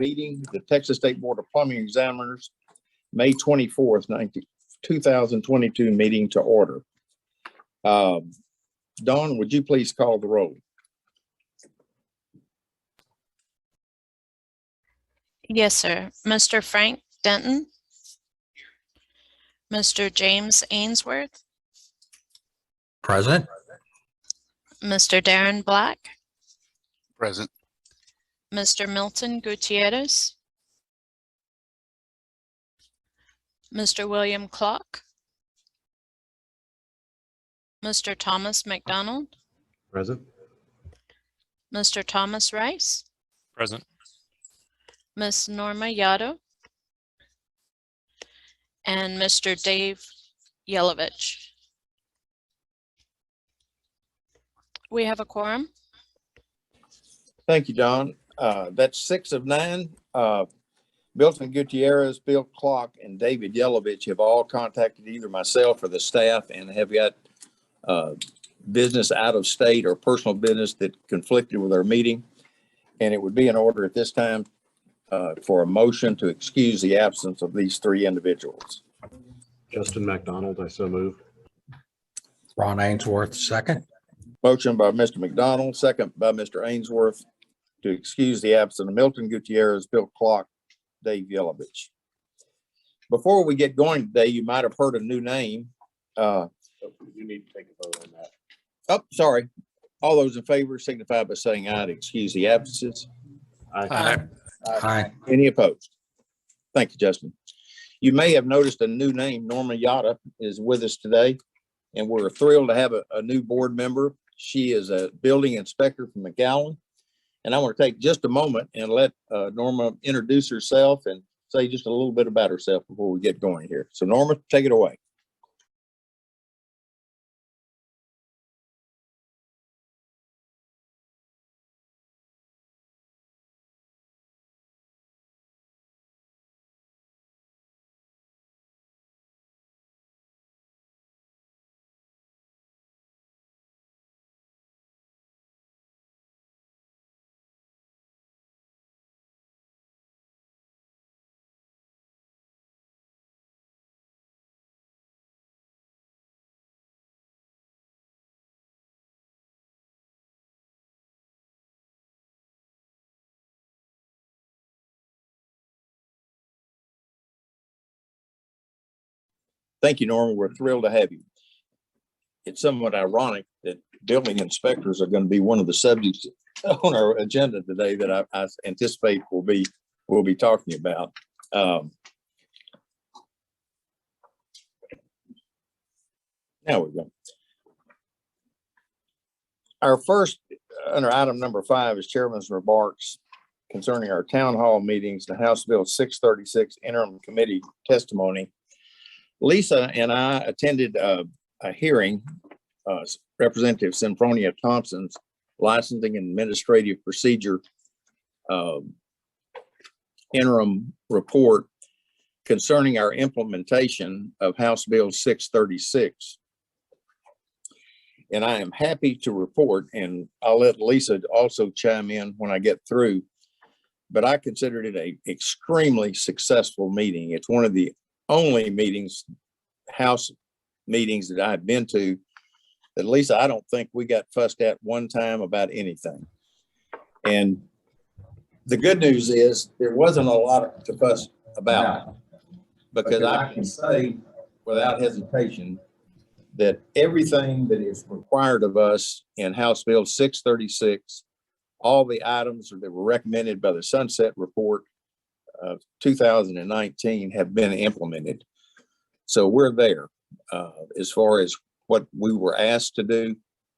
meeting, the Texas State Board of Plumbing Examiners, May 24th, 2022 meeting to order. Dawn, would you please call the roll? Yes, sir. Mr. Frank Denton. Mr. James Ainsworth. Present. Mr. Darren Black. Present. Mr. Milton Gutierrez. Mr. William Clark. Mr. Thomas McDonald. Present. Mr. Thomas Rice. Present. Miss Norma Yotto. And Mr. Dave Yelovich. We have a quorum. Thank you, John. That's 6 of 9. Milton Gutierrez, Bill Clark, and David Yelovich have all contacted either myself or the staff and have got business out of state or personal business that conflicted with our meeting. And it would be in order at this time for a motion to excuse the absence of these 3 individuals. Justin McDonald, I so move. Ron Ainsworth, second. Motion by Mr. McDonald, second by Mr. Ainsworth to excuse the absence of Milton Gutierrez, Bill Clark, Dave Yelovich. Before we get going today, you might have heard a new name. You need to take a vote on that. Oh, sorry. All those in favor signify by saying aye to excuse the absences. Aye. Aye. Any opposed? Thank you, Justin. You may have noticed a new name. Norma Yotto is with us today, and we're thrilled to have a new board member. She is a building inspector from McAllen. And I want to take just a moment and let Norma introduce herself and say just a little bit about herself before we get going here. So Norma, take it away. Thank you, Norma. We're thrilled to have you. It's somewhat ironic that building inspectors are going to be one of the subjects on our agenda today that I anticipate we'll be talking about. Now we go. Our first, under item number 5, is Chairman's remarks concerning our town hall meetings, the House Bill 636 interim committee testimony. Lisa and I attended a hearing, Representative Symphonia Thompson's licensing and administrative procedure interim report concerning our implementation of House Bill 636. And I am happy to report, and I'll let Lisa also chime in when I get through, but I considered it an extremely successful meeting. It's one of the only meetings, House meetings that I've been to, that Lisa, I don't think we got fussed at one time about anything. And the good news is there wasn't a lot to fuss about, because I can say without hesitation that everything that is required of us in House Bill 636, all the items that were recommended by the Sunset Report of 2019 have been implemented. So we're there as far as what we were asked to do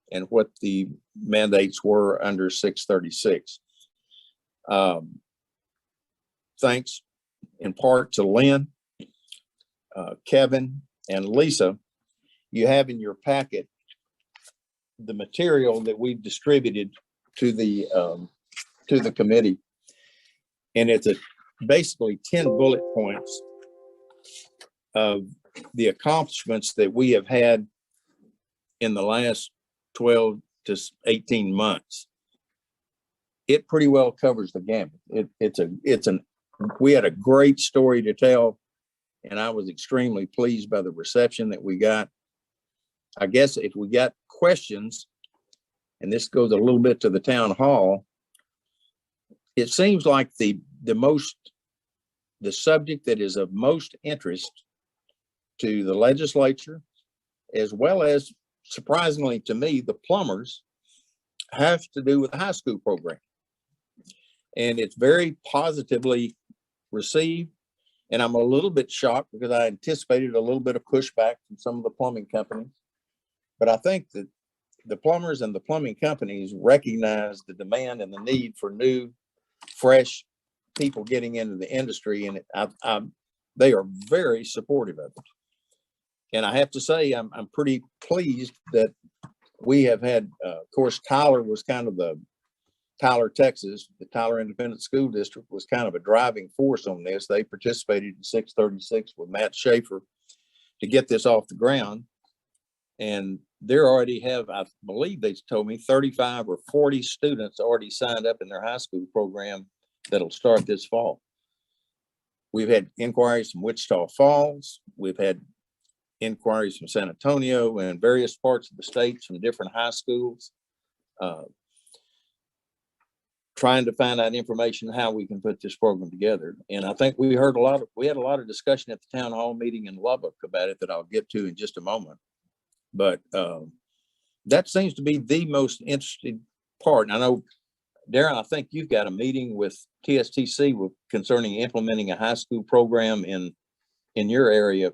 and what the mandates were under 636. Thanks in part to Lynn, Kevin, and Lisa. You have in your packet the material that we've distributed to the committee, and it's basically 10 bullet points of the accomplishments that we have had in the last 12 to 18 months. it pretty well covers the gamut. We had a great story to tell, and I was extremely pleased by the reception that we got. I guess if we got questions, and this goes a little bit to the town hall, it seems like the subject that is of most interest to the legislature, as well as surprisingly to me, the plumbers, have to do with the high school program. And it's very positively received. And I'm a little bit shocked because I anticipated a little bit of pushback from some of the plumbing companies. But I think that the plumbers and the plumbing companies recognize the demand and the need for new, fresh people getting into the industry. And they are very supportive of it. And I have to say, I'm pretty pleased that we have had, of course, Tyler, Texas, the Tyler Independent School District was kind of a driving force on this. They participated in 636 with Matt Schaefer to get this off the ground. And they already have, I believe they told me 35 or 40 students already signed up in their high school program that'll start this fall. We've had inquiries from Wichita Falls. We've had inquiries from San Antonio and various parts of the states from different high schools, trying to find out information how we can put this program together. And I think we had a lot of discussion at the town hall meeting in Lubbock about it that I'll get to in just a moment. But that seems to be the most interesting part. And I know, Darren, I think you've got a meeting with TSTC concerning implementing a high school program in your area.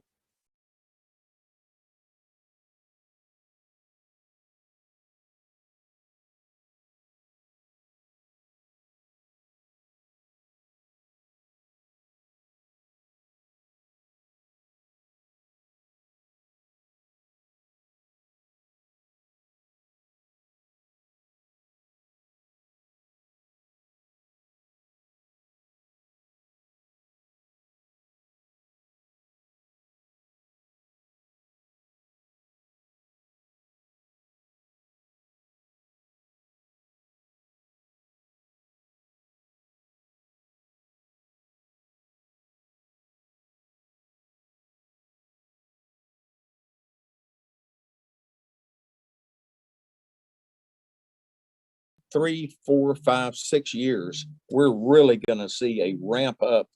Three, 4, 5, 6 years, we're really going to see a ramp up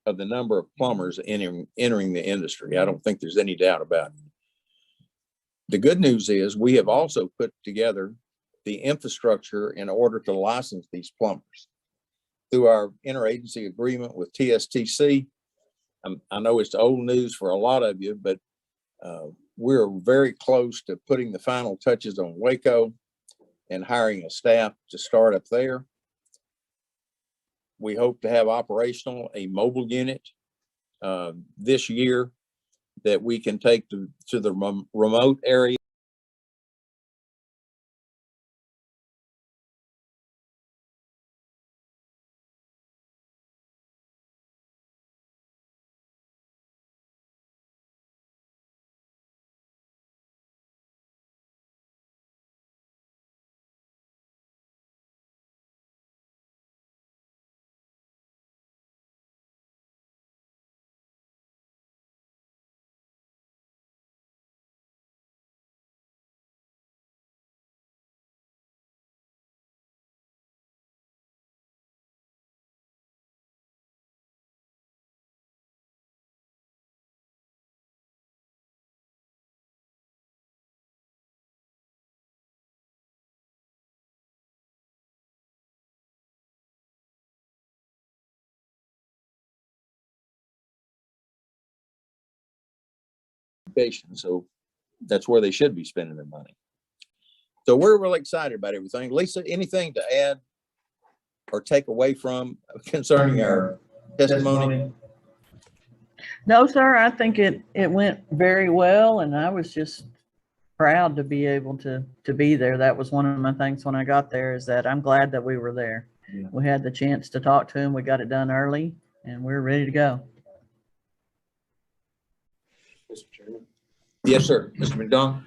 of the number of plumbers entering the industry. I don't think there's any doubt about it. The good news is we have also put together the infrastructure in order to license these plumbers through our interagency agreement with TSTC. I know it's old news for a lot of you, but we're very close to putting the final touches on Waco and hiring a staff to start up there. We hope to have operational a mobile unit this year that we can take to the remote area. So that's where they should be spending their money. So we're really excited about everything. Lisa, anything to add or take away from concerning our testimony? No, sir, I think it went very well, and I was just proud to be able to be there. That was one of my things when I got there, is that I'm glad that we were there. Yeah. We had the chance to talk to him. We got it done early, and we're ready to go. Mr. Chairman. Yes, sir. Mr. McDonald.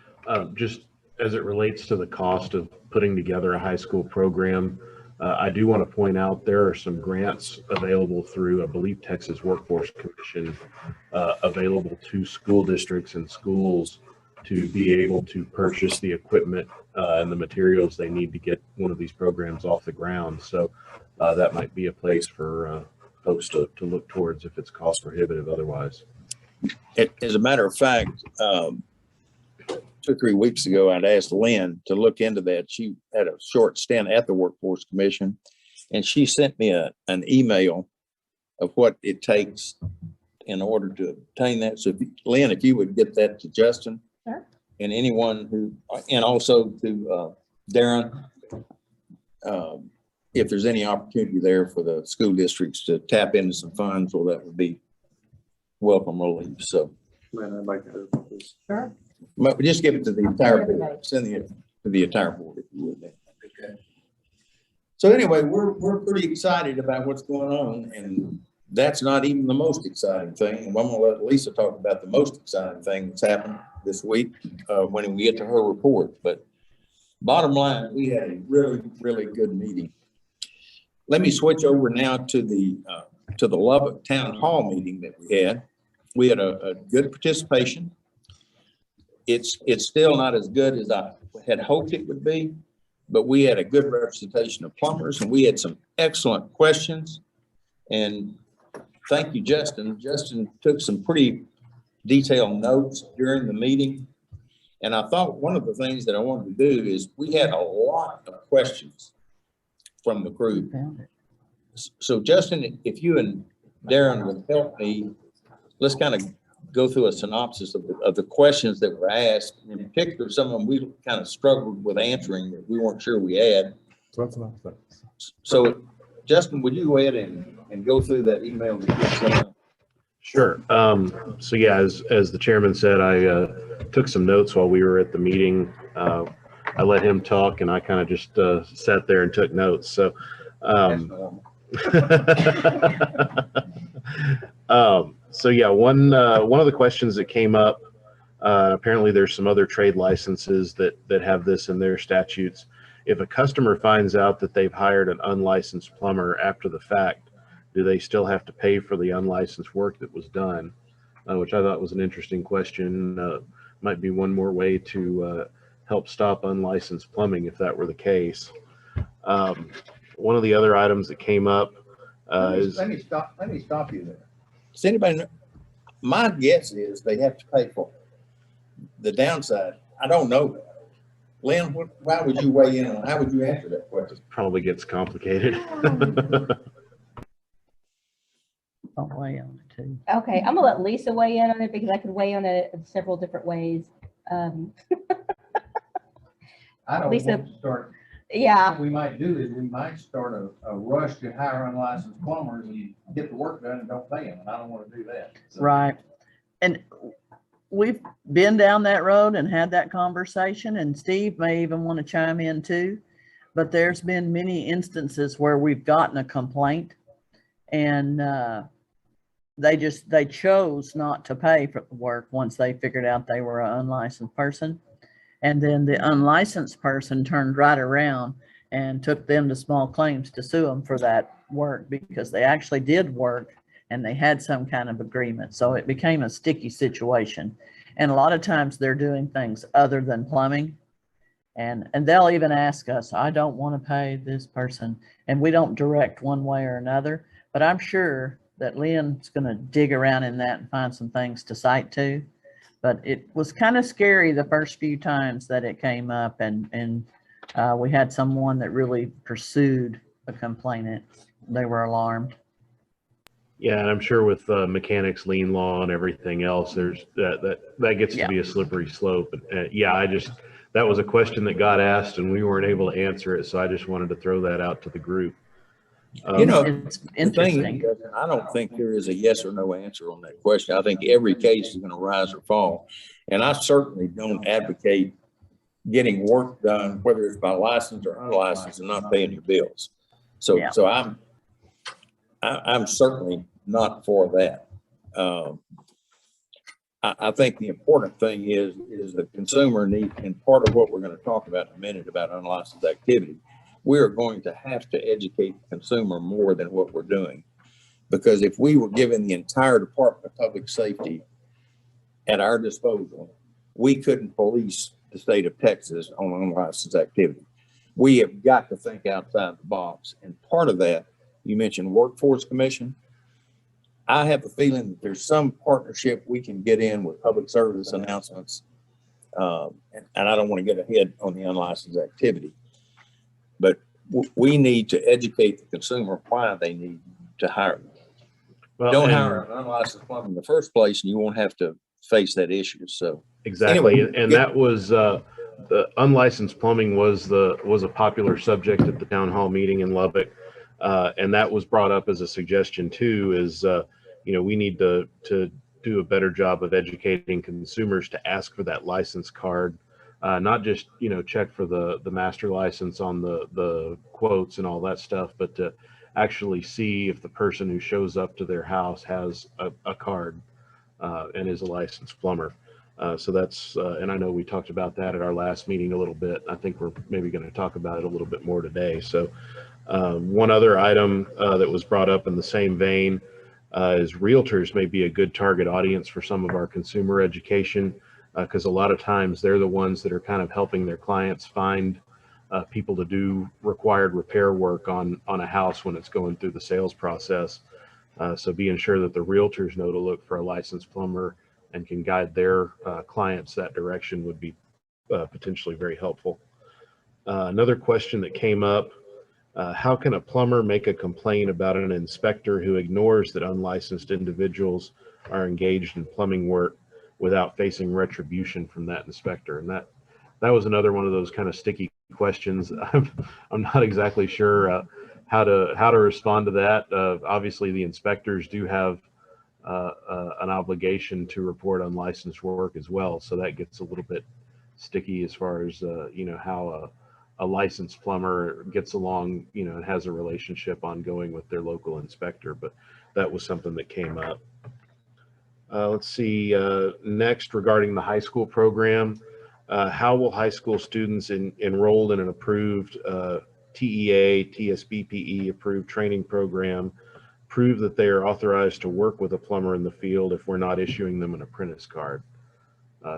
Just as it relates to the cost of putting together a high school program, I do want to point out there are some grants available through, I believe, Texas Workforce Commission, available to school districts and schools to be able to purchase the equipment and the materials they need to get one of these programs off the ground. So that might be a place for folks to look towards if it's cost prohibitive otherwise. As a matter of fact, 2 or 3 weeks ago, I'd asked Lynn to look into that. She had a short stint at the Workforce Commission, and she sent me an email of what it takes in order to obtain that. So, Lynn, if you would get that to Justin. Sure. And anyone who, and also to Darren, if there's any opportunity there for the school districts to tap into some funds, well, that would be welcome relief. So, Man, I'd like to hear about this. Sure. but just give it to the entire board, send it to the entire board if you would. Okay. So anyway, we're pretty excited about what's going on, and that's not even the most exciting thing. And I'm gonna let Lisa talk about the most exciting thing that's happened this week when we get to her report. But bottom line, we had a really, really good meeting. Let me switch over now to the Lubbock Town Hall meeting that we had. We had a good participation. It's still not as good as I had hoped it would be, but we had a good representation of plumbers, and we had some excellent questions. And thank you, Justin. Justin took some pretty detailed notes during the meeting. And I thought one of the things that I wanted to do is we had a lot of questions from the group. So Justin, if you and Darren would help me, let's kind of go through a synopsis of the questions that were asked. In particular, some of them we kind of struggled with answering that we weren't sure we had. So Justin, would you go ahead and go through that email that you sent? Sure. So yeah, as the chairman said, I took some notes while we were at the meeting. I let him talk, and I kind of just sat there and took notes. So, so yeah, one of the questions that came up. Apparently, there's some other trade licenses that have this in their statutes. If a customer finds out that they've hired an unlicensed plumber after the fact, do they still have to pay for the unlicensed work that was done? Which I thought was an interesting question. Might be one more way to help stop unlicensed plumbing if that were the case. One of the other items that came up is. Let me stop you there. Does anybody know? My guess is they have to pay for it. The downside, I don't know that. Lynn, why would you weigh in on? How would you answer that question? Probably gets complicated. I'll weigh on it too. Okay, I'm gonna let Lisa weigh in on it because I could weigh on it in several different ways. I don't Lisa- want to start, Yeah, what we might do is we might start a rush to hire unlicensed plumbers and get the work done and don't pay them, and I don't want to do that. So- Right. And we've been down that road and had that conversation, and Steve may even want to chime in too. But there's been many instances where we've gotten a complaint and they chose not to pay for the work once they figured out they were an unlicensed person. And then the unlicensed person turned right around and took them to small claims to sue them for that work because they actually did work and they had some kind of agreement. So it became a sticky situation. And a lot of times they're doing things other than plumbing. And they'll even ask us, I don't want to pay this person. And we don't direct one way or another. But I'm sure that Lynn's going to dig around in that and find some things to cite to. But it was kind of scary the first few times that it came up, and we had someone that really pursued a complainant. They were alarmed. Yeah, and I'm sure with mechanics lien law and everything else, there's that gets to be a slippery slope. Yeah, that was a question that got asked and we weren't able to answer it, so I just wanted to throw that out to the group. It's The thing interesting. is, I don't think there is a yes or no answer on that question. I think every case is going to rise or fall. And I certainly don't advocate getting work done, whether it's by license or unlicensed, and not paying your bills. So, Yeah. so I'm certainly not for that. I think the important thing is the consumer need, and part of what we're going to talk about in a minute about unlicensed activity. we're going to have to educate the consumer more than what we're doing. Because if we were given the entire Department of Public Safety at our disposal, we couldn't police the state of Texas on unlicensed activity. We have got to think outside the box. And part of that, you mentioned Workforce Commission. I have a feeling that there's some partnership we can get in with public service announcements. And I don't want to get ahead on the unlicensed activity, but we need to educate the consumer why they need to hire them. Well, Don't and- hire an unlicensed plumber in the first place, and you won't have to face that issue. So Exactly, Anyway, and that was the unlicensed plumbing was a popular subject at the town hall meeting in Lubbock, and that was brought up as a suggestion too. Is we need to do a better job of educating consumers to ask for that license card, not just check for the master license on the quotes and all that stuff, but to actually see if the person who shows up to their house has a card and is a licensed plumber. So that's, and I know we talked about that at our last meeting a little bit. I think we're maybe going to talk about it a little bit more today. So one other item that was brought up in the same vein is realtors may be a good target audience for some of our consumer education, because a lot of times they're the ones that are kind of helping their clients find people to do required repair work on a house when it's going through the sales process. So being sure that the realtors know to look for a licensed plumber and can guide their clients that direction would be potentially very helpful. Another question that came up, how can a plumber make a complaint about an inspector who ignores that unlicensed individuals are engaged in plumbing work without facing retribution from that inspector? And that was another one of those kind of sticky questions. I'm not exactly sure how to respond to that. Obviously, the inspectors do have an obligation to report unlicensed work as well, so that gets a little bit sticky as far as how a licensed plumber gets along, and has a relationship ongoing with their local inspector. But that was something that came up. Let's see. Next, regarding the high school program, how will high school students enrolled in an approved TEA, TSBPE approved training program prove that they are authorized to work with a plumber in the field if we're not issuing them an apprentice card?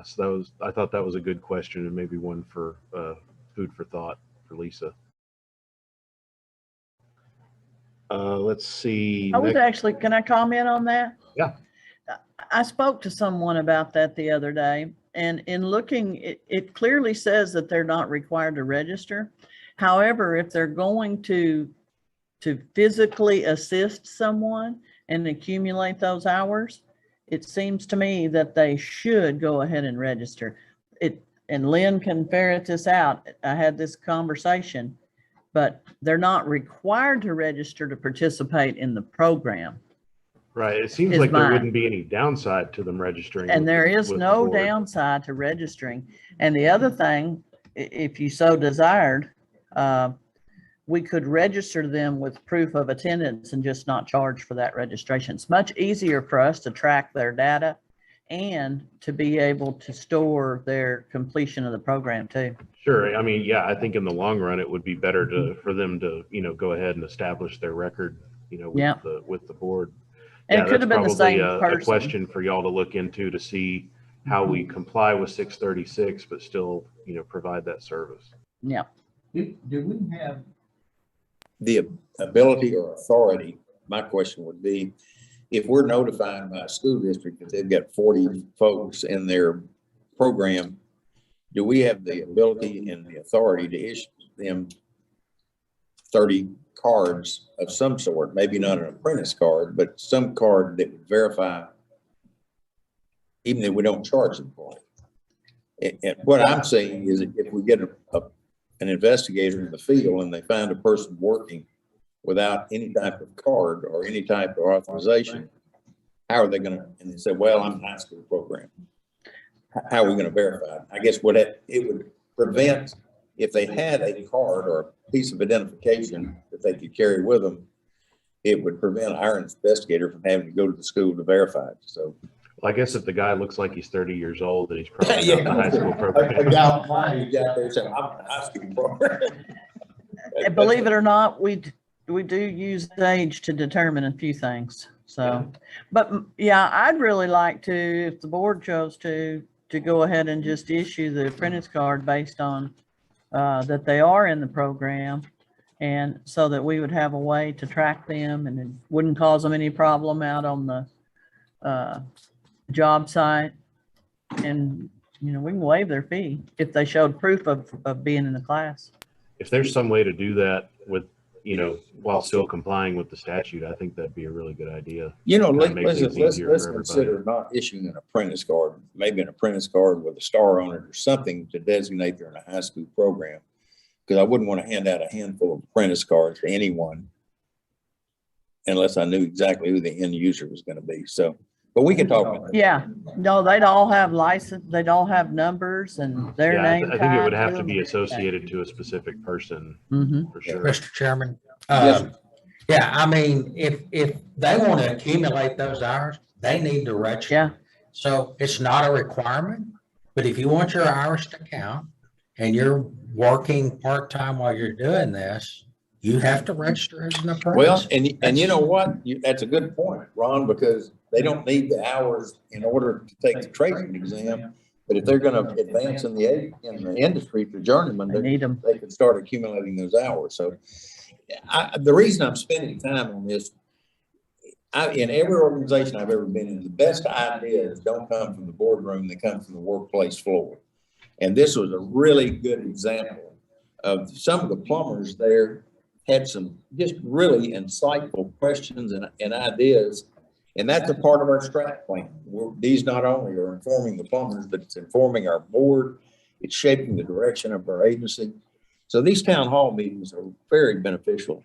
So I thought that was a good question, and maybe one for food for thought for Lisa. Let's see. I was Next- actually, can I comment on that? Yeah. I spoke to someone about that the other day, and in looking, it clearly says that they're not required to register. However, if they're going to physically assist someone and accumulate those hours, it seems to me that they should go ahead and register it. And Lynn can ferret this out. I had this conversation, but they're not required to register to participate in the program. Right. It seems is like there mine. wouldn't be any downside to them registering. And with there the- is with the no board. downside to registering. And the other thing, if you so desired, we could register them with proof of attendance and just not charge for that registration. It's much easier for us to track their data and to be able to store their completion of the program too. Sure. I mean, yeah, I think in the long run, it would be better for them to, go ahead and establish their record, Yeah. with the board. And it could have been the probably same a person. question for y'all to look into to see how we comply with 636, but still, provide that service. Yeah. Do we have the ability or authority, my question would be, if we're notified by a school district that they've got 40 folks in their program, do we have the ability and the authority to issue them 30 cards of some sort? Maybe not an apprentice card, but some card that would verify, even if we don't charge them for it. And what I'm saying is, if we get an investigator in the field and they find a person working without any type of card or any type of authorization, how are they going to, and they say, well, I'm in high school program. How are we going to verify it? I guess it would prevent, if they had a card or a piece of identification that they could carry with them, it would prevent our investigator from having to go to the school to verify it. So, Well, I guess if the guy looks like he's 30 years old, then he's probably not in the high school a program. guy who's out there saying, I'm in high school program. believe it or not, we do use age to determine a few things. So, but yeah, I'd really like to, if the board chose to go ahead and just issue the apprentice card based on that they are in the program, and so that we would have a way to track them and it wouldn't cause them any problem out on the job site. And, you know, we can waive their fee if they showed proof of being in the class. If there's some way to do that with, you know, while still complying with the statute, I think that'd be a really good idea. You know, Kinda makes let's things easier for consider not issuing an apprentice card, maybe an apprentice card with a star on it or something to designate they're in a high school program. Because I wouldn't want to hand out a handful of apprentice cards to anyone unless I knew exactly who the end user was going to be. So, but we can talk about that. Yeah, no, they'd all have license, they'd all have numbers and their Yeah, name. I think it would tag have to them. be associated to a specific person Mhm. for sure. Mr. Chairman. Yes, sir. Yeah, I mean, if they want to accumulate those hours, they need to register. Yeah, So it's not a requirement, but if you want your hours to count and you're working part-time while you're doing this, you have to register as an Well, apprentice. and you know what? That's a good point, Ron, because they don't need the hours in order to take the training exam. But if they're going to advance in the industry for journeyman, they need them. they could start accumulating those hours. So the reason I'm spending time on this, in every organization I've ever been in, the best ideas don't come from the boardroom, they come from the workplace floor. And this was a really good example of some of the plumbers there had some just really insightful questions and ideas. And that's a part of our strat plan. These not only are informing the plumbers, but it's informing our board. It's shaping the direction of our agency. So these town hall meetings are very beneficial.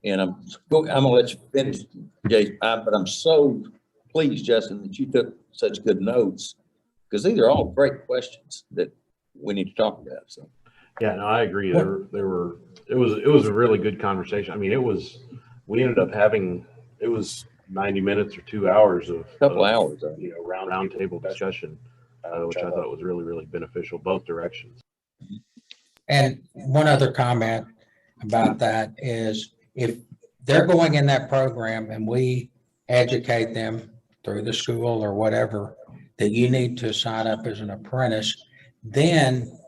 And I'm gonna let you finish, Jay, but I'm so pleased, Justin, that you took such good notes, because these are all great questions that we need to talk about. So. Yeah, no, I agree. It was a really good conversation. I mean, we ended up having, it was 90 minutes or 2 hours of Hours. you know, round table discussion, which I thought was really, really beneficial, both directions. And one other comment about that is if they're going in that program and we educate them through the school or whatever, that you need to sign up as an apprentice, then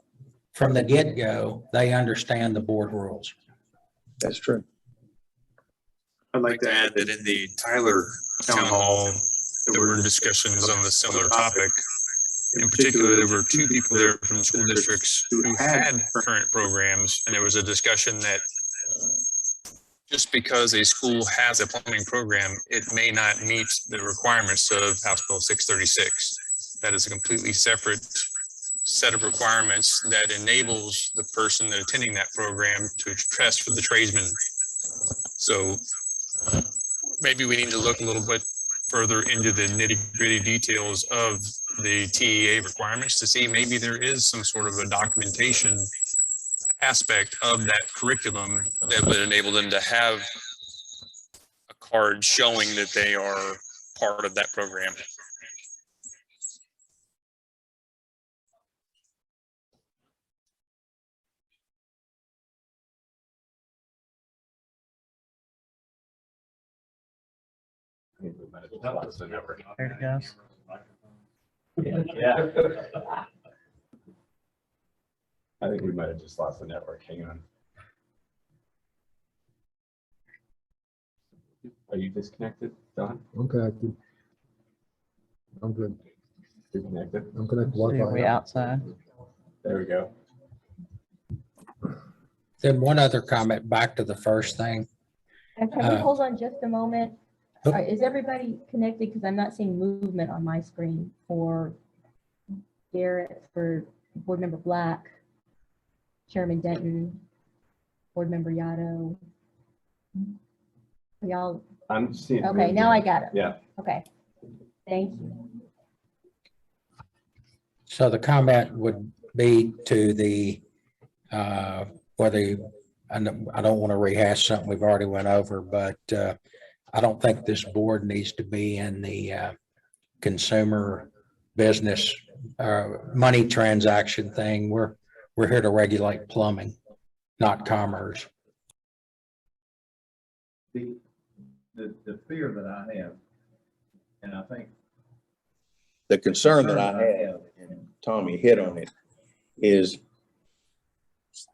from the get-go, they understand the board rules. That's true. I'd like to add that in the Tyler Town Hall, there were discussions on the similar topic. In particular, there were two people there from school districts who had current programs, and there was a discussion that just because a school has a plumbing program, it may not meet the requirements of House Bill 636. That is a completely separate set of requirements that enables the person that attending that program to test for the tradesman. So maybe we need to look a little bit further into the nitty-gritty details of the TEA requirements to see maybe there is some sort of a documentation aspect of that curriculum that would enable them to have a card showing that they are part of that program. There it goes. Yeah. I think we might have just lost the network. Hang on. Are you disconnected, Don? I'm connected. I'm good. You're connected. I'm connected. See, are we Wi-Fi. outside? There we go. Then one other comment back to the first thing. And can we hold on just a moment? Oh. Is everybody connected? Because I'm not seeing movement on my screen for Garrett, for Board Member Black, Chairman Denton, Board Member Yato. Are y'all, I'm seeing. okay, now I got it. Yeah. Okay, thank you. So the comment would be to the, whether, I don't want to rehash something we've already went over, but I don't think this board needs to be in the consumer business money transaction thing. We're here to regulate plumbing, not commerce. The fear that I have, and I think the concern that I have, and Tommy hit on it, is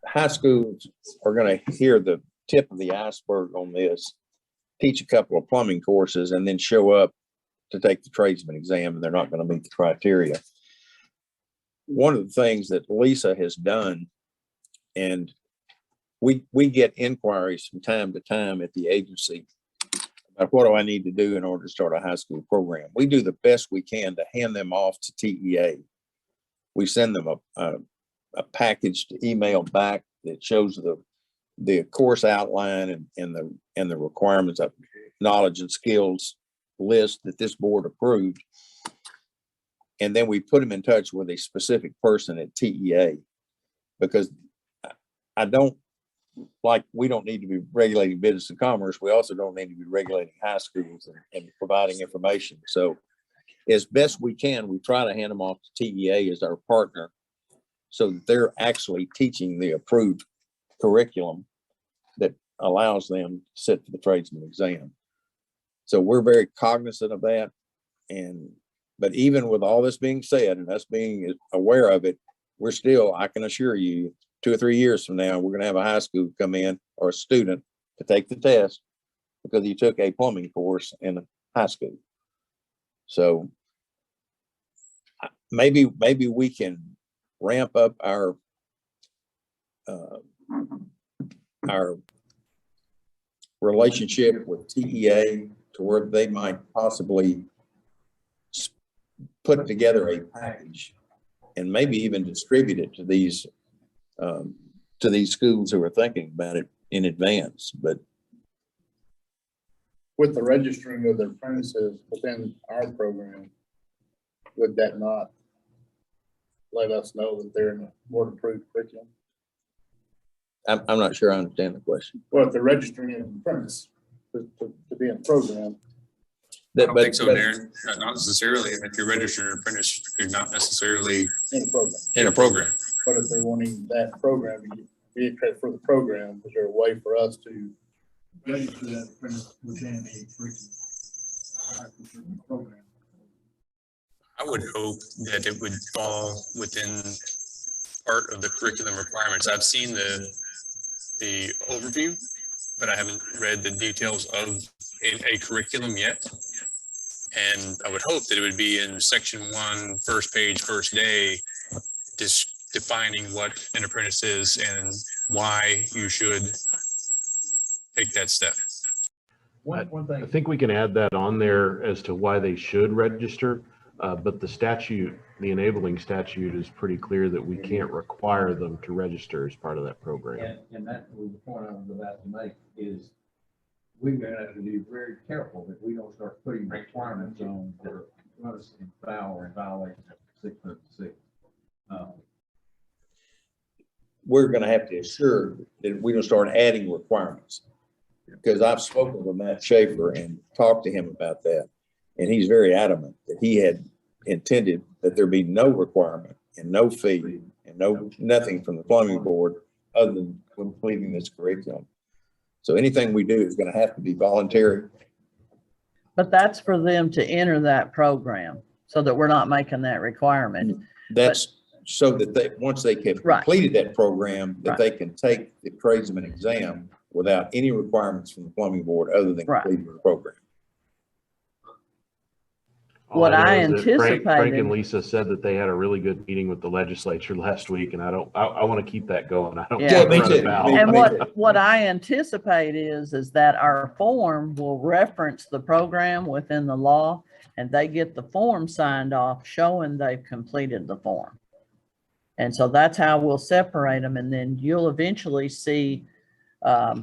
high schools are going to hear the tip of the iceberg on this, teach a couple of plumbing courses, and then show up to take the tradesman exam, and they're not going to meet the criteria. One of the things that Lisa has done, and we get inquiries from time to time at the agency about what do I need to do in order to start a high school program. We do the best we can to hand them off to TEA. We send them a package to email back that shows the course outline and the requirements of knowledge and skills list that this board approved. And then we put them in touch with a specific person at TEA, because we don't need to be regulating business and commerce. We also don't need to be regulating high schools and providing information. So as best we can, we try to hand them off to TEA as our partner, so that they're actually teaching the approved curriculum that allows them to sit for the tradesman exam. So we're very cognizant of that. But even with all this being said and us being aware of it, we're still, I can assure you, 2 or 3 years from now, we're going to have a high school come in, or a student, to take the test because he took a plumbing course in high school. So maybe we can ramp up our relationship with TEA to where they might possibly put together a package and maybe even distribute it to these schools who are thinking about it in advance. But With the registering of their apprentices within our program, would that not let us know that they're in a board approved curriculum? I'm not sure I understand the question. Well, if they're registering an apprentice to be in a program, I don't think so, Darren. Not necessarily. If you're registered an apprentice, you're not necessarily in a program. in a program. But if they're wanting that program to be a credit for the program, is there a way for us to register that apprentice within a curriculum program? I would hope that it would fall within part of the curriculum requirements. I've seen the overview, but I haven't read the details of a curriculum yet. And I would hope that it would be in section 1, first page, first day, just defining what an apprentice is and why you should take that step. one I thing, think we can add that on there as to why they should register. But the statute, the enabling statute, is pretty clear that we can't require them to register as part of that program. and that was the point I was about to make, is we're going to have to be very careful that we don't start putting requirements on that are us in foul or in violation of 606. We're going to have to assure that we don't start adding requirements, because I've spoken with Matt Schaefer and talked to him about that. And he's very adamant that he had intended that there be no requirement and no fee and nothing from the plumbing board other than completing this curriculum. So anything we do is going to have to be voluntary. But that's for them to enter that program, so that we're not making that requirement. That's so that they, once they have Right. completed that program, that Right. they can take the tradesman exam without any requirements from the plumbing board other than Right. completing the program. All What know I is that Frank anticipated- and Lisa said that they had a really good meeting with the legislature last week, and I want to keep that going. I don't Yeah, want me to run too. about. And Me too. what I anticipate is that our form will reference the program within the law, and they get the form signed off showing they've completed the form. And so that's how we'll separate them. And then you'll eventually see a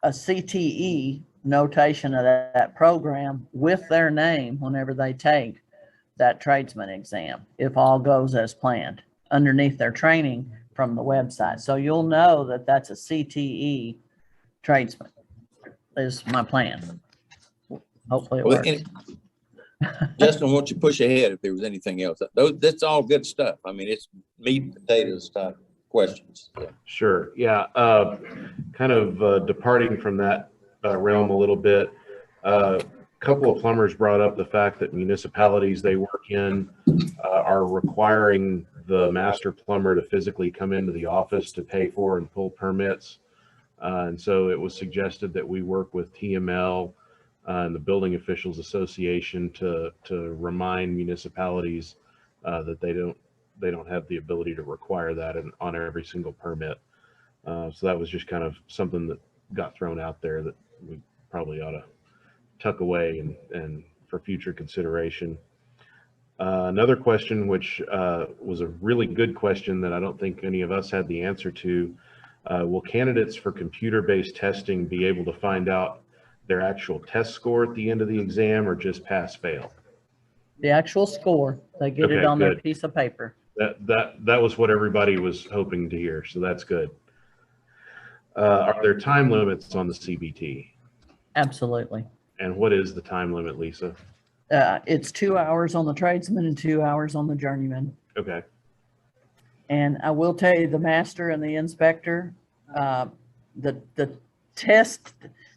CTE notation of that program with their name whenever they take that tradesman exam, if all goes as planned, underneath their training from the website. So you'll know that that's a CTE tradesman, is my plan. Hopefully it Well, works. Justin, won't you push ahead if there was anything else? That's all good stuff. I mean, it's meat and potatoes type questions. Yeah. Sure. Yeah. Kind of departing from that realm a little bit. A couple of plumbers brought up the fact that municipalities they work in are requiring the master plumber to physically come into the office to pay for and pull permits. And so it was suggested that we work with TML and the Building Officials Association to remind municipalities that they don't have the ability to require that on every single permit. So that was just kind of something that got thrown out there that we probably ought to tuck away and for future consideration. Another question, which was a really good question that I don't think any of us had the answer to. Will candidates for computer-based testing be able to find out their actual test score at the end of the exam or just pass fail? The actual score, they get it Okay, on their good. piece of paper. That was what everybody was hoping to hear, so that's good. Are there time limits on the CBT? Absolutely. And what is the time limit, Lisa? It's 2 hours on the tradesman and 2 hours on the journeyman. Okay. And I will tell you, the master and the inspector, the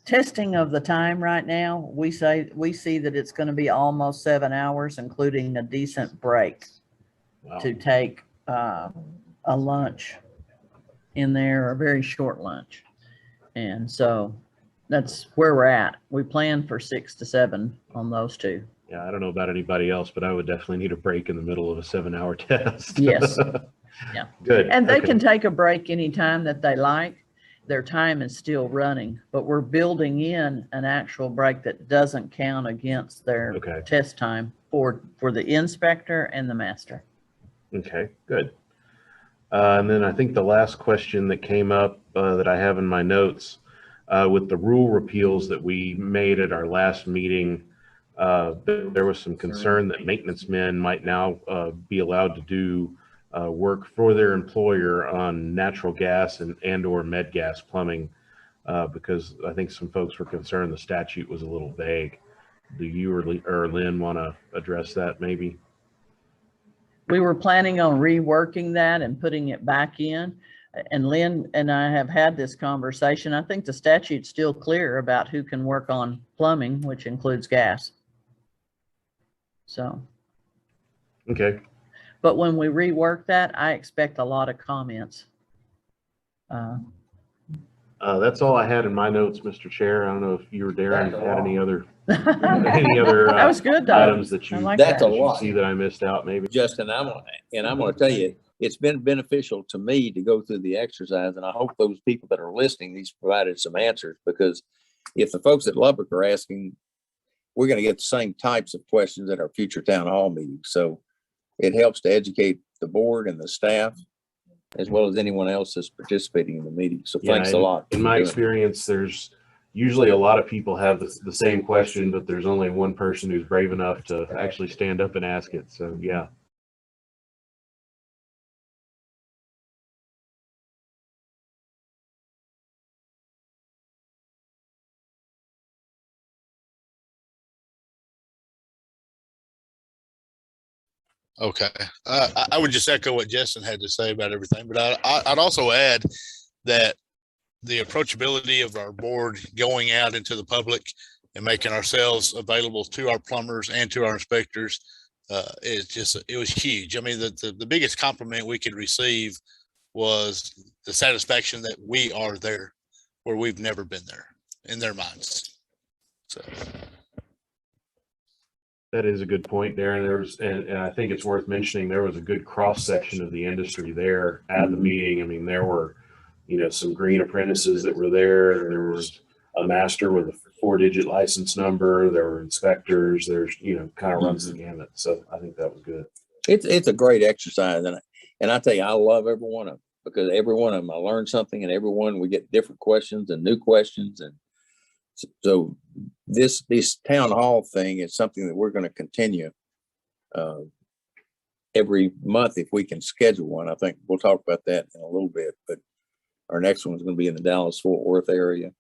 testing of the time right now, we see that it's going to be almost 7 hours, including a decent break. Wow. To take a lunch in there, a very short lunch. And so that's where we're at. We plan for 6 to 7 on those two. Yeah, I don't know about anybody else, but I would definitely need a break in the middle of a 7-hour test. Yes. Yeah. Good. And they Okay. can take a break anytime that they like. Their time is still running, but we're building in an actual break that doesn't count against their Okay. test time for the inspector and the master. Okay, good. And then I think the last question that came up that I have in my notes with the rule repeals that we made at our last meeting, there was some concern that maintenance men might now be allowed to do work for their employer on natural gas and or med gas plumbing because I think some folks were concerned the statute was a little vague. Do you or Lynn want to address that maybe? We were planning on reworking that and putting it back in. And Lynn and I have had this conversation. I think the statute's still clear about who can work on plumbing, which includes gas. So. Okay. But when we rework that, I expect a lot of comments. That's all I had in my notes, Mr. Chair. I don't know if you or Darren That's a had lot. any other That was good, though. items that you I like That's that. a lot. see that I missed out maybe. Justin, I'm gonna tell you, it's been beneficial to me to go through the exercise, and I hope those people that are listening, these provided some answers, because if the folks at Lubbock are asking, we're gonna get the same types of questions at our future town hall meetings. So it helps to educate the board and the staff, as well as anyone else that's participating in the meeting. So Yeah, thanks a lot. In my experience, there's usually a lot of people have the same question, but there's only one person who's brave enough to actually stand up and ask it. So yeah. Okay. I would just echo what Justin had to say about everything, but I'd also add that the approachability of our board going out into the public and making ourselves available to our plumbers and to our inspectors it was huge. I mean, the biggest compliment we could receive was the satisfaction that we are there where we've never been there in their minds. So. That is a good point, Darren. And I think it's worth mentioning, there was a good cross section of the industry there at the meeting. I mean, there were, some green apprentices that were there. There was a master with a 4-digit license number. There were inspectors. There's, kind of runs the gamut. So I think that was good. It's a great exercise, and I tell you, I love every one of them, because every one of them I learned something, and every one we get different questions and new questions, and so this town hall thing is something that we're going to continue every month if we can schedule one. I think we'll talk about that in a little bit, but our next one is going to be in the Dallas-Fort Worth area.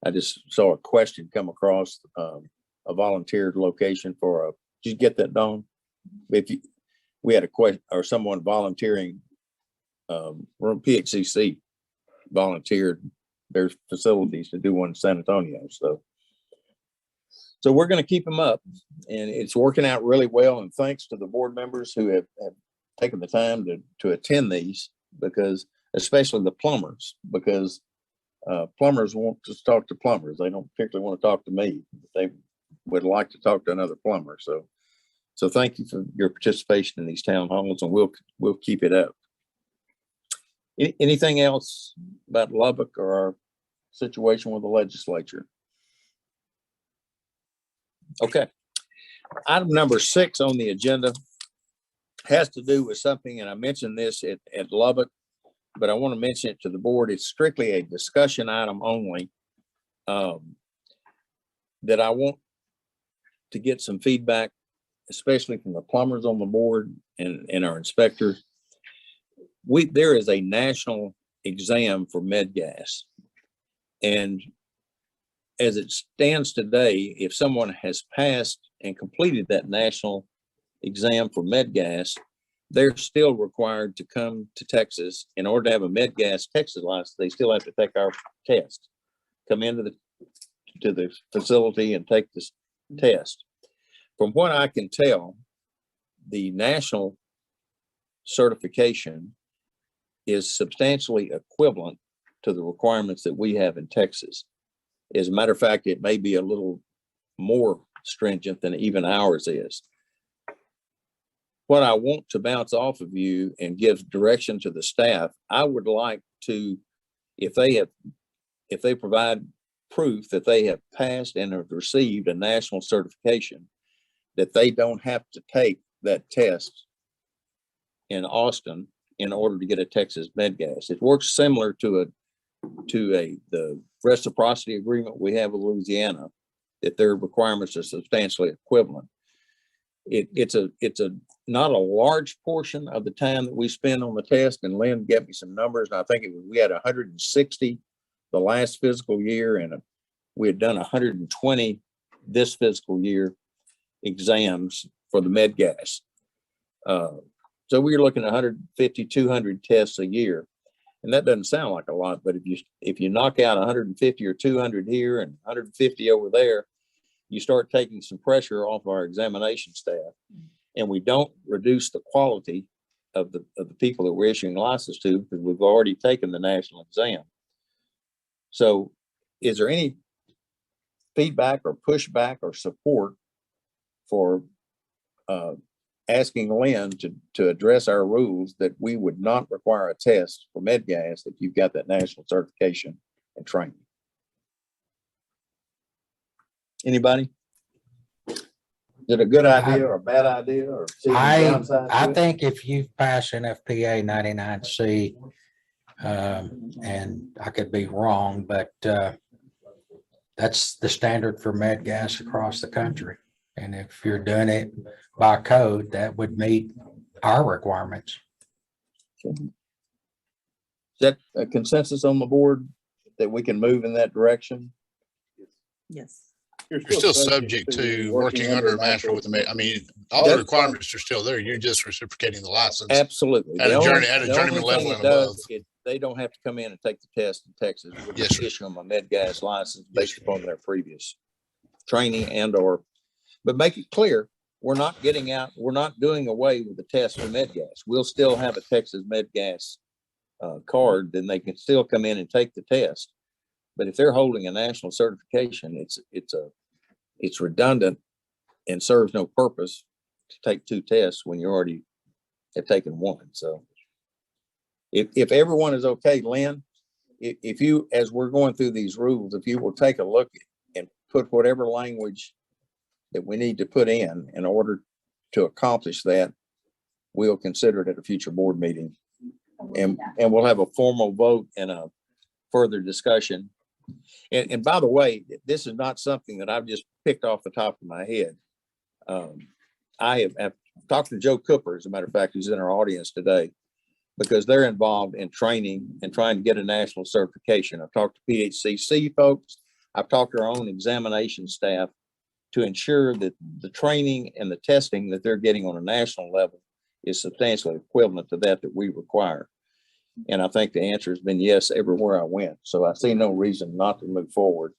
I just saw a question come across a volunteered location for did you get that, Dawn? We had a question or someone volunteering, PXCC volunteered there's facilities to do one in San Antonio. So we're going to keep them up, and it's working out really well. And thanks to the board members who have taken the time to attend these, because especially the plumbers, because plumbers want to talk to plumbers. They don't particularly want to talk to me. They would like to talk to another plumber. So thank you for your participation in these town halls, and we'll keep it up. Anything else about Lubbock or our situation with the legislature? Okay. Item number 6 on the agenda has to do with something, and I mentioned this at Lubbock, but I want to mention it to the board. It's strictly a discussion item only, that I want to get some feedback, especially from the plumbers on the board and our inspectors. There is a national exam for med gas, and as it stands today, if someone has passed and completed that national exam for med gas, they're still required to come to Texas in order to have a med gas Texas license. They still have to take our test, come into the facility and take this test. From what I can tell, the national certification is substantially equivalent to the requirements that we have in Texas. As a matter of fact, it may be a little more stringent than even ours is. What I want to bounce off of you and give direction to the staff, I would like to, if they provide proof that they have passed and have received a national certification, that they don't have to take that test in Austin in order to get a Texas med gas. It works similar to the reciprocity agreement we have with Louisiana, that their requirements are substantially equivalent. It's not a large portion of the time that we spend on the test, and Lynn gave me some numbers, and I think we had 160 the last fiscal year, and we had done 120 this fiscal year exams for the med gas. So we were looking at 150, 200 tests a year. And that doesn't sound like a lot, but if you knock out 150 or 200 here and 150 over there, you start taking some pressure off our examination staff, and we don't reduce the quality of the people that we're issuing license to, because we've already taken the national exam. So is there any feedback or pushback or support for asking Lynn to address our rules that we would not require a test for med gas if you've got that national certification and training? Anybody? Is it a good idea or a bad idea, or see any downside to I it? think if you've passed NFPA 99C, and I could be wrong, but that's the standard for med gas across the country. And if you're doing it by code, that would meet our requirements. Is that a consensus on the board that we can move in that direction? Yes. You're still subject to working under a master with the, I mean, all the requirements are still there. You're just reciprocating the license. Absolutely. At a The journeyman only level thing and it does, above. they don't have to come in and take the test in Texas. We'll Yes, just sir. issue them a med gas license based upon their previous training but make it clear, we're not doing away with the test for med gas. We'll still have a Texas med gas card, then they can still come in and take the test. But if they're holding a national certification, it's redundant and serves no purpose to take 2 tests when you already have taken 1. So if everyone is okay, Lynn, if you, as we're going through these rules, if you will take a look and put whatever language that we need to put in order to accomplish that, we'll consider it at a future board meeting. And we'll have a formal vote and a further discussion. And by the way, this is not something that I've just picked off the top of my head. I have talked to Joe Cooper, as a matter of fact, who's in our audience today, because they're involved in training and trying to get a national certification. I've talked to PHCC folks. I've talked to our own examination staff to ensure that the training and the testing that they're getting on a national level is substantially equivalent to that we require. And I think the answer has been yes everywhere I went. So I see no reason not to move forward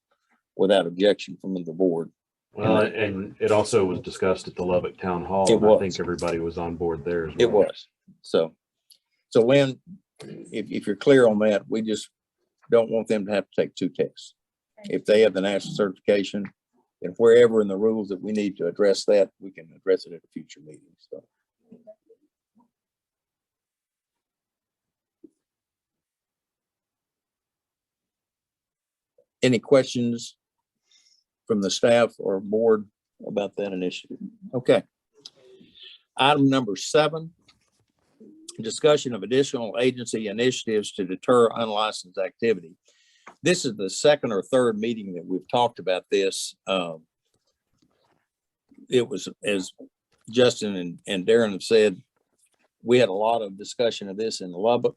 without objection from the board. Well, and it also was discussed at the Lubbock Town Hall. It and I was. think everybody was on board there as well. It was. So Lynn, if you're clear on that, we just don't want them to have to take 2 tests. If they have the national certification, and wherever in the rules that we need to address that, we can address it at a future meeting. So. Any questions from the staff or board about that initiative? Okay. Item number 7, discussion of additional agency initiatives to deter unlicensed activity. This is the 2nd or 3rd meeting that we've talked about this. It was, as Justin and Darren have said, we had a lot of discussion of this in Lubbock.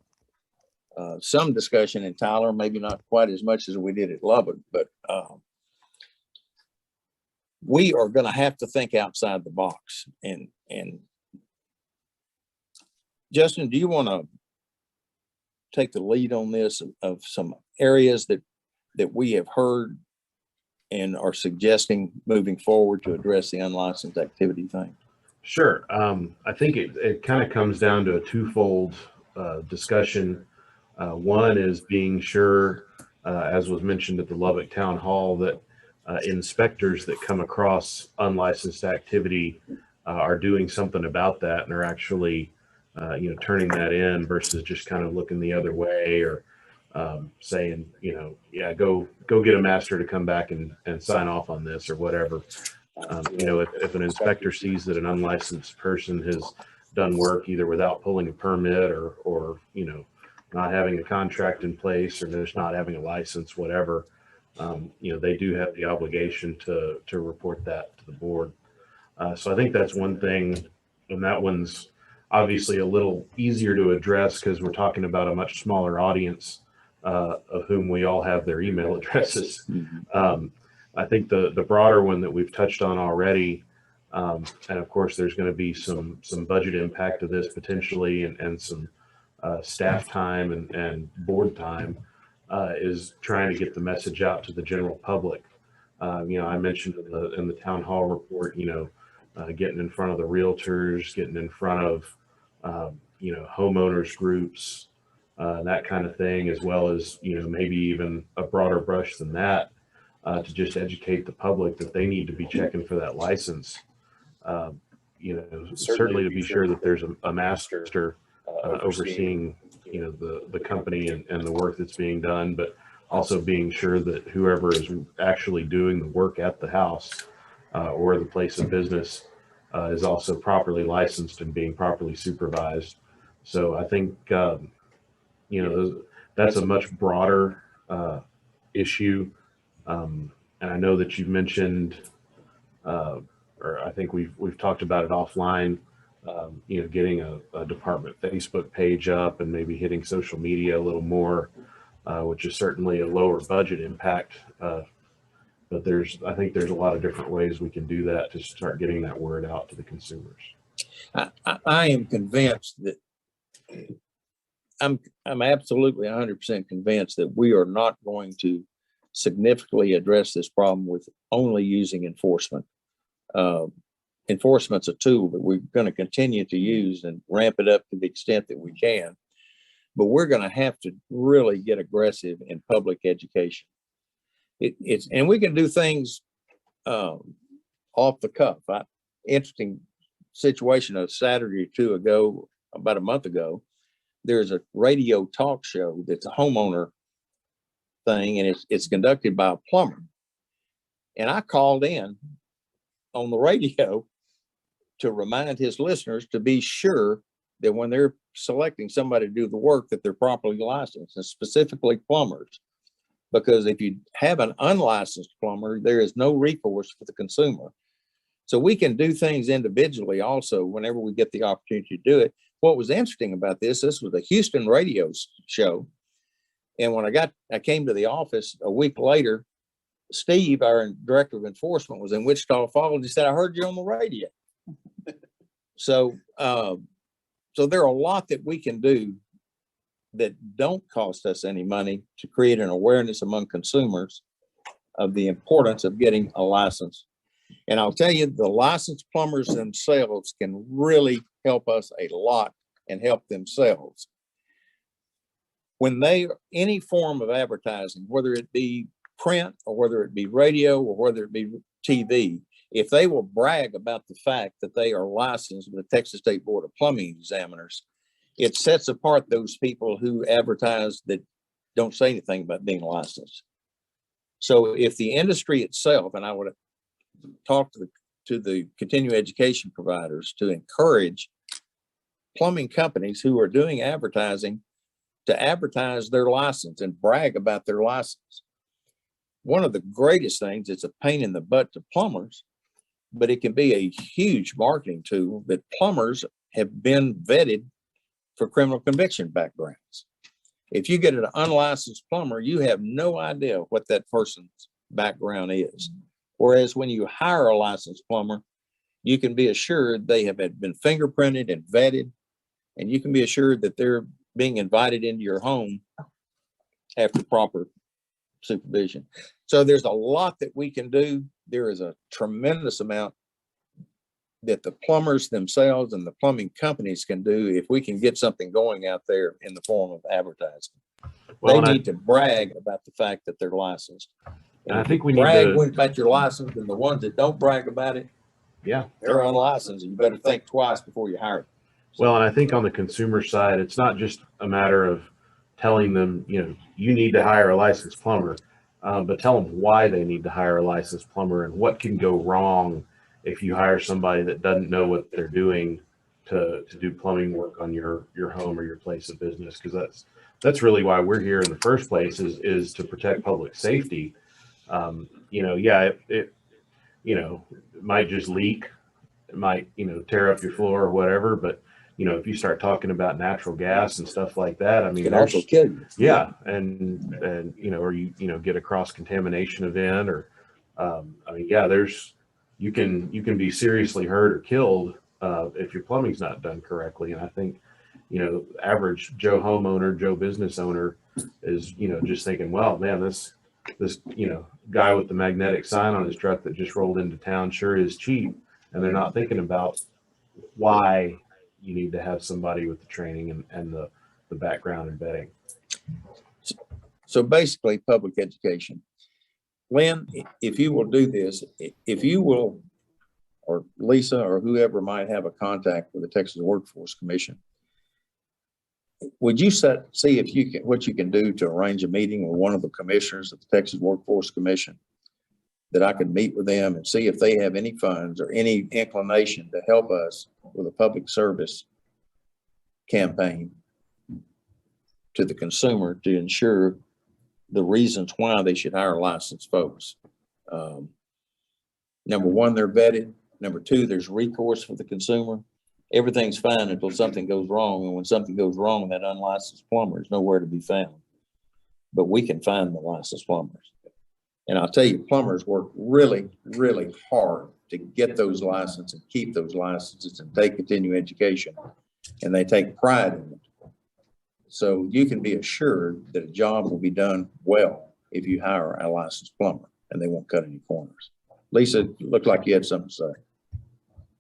Some discussion in Tyler, maybe not quite as much as we did at Lubbock, but we are going to have to think outside the box. And Justin, do you want to take the lead on this of some areas that we have heard and are suggesting moving forward to address the unlicensed activity thing? Sure. I think it kind of comes down to a twofold discussion. One is being sure, as was mentioned at the Lubbock Town Hall, that inspectors that come across unlicensed activity are doing something about that and are actually, turning that in versus just kind of looking the other way or saying, yeah, go get a master to come back and sign off on this or whatever. If an inspector sees that an unlicensed person has done work either without pulling a permit or not having a contract in place or just not having a license, whatever, they do have the obligation to report that to the board. So I think that's one thing, and that one's obviously a little easier to address because we're talking about a much smaller audience of whom we all have their email addresses. I think the broader one that we've touched on already, and of course there's going to be some budget impact of this potentially and some staff time and board time, is trying to get the message out to the general public. I mentioned in the town hall report, getting in front of the realtors, getting in front of homeowners groups, that kind of thing, as well as maybe even a broader brush than that, to just educate the public that they need to be checking for that license. Certainly to be sure that there's a master overseeing the company and the work that's being done, but also being sure that whoever is actually doing the work at the house or the place of business is also properly licensed and being properly supervised. So I think that's a much broader issue. And I know that you've mentioned, or I think we've talked about it offline, getting a department Facebook page up and maybe hitting social media a little more, which is certainly a lower budget impact. But I think there's a lot of different ways we can do that to start getting that word out to the consumers. I am convinced that I'm absolutely 100% convinced that we are not going to significantly address this problem with only using enforcement. Enforcement's a tool that we're going to continue to use and ramp it up to the extent that we can, but we're going to have to really get aggressive in public education. And we can do things off the cuff. Interesting situation a Saturday or two ago, about a month ago, there's a radio talk show that's a homeowner thing, and it's conducted by a plumber. And I called in on the radio to remind his listeners to be sure that when they're selecting somebody to do the work, that they're properly licensed, and specifically plumbers. Because if you have an unlicensed plumber, there is no recourse for the consumer. So we can do things individually also whenever we get the opportunity to do it. What was interesting about this was a Houston radio show. And when I came to the office a week later, Steve, our director of enforcement, was in Wichita Falls, and he said, "I heard you on the radio." So there are a lot that we can do that don't cost us any money to create an awareness among consumers of the importance of getting a license. And I'll tell you, the licensed plumbers themselves can really help us a lot and help themselves. When any form of advertising, whether it be print or whether it be radio or whether it be TV, if they will brag about the fact that they are licensed with the Texas State Board of Plumbing Examiners, it sets apart those people who advertise that don't say anything about being licensed. So if the industry itself, and I would talk to the continuing education providers to encourage plumbing companies who are doing advertising to advertise their license and brag about their license. One of the greatest things, it's a pain in the butt to plumbers, but it can be a huge marketing tool that plumbers have been vetted for criminal conviction backgrounds. If you get an unlicensed plumber, you have no idea what that person's background is. Whereas when you hire a licensed plumber, you can be assured they have been fingerprinted and vetted, and you can be assured that they're being invited into your home after proper supervision. So there's a lot that we can do. There is a tremendous amount that the plumbers themselves and the plumbing companies can do if we can get something going out there in the form of advertising. Well, They need to brag about the fact that they're licensed. And I think we need brag to, about your license, and the ones that don't brag about it, yeah. they're unlicensed, and you better think twice before you hire them. Well, and I think on the consumer side, it's not just a matter of telling them, you need to hire a licensed plumber, but tell them why they need to hire a licensed plumber and what can go wrong if you hire somebody that doesn't know what they're doing to do plumbing work on your home or your place of business. Because that's really why we're here in the first place, is to protect public safety. It might just leak, it might, tear up your floor or whatever, but if you start talking about natural gas and stuff like that, I mean, It can also kill you. Yeah. And or you get a cross contamination event, or, you can be seriously hurt or killed, if your plumbing's not done correctly. And I think, average Joe homeowner, Joe business owner is, just thinking, well, man, this guy with the magnetic sign on his truck that just rolled into town sure is cheap. And they're not thinking about why you need to have somebody with the training and the background and vetting. So basically, public education. Lynn, if you will do this, if you will, or Lisa, or whoever might have a contact with the Texas Workforce Commission, would you see if you can, what you can do to arrange a meeting with one of the commissioners of the Texas Workforce Commission, that I could meet with them and see if they have any funds or any inclination to help us with a public service campaign to the consumer to ensure the reasons why they should hire licensed folks. Number one, they're vetted. Number two, there's recourse for the consumer. Everything's fine until something goes wrong. And when something goes wrong, that unlicensed plumber is nowhere to be found. But we can find the licensed plumbers. And I'll tell you, plumbers work really, really hard to get those licenses and keep those licenses and take continuing education. And they take pride in it. So you can be assured that a job will be done well if you hire a licensed plumber, and they won't cut any corners. Lisa, it looked like you had something to say.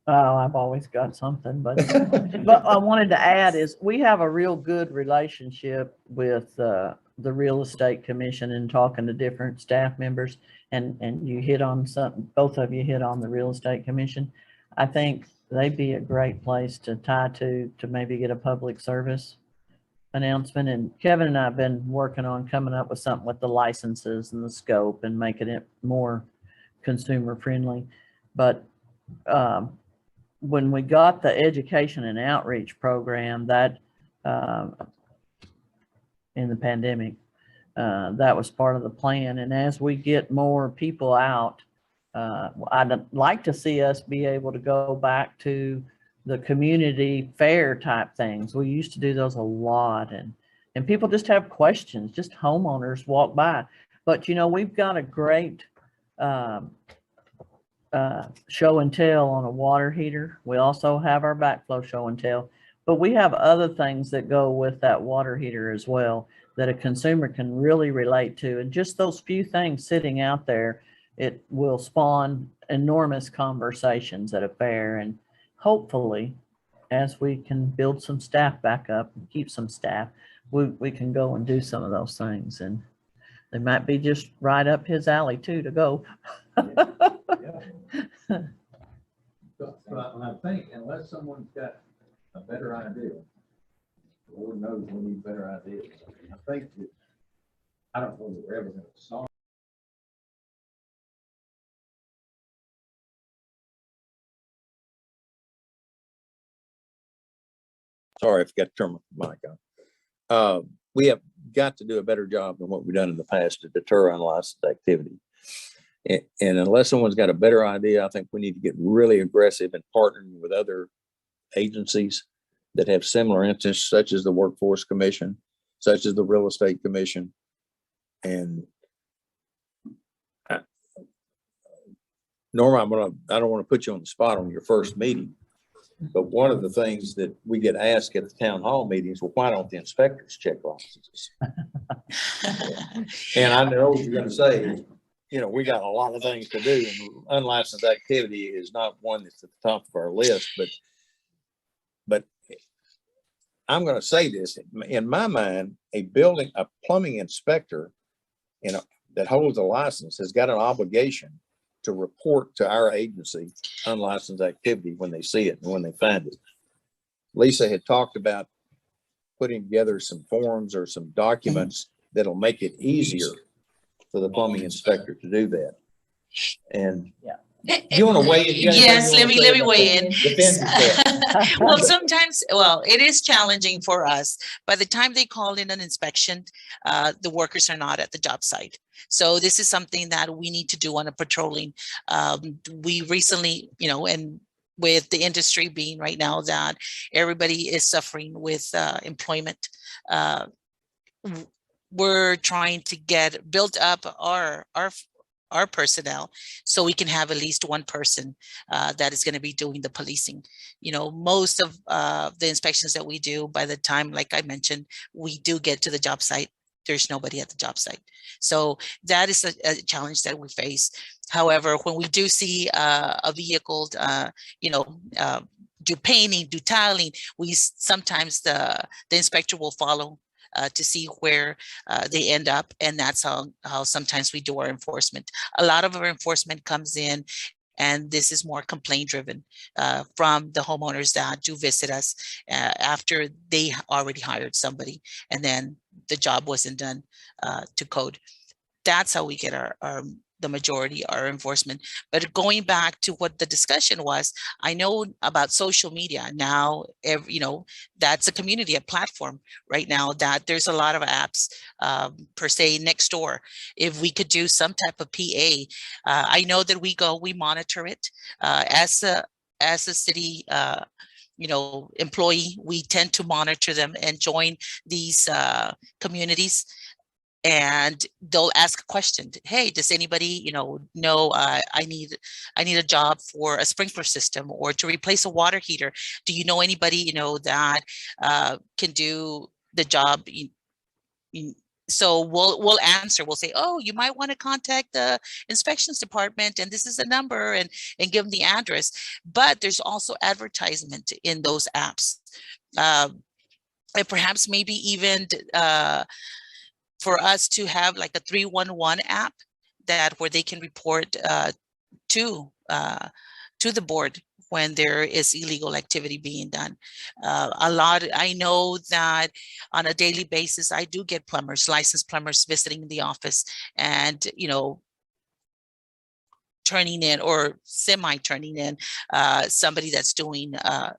Oh, I've always got something, but but I wanted to add is we have a real good relationship with the Real Estate Commission and talking to different staff members, and you hit on something, both of you hit on the Real Estate Commission. I think they'd be a great place to tie to maybe get a public service announcement. And Kevin and I have been working on coming up with something with the licenses and the scope and making it more consumer friendly. But when we got the education and outreach program, that in the pandemic, that was part of the plan. And as we get more people out, I'd like to see us be able to go back to the community fair type things. We used to do those a lot, and people just have questions, just homeowners walk by. But we've got a great show and tell on a water heater. We also have our backflow show and tell. But we have other things that go with that water heater as well that a consumer can really relate to. And just those few things sitting out there, it will spawn enormous conversations at a fair. And hopefully, as we can build some staff back up and keep some staff, we can go and do some of those things. And they might be just right up his alley too to go. But I think unless someone's got a better idea, the Lord knows we need better ideas. I think that, I don't know that we're ever gonna solve. Sorry, I forgot to turn my mic on. We have got to do a better job than what we've done in the past to deter unlicensed activity. And unless someone's got a better idea, I think we need to get really aggressive in partnering with other agencies that have similar interests, such as the Workforce Commission, such as the Real Estate Commission. And Norma, I don't want to put you on the spot on your first meeting, but one of the things that we get asked at the town hall meetings, well, why don't the inspectors check licenses? And I know what you're going to say, you know, we got a lot of things to do, and unlicensed activity is not one that's at the top of our list, but I'm going to say this, in my mind, a plumbing inspector, you know, that holds a license has got an obligation to report to our agency unlicensed activity when they see it and when they find it. Lisa had talked about putting together some forms or some documents that'll make it easier for the plumbing inspector to do that. And you want to weigh in? Yes, let me weigh in. Defend yourself. Well, sometimes, it is challenging for us. By the time they call in an inspection, the workers are not at the job site. So this is something that we need to do on a patrolling. We recently, and with the industry being right now that everybody is suffering with employment, we're trying to build up our personnel so we can have at least one person that is going to be doing the policing. Most of the inspections that we do, by the time, like I mentioned, we do get to the job site, there's nobody at the job site. So that is a challenge that we face. However, when we do see a vehicle, do painting, do tiling, sometimes the inspector will follow to see where they end up. And that's how sometimes we do our enforcement. A lot of our enforcement comes in, and this is more complaint driven from the homeowners that do visit us after they already hired somebody and then the job wasn't done to code. That's how we get the majority, our enforcement. But going back to what the discussion was, I know about social media now, that's a community, a platform right now that there's a lot of apps per se next door. If we could do some type of PA, I know that we monitor it as a city employee. We tend to monitor them and join these communities. And they'll ask a question. Hey, does anybody, know I need a job for a sprinkler system or to replace a water heater? Do you know anybody, that can do the job? So we'll answer. We'll say, oh, you might want to contact the inspections department, and this is the number, and give them the address. But there's also advertisement in those apps, and perhaps maybe even for us to have like a 311 app where they can report to the board when there is illegal activity being done. I know that on a daily basis, I do get licensed plumbers visiting the office and, turning in or semi-turning in somebody that's doing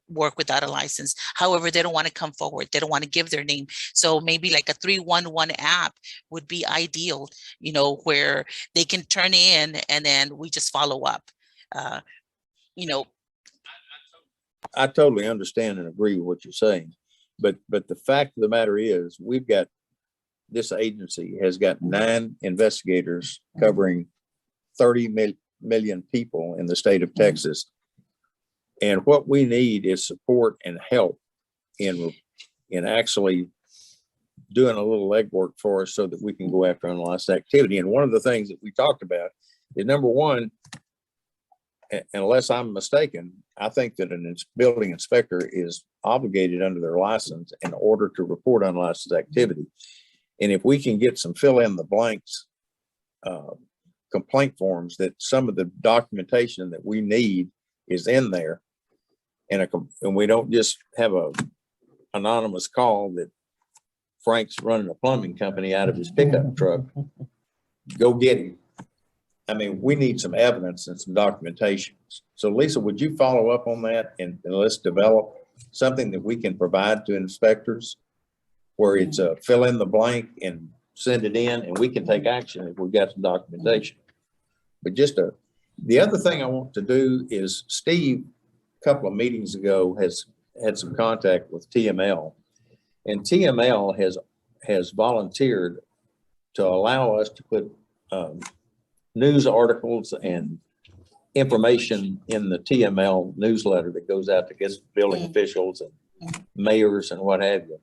work without a license. However, they don't want to come forward. They don't want to give their name. So maybe like a 311 app would be ideal, where they can turn in and then we just follow up. I totally understand and agree with what you're saying. But the fact of the matter is, this agency has got 9 investigators covering 30 million people in the state of Texas. And what we need is support and help in actually doing a little legwork for us so that we can go after unlicensed activity. And one of the things that we talked about is, number one, unless I'm mistaken, I think that a building inspector is obligated under their license in order to report unlicensed activity. And if we can get some fill in the blanks complaint forms, that some of the documentation that we need is in there, and we don't just have a anonymous call that Frank's running a plumbing company out of his pickup truck, go get him. I mean, we need some evidence and some documentation. So Lisa, would you follow up on that, and let's develop something that we can provide to inspectors where it's a fill in the blank and send it in, and we can take action if we've got some documentation. But the other thing I want to do is, Steve, a couple of meetings ago, has had some contact with TML, and TML has volunteered to allow us to put news articles and information in the TML newsletter that goes out to get building officials and mayors and what have you.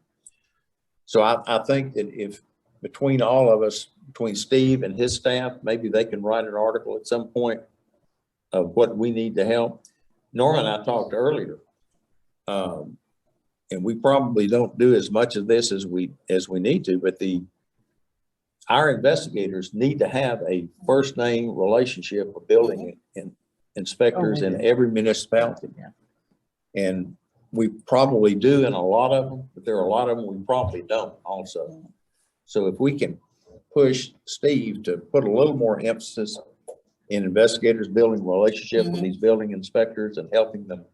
So I think that if between all of us, between Steve and his staff, maybe they can write an article at some point of what we need to help. Norma and I talked earlier, and we probably don't do as much of this as we need to, but our investigators need to have a first name relationship with building and inspectors in every municipality. And we probably do in a lot of them, but there are a lot of them we probably don't also. So if we can push Steve to put a little more emphasis in investigators building relationship with these building inspectors and helping them,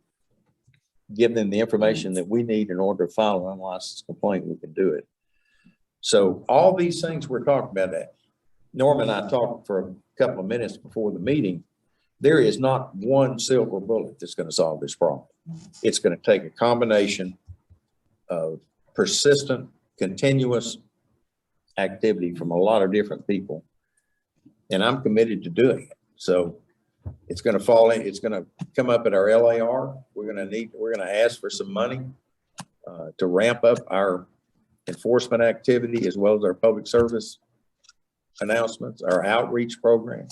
give them the information that we need in order to file an unlicensed complaint, we can do it. So all these things we're talking about, that Norm and I talked for a couple of minutes before the meeting, there is not one silver bullet that's going to solve this problem. It's going to take a combination of persistent, continuous activity from a lot of different people. And I'm committed to doing it. So it's going to fall in, it's going to come up at our LAR. We're going to ask for some money to ramp up our enforcement activity, as well as our public service announcements, our outreach program.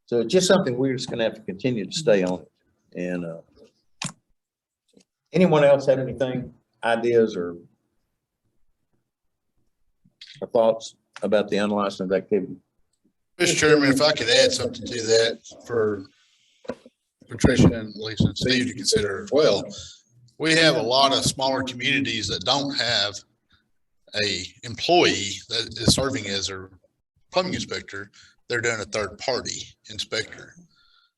So it's just something we're just going to have to continue to stay on it. And anyone else have anything, ideas or thoughts about the unlicensed activity? Mr. Chairman, if I could add something to that for Patricia and Lisa and Steve to consider as well. We have a lot of smaller communities that don't have a employee that is serving as a plumbing inspector. They're doing a third party inspector.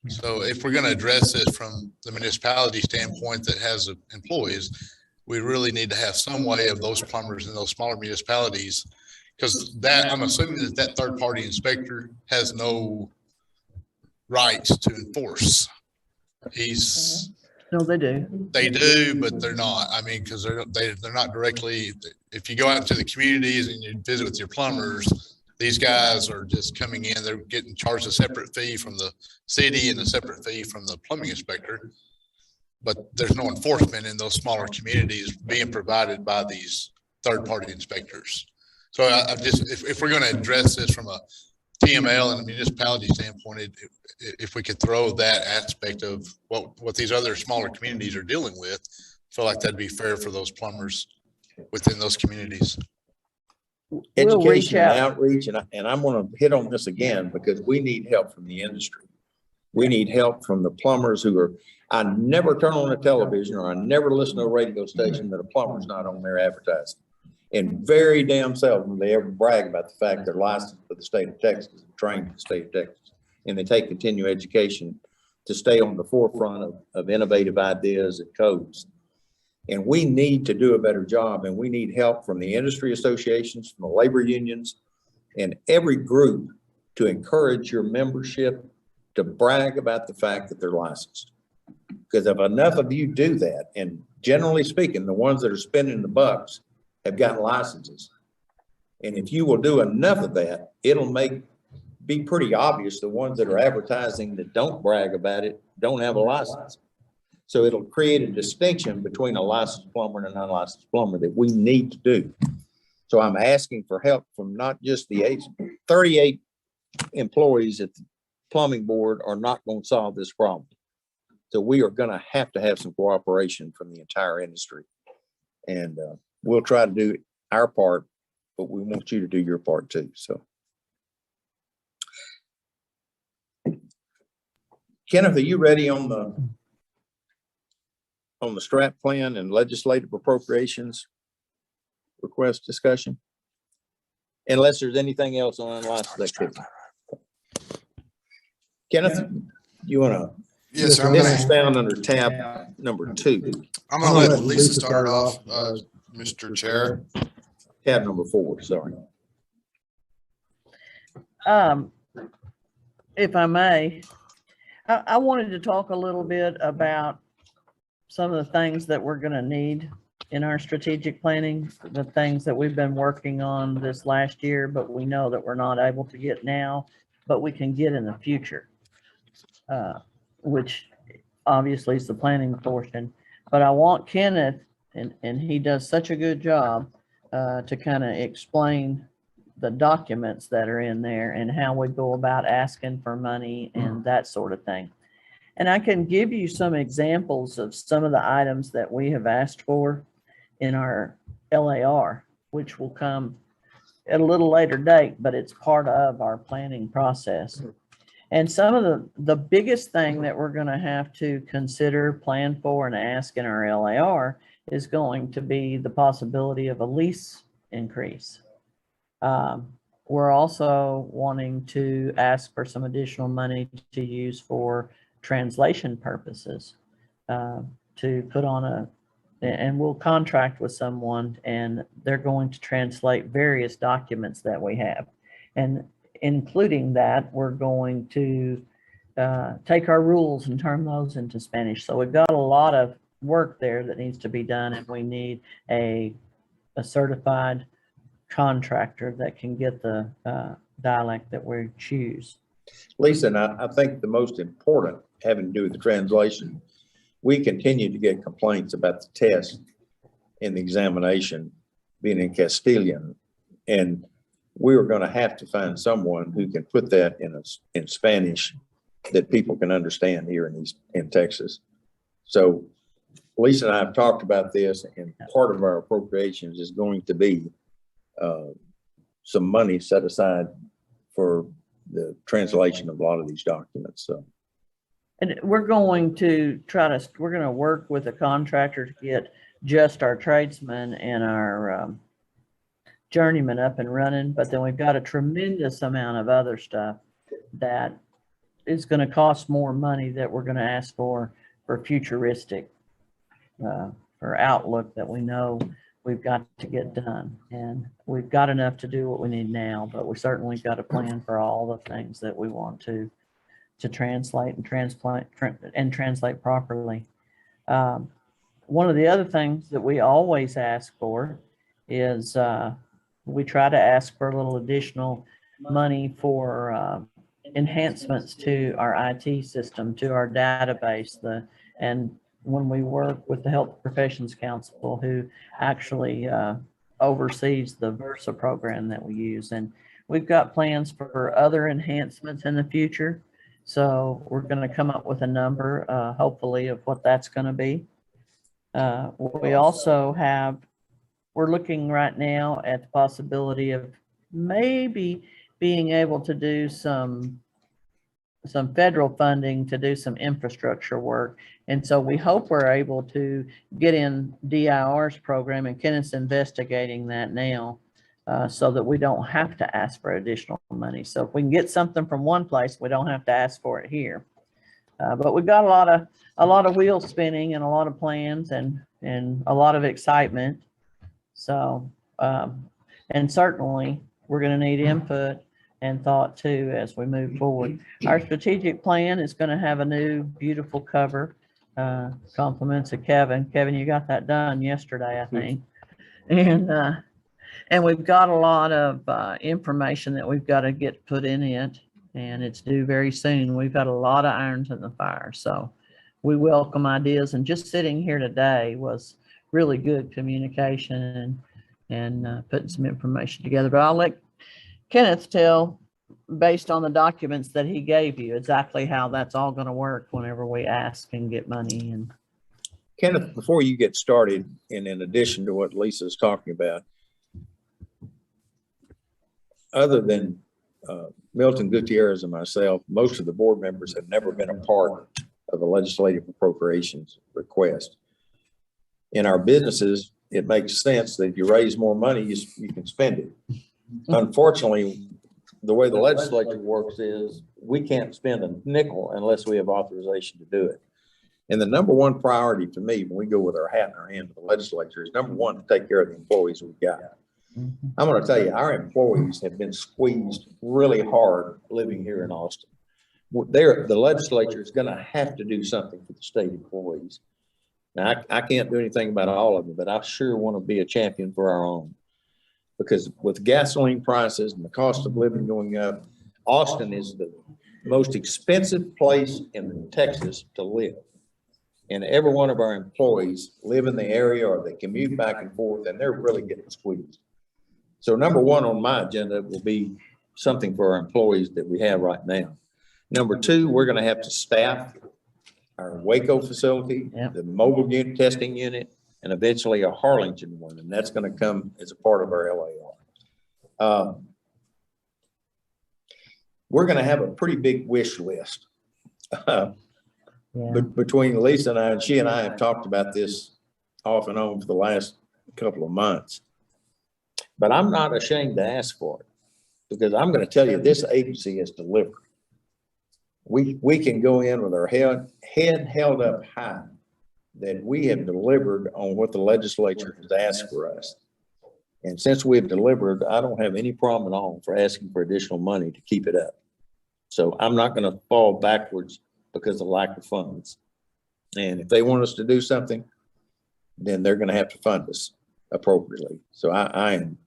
So if we're going to address this from the municipality standpoint that has employees, we really need to have some way of those plumbers in those smaller municipalities, because that, I'm assuming that third party inspector has no rights to enforce. No, they do. They do, but they're not. I mean, because they're not directly. If you go out to the communities and you visit with your plumbers, these guys are just coming in. They're getting charged a separate fee from the city and a separate fee from the plumbing inspector. But there's no enforcement in those smaller communities being provided by these third-party inspectors. So I just, if we're going to address this from a TML and a municipality standpoint, if we could throw that aspect of what these other smaller communities are dealing with, I feel like that'd be fair for those plumbers within those communities. Education and outreach, and I'm going to hit on this again because we need help from the industry. We need help from the plumbers who are, I never turn on a television or I never listen to a radio station that a plumber's not on there advertising. And very damn seldom they ever brag about the fact they're licensed for the state of Texas and trained in the state of Texas. And they take continuing education to stay on the forefront of innovative ideas and codes. And we need to do a better job, and we need help from the industry associations, from the labor unions, and every group to encourage your membership to brag about the fact that they're licensed. Because if enough of you do that, and generally speaking, the ones that are spending the bucks have gotten licenses. And if you will do enough of that, it'll be pretty obvious the ones that are advertising that don't brag about it don't have a license. So it'll create a distinction between a licensed plumber and an unlicensed plumber that we need to do. So I'm asking for help from not just the 38 employees at the plumbing board are not going to solve this problem. So we are going to have some cooperation from the entire industry. And we'll try to do our part, but we want you to do your part too. So. Kenneth, are you ready on the STRAP plan and legislative appropriations request discussion? Unless there's anything else on unlicensed activity. Kenneth, you want to? Yes, sir. This is found under tab number 2. I'm gonna let Lisa start off, Mr. Chair. Tab number 4, sorry. If I may, I wanted to talk a little bit about some of the things that we're going to need in our strategic planning, the things that we've been working on this last year, but we know that we're not able to get now, but we can get in the future, which obviously is the planning portion. But I want Kenneth, and he does such a good job to kind of explain the documents that are in there and how we go about asking for money and that sort of thing. And I can give you some examples of some of the items that we have asked for in our LAR, which will come at a little later date, but it's part of our planning process. And some of the biggest thing that we're going to have to consider, plan for, and ask in our LAR is going to be the possibility of a lease increase. We're also wanting to ask for some additional money to use for translation purposes, to put on and we'll contract with someone and they're going to translate various documents that we have. And including that, we're going to take our rules and turn those into Spanish. So we've got a lot of work there that needs to be done, and we need a certified contractor that can get the dialect that we choose. Lisa, and I think the most important having to do with the translation, we continue to get complaints about the test and the examination being in Castilian. And we are going to have to find someone who can put that in Spanish that people can understand here in Texas. So Lisa and I have talked about this, and part of our appropriations is going to be some money set aside for the translation of a lot of these documents. So, and we're going to work with a contractor to get just our tradesmen and our journeyman up and running, but then we've got a tremendous amount of other stuff that is going to cost more money that we're going to ask for futuristic, for outlook that we know we've got to get done. And we've got enough to do what we need now, but we certainly got a plan for all the things that we want to translate and translate properly. One of the other things that we always ask for is we try to ask for a little additional money for enhancements to our IT system, to our database, and when we work with the Health Professions Council, who actually oversees the VERSA program that we use. And we've got plans for other enhancements in the future. So we're going to come up with a number, hopefully, of what that's going to be. We also we're looking right now at the possibility of maybe being able to do some federal funding to do some infrastructure work. And so we hope we're able to get in DIR's program, and Kenneth's investigating that now, so that we don't have to ask for additional money. So if we can get something from one place, we don't have to ask for it here. But we've got a lot of wheels spinning and a lot of plans and a lot of excitement. So, and certainly we're going to need input and thought too as we move forward. Our strategic plan is going to have a new beautiful cover, compliments of Kevin. Kevin, you got that done yesterday, I think. And we've got a lot of information that we've got to get put in it, and it's due very soon. We've got a lot of irons in the fire. So we welcome ideas, and just sitting here today was really good communication and putting some information together. But I'll let Kenneth tell, based on the documents that he gave you, exactly how that's all going to work whenever we ask and get money. And Kenneth, before you get started, and in addition to what Lisa's talking about, other than Milton Gutierrez and myself, most of the board members have never been a part of a legislative appropriations request. In our businesses, it makes sense that if you raise more money, you can spend it. Unfortunately, the way the legislature works is we can't spend a nickel unless we have authorization to do it. And the number one priority for me when we go with our hat in our hand to the legislature is, number one, to take care of the employees we've got. I'm going to tell you, our employees have been squeezed really hard living here in Austin. The legislature is going to have to do something for the state employees. Now, I can't do anything about all of them, but I sure want to be a champion for our own. Because with gasoline prices and the cost of living going up, Austin is the most expensive place in Texas to live. And every one of our employees live in the area or they commute back and forth, and they're really getting squeezed. So number one on my agenda will be something for our employees that we have right now. Number two, we're going to have to staff our Waco facility, the mobile unit testing unit, and eventually a Harlingen one. And that's going to come as a part of our LAR. We're going to have a pretty big wish list. But between Lisa and I, and she and I have talked about this off and on for the last couple of months. But I'm not ashamed to ask for it, because I'm going to tell you, this agency has delivered. We can go in with our head held up high that we have delivered on what the legislature has asked for us. And since we've delivered, I don't have any problem at all for asking for additional money to keep it up. So I'm not going to fall backwards because of lack of funds. And if they want us to do something, then they're going to have to fund us appropriately. So I'm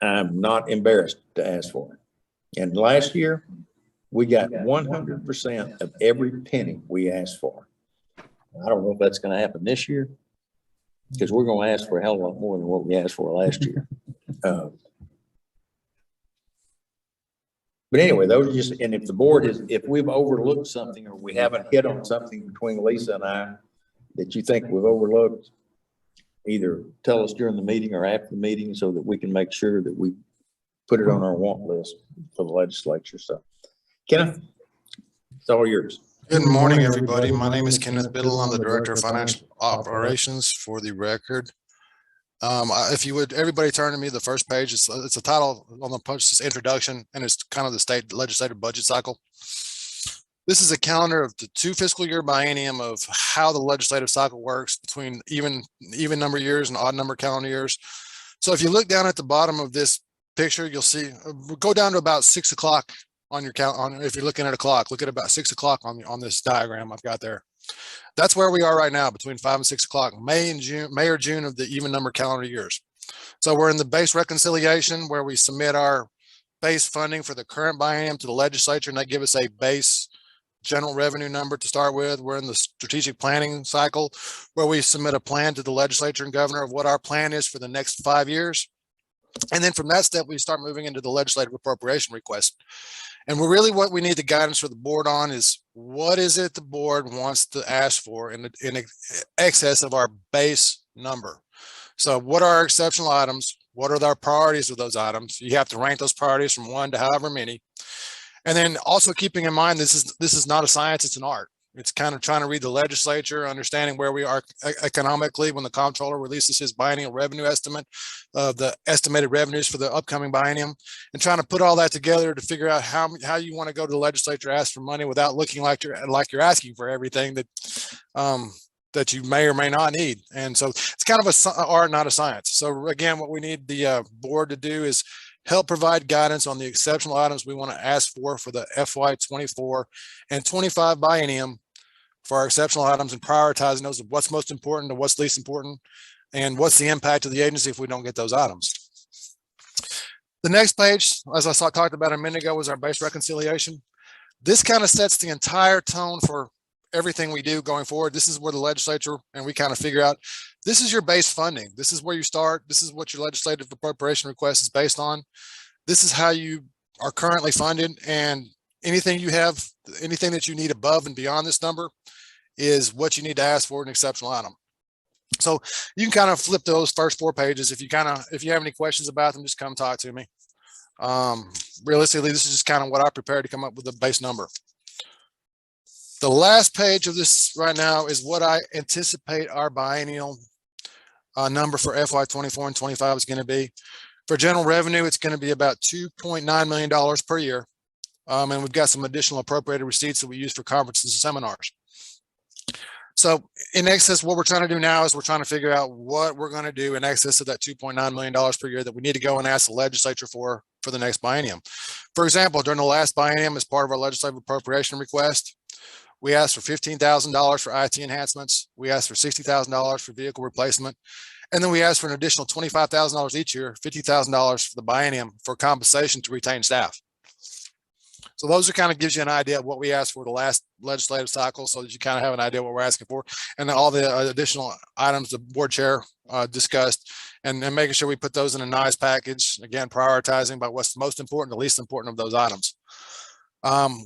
not embarrassed to ask for it. And last year, we got 100% of every penny we asked for. I don't know if that's going to happen this year, because we're going to ask for a hell of a lot more than what we asked for last year. But anyway, those are just, and if the board is, if we've overlooked something or we haven't hit on something between Lisa and I that you think we've overlooked, either tell us during the meeting or after the meeting so that we can make sure that we put it on our want list for the legislature. So, Kenneth, it's all yours. Good morning, everybody. My name is Kenneth Biddle. I'm the Director of Financial Operations, for the record. If you would, everybody turn to me, the first page, it's a title on the punch, it's introduction, and it's kind of the state legislative budget cycle. This is a calendar of the 2 fiscal year biennium of how the legislative cycle works between even number years and odd number calendar years. So if you look down at the bottom of this picture, you'll see, go down to about 6 o'clock on your count. If you're looking at a clock, look at about 6 o'clock on this diagram I've got there. That's where we are right now, between 5 and 6 o'clock, May or June of the even number calendar years. So we're in the base reconciliation where we submit our base funding for the current biennium to the legislature, and they give us a base general revenue number to start with. We're in the strategic planning cycle where we submit a plan to the legislature and governor of what our plan is for the next 5 years. And then from that step, we start moving into the legislative appropriation request. And we're really, what we need the guidance for the board on is, what is it the board wants to ask for in excess of our base number? So what are our exceptional items? What are our priorities of those items? You have to rank those priorities from 1 to however many. And then also keeping in mind, this is not a science, it's an art. It's kind of trying to read the legislature, understanding where we are economically when the comptroller releases his biennial revenue estimate of the estimated revenues for the upcoming biennium, and trying to put all that together to figure out how you want to go to the legislature, ask for money without looking like you're asking for everything that you may or may not need. And so it's kind of an art, not a science. So again, what we need the board to do is help provide guidance on the exceptional items we want to ask for the FY 24 and 25 biennium for our exceptional items, and prioritizing those of what's most important to what's least important, and what's the impact of the agency if we don't get those items. The next page, as I talked about a minute ago, was our base reconciliation. This kind of sets the entire tone for everything we do going forward. This is where the legislature, and we kind of figure out, this is your base funding. This is where you start. This is what your legislative appropriation request is based on. This is how you are currently funded, and anything you have, anything that you need above and beyond this number is what you need to ask for an exceptional item. So you can kind of flip those first 4 pages. If you have any questions about them, just come talk to me. Realistically, this is just kind of what I prepared to come up with the base number. The last page of this right now is what I anticipate our biennial number for FY24 and 25 is going to be. For general revenue, it's going to be about $2.9 million per year. And we've got some additional appropriated receipts that we use for conferences and seminars. So in excess, what we're trying to do now is we're trying to figure out what we're going to do in excess of that $2.9 million per year that we need to go and ask the legislature for the next biennium. For example, during the last biennium, as part of our legislative appropriation request, we asked for $15,000 for IT enhancements. We asked for $60,000 for vehicle replacement. And then we asked for an additional $25,000 each year, $50,000 for the biennium for compensation to retain staff. So those are kind of gives you an idea of what we asked for the last legislative cycle, so that you kind of have an idea what we're asking for. And then all the additional items the board chair discussed, and making sure we put those in a nice package. Again, prioritizing by what's most important, the least important of those items.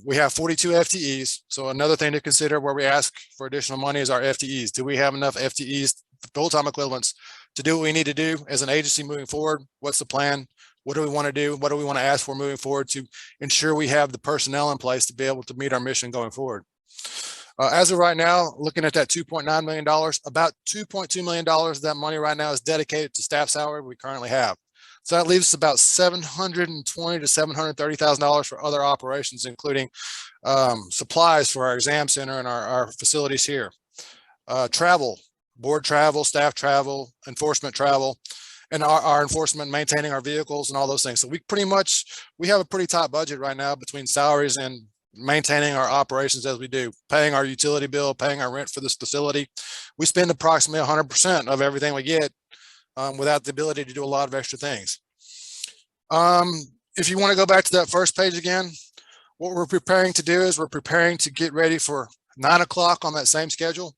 We have 42 FTEs. So another thing to consider where we ask for additional money is our FTEs. Do we have enough FTEs, full-time equivalents, to do what we need to do as an agency moving forward? What's the plan? What do we want to do? What do we want to ask for moving forward to ensure we have the personnel in place to be able to meet our mission going forward? As of right now, looking at that $2.9 million, about $2.2 million of that money right now is dedicated to staff salary we currently have. So that leaves us about $720,000 to $730,000 for other operations, including supplies for our exam center and our facilities here, travel, board travel, staff travel, enforcement travel, and our enforcement, maintaining our vehicles and all those things. So we have a pretty tight budget right now between salaries and maintaining our operations as we do, paying our utility bill, paying our rent for this facility. We spend approximately 100% of everything we get without the ability to do a lot of extra things. If you want to go back to that first page again, what we're preparing to do is we're preparing to get ready for 9 o'clock on that same schedule.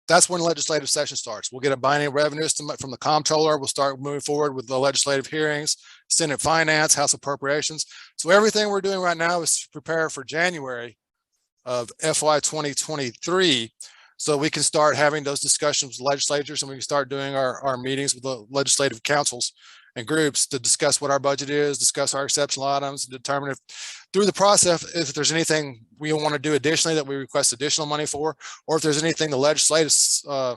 That's when legislative session starts. We'll get a biennial revenue estimate from the comptroller. We'll start moving forward with the legislative hearings, Senate Finance, House Appropriations. So everything we're doing right now is to prepare for January of FY 2023. So we can start having those discussions with legislatures, and we can start doing our meetings with the legislative councils and groups to discuss what our budget is, discuss our exceptional items, and determine if through the process, if there's anything we want to do additionally that we request additional money for, or if there's anything the legislative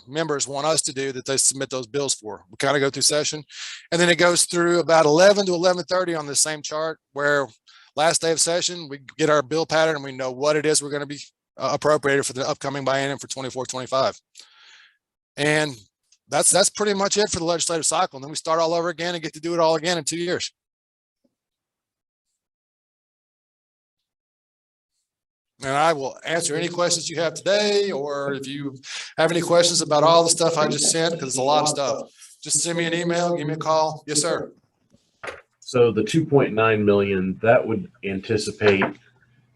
members want us to do that they submit those bills for. We kind of go through session, and then it goes through about 11 to 11:30 on the same chart, where last day of session, we get our bill pattern and we know what it is we're going to be appropriated for the upcoming biennium for 24-25. And that's pretty much it for the legislative cycle. And then we start all over again and get to do it all again in 2 years. And I will answer any questions you have today, or if you have any questions about all the stuff I just sent, because it's a lot of stuff, just send me an email, give me a call. Yes, sir. So the 2.9 million, that would anticipate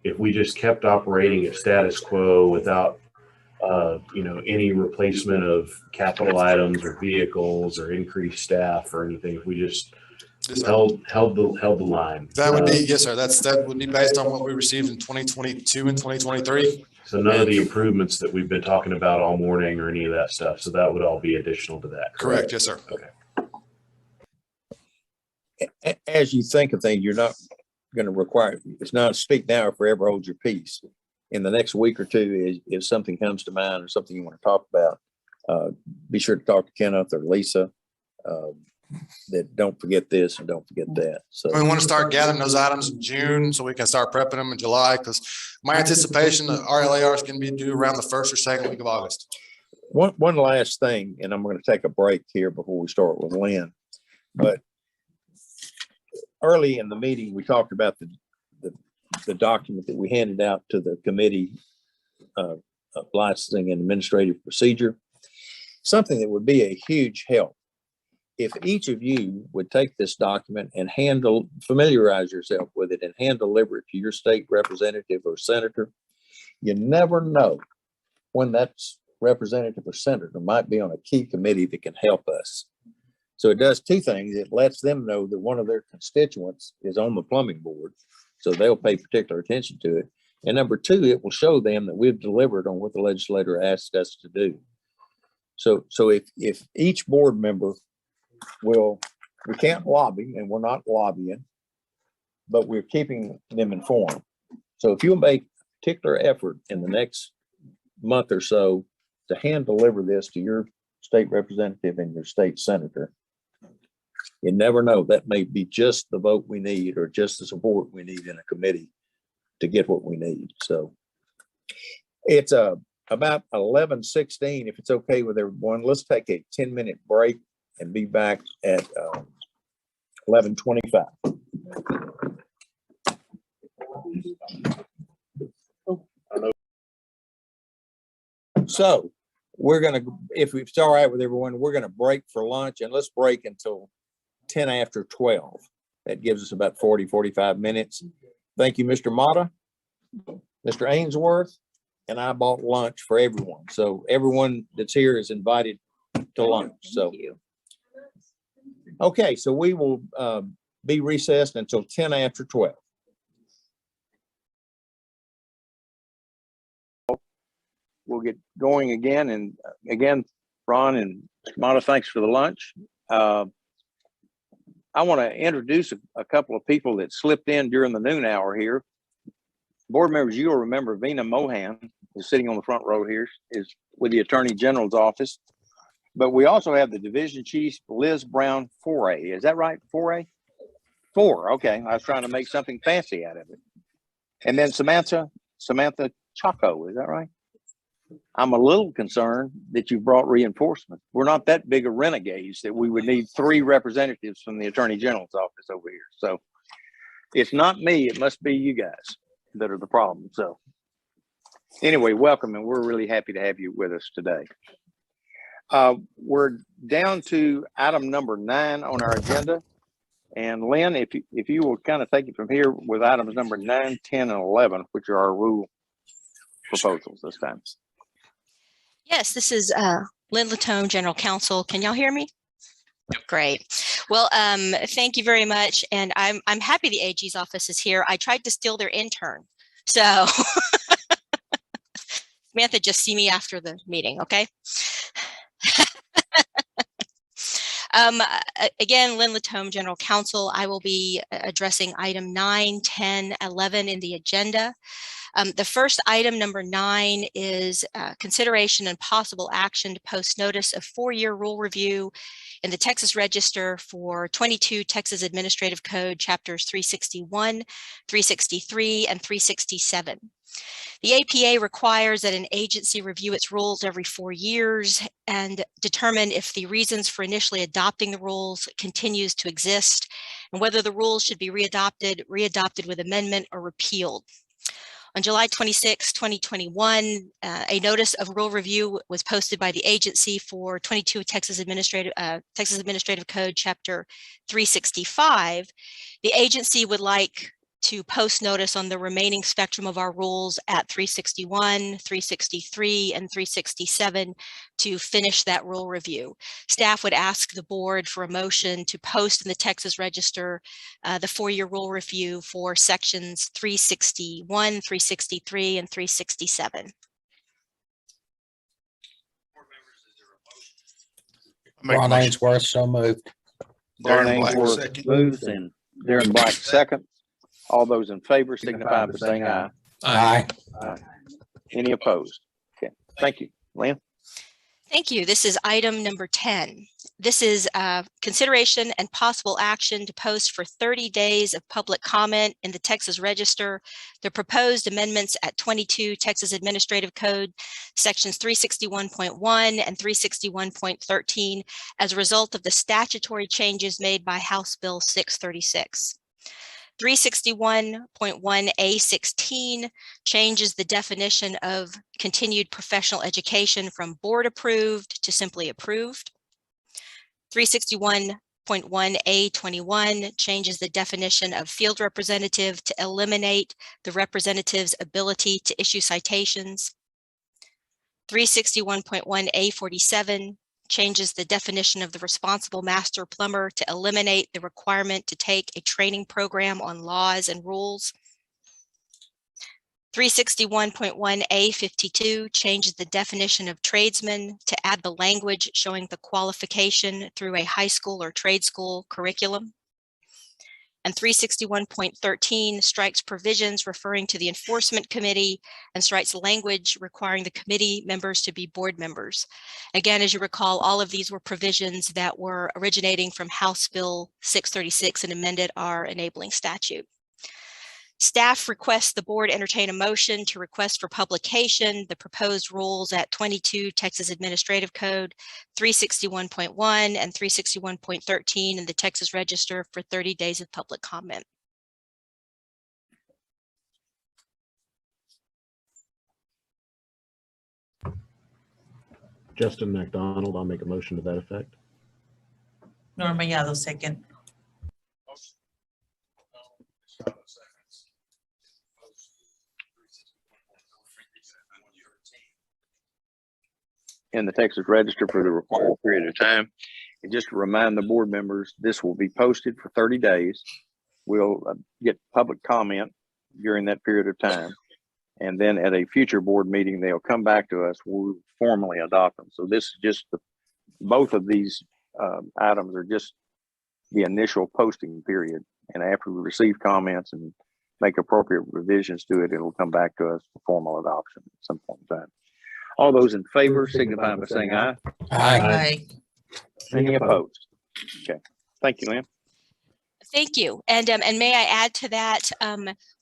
if we just kept operating at status quo without any replacement of capital items or vehicles or increased staff or anything. If we just held the line. That would be, yes, sir. That would be based on what we received in 2022 and 2023. So none of the improvements that we've been talking about all morning or any of that stuff. So that would all be additional to that. Correct. Yes, sir. Okay. As you think of things, you're not going to require, it's not speak now or forever hold your peace. In the next week or two, if something comes to mind or something you want to talk about, be sure to talk to Kenneth or Lisa. That don't forget this and don't forget that. So we want to start gathering those items in June so we can start prepping them in July, because my anticipation that RLARs can be due around the 1st or 2nd week of August. One last thing, and I'm going to take a break here before we start with Lynn. But early in the meeting, we talked about the document that we handed out to the committee of licensing and administrative procedure, something that would be a huge help. If each of you would take this document and familiarize yourself with it and hand deliver it to your state representative or senator, You never know when that's representative or senator might be on a key committee that can help us. So it does two things. It lets them know that one of their constituents is on the plumbing board, so they'll pay particular attention to it. And number two, it will show them that we've delivered on what the legislator asked us to do. So if each board member we can't lobby, and we're not lobbying, but we're keeping them informed. So if you'll make particular effort in the next month or so to hand deliver this to your state representative and your state senator, you never know, that may be just the vote we need or just the support we need in a committee to get what we need. So it's about 11:16. If it's okay with everyone, let's take a 10-minute break and be back at 11:25. So we're going to, if it's all right with everyone, we're going to break for lunch, and let's break until 10 after 12. That gives us about 45 minutes. Thank you, Mr. Mata, Mr. Ainsworth, and I bought lunch for everyone. So everyone that's here is invited to lunch. So, okay, so we will be recessed until 10 after 12. We'll get going again. And again, Ron and Mata, thanks for the lunch. I want to introduce a couple of people that slipped in during the noon hour here. Board members, you'll remember Vina Mohan is sitting on the front row here, is with the Attorney General's office. But we also have the Division Chief, Liz Brown, 4A. Is that right? 4A? 4. Okay. I was trying to make something fancy out of it. And then Samantha Chaco. Is that right? I'm a little concerned that you brought reinforcements. We're not that big of renegades that we would need 3 representatives from the Attorney General's office over here. So it's not me. It must be you guys that are the problem. So anyway, welcome. And we're really happy to have you with us today. We're down to item number 9 on our agenda. And Lynn, if you will kind of take it from here with items number 9, 10, and 11, which are our rule proposals this time. Yes, this is Lynn Latone, General Counsel. Can y'all hear me? Great. Well, thank you very much. And I'm happy the AG's office is here. I tried to steal their intern. So Samantha, just see me after the meeting, okay? Again, Lynn Latome, General Counsel. I will be addressing item 9, 10, 11 in the agenda. The first item, number 9, is consideration and possible action to post notice of 4-year rule review in the Texas Register for 22 Texas Administrative Code chapters 361, 363, and 367. The APA requires that an agency review its rules every 4 years and determine if the reasons for initially adopting the rules continues to exist and whether the rules should be readopted with amendment, or repealed. On July 26, 2021, a notice of rule review was posted by the agency for 22 Texas Administrative Code Chapter 365. The agency would like to post notice on the remaining spectrum of our rules at 361, 363, and 367 to finish that rule review. Staff would ask the board for a motion to post in the Texas Register the 4-year rule review for sections 361, 363, and 367. Ron Ainsworth, so moved. Ron Ainsworth moves and Darren Black seconds. All those in favor signify by saying aye. Aye. Aye. Any opposed? Okay, thank you. Lynn? Thank you. This is item number 10. This is consideration and possible action to post for 30 days of public comment in the Texas Register the proposed amendments at 22 Texas Administrative Code sections 361.1 and 361.13 as a result of the statutory changes made by House Bill 636. 361.1A16 changes the definition of continued professional education from board approved to simply approved. 361 361.1A21 changes the definition of field representative to eliminate the representative's ability to issue citations. 361.1A47 changes the definition of the responsible master plumber to eliminate the requirement to take a training program on laws and rules. 361.1A52 changes the definition of tradesman to add the language showing the qualification through a high school or trade school curriculum. And 361.13 strikes provisions referring to the enforcement committee and strikes language requiring the committee members to be board members. Again, as you recall, all of these were provisions that were originating from House Bill 636 and amended our enabling statute. Staff requests the board entertain a motion to request for publication the proposed rules at 22 Texas Administrative Code 361.1 and 361.13 in the Texas Register for 30 days of public comment. Justin McDonald, I'll make a motion to that effect. Norma Yaddo, second. In the Texas Register for the required period of time. And just to remind the board members, this will be posted for 30 days. We'll get public comment during that period of time. And then at a future board meeting, they'll come back to us. We'll formally adopt them. So this is just both of these items are just the initial posting period. And after we receive comments and make appropriate revisions to it, it'll come back to us for formal adoption at some point in time. All those in favor signify by saying aye. Aye. Any opposed? Okay. Thank you, Lynn. Thank you. And may I add to that,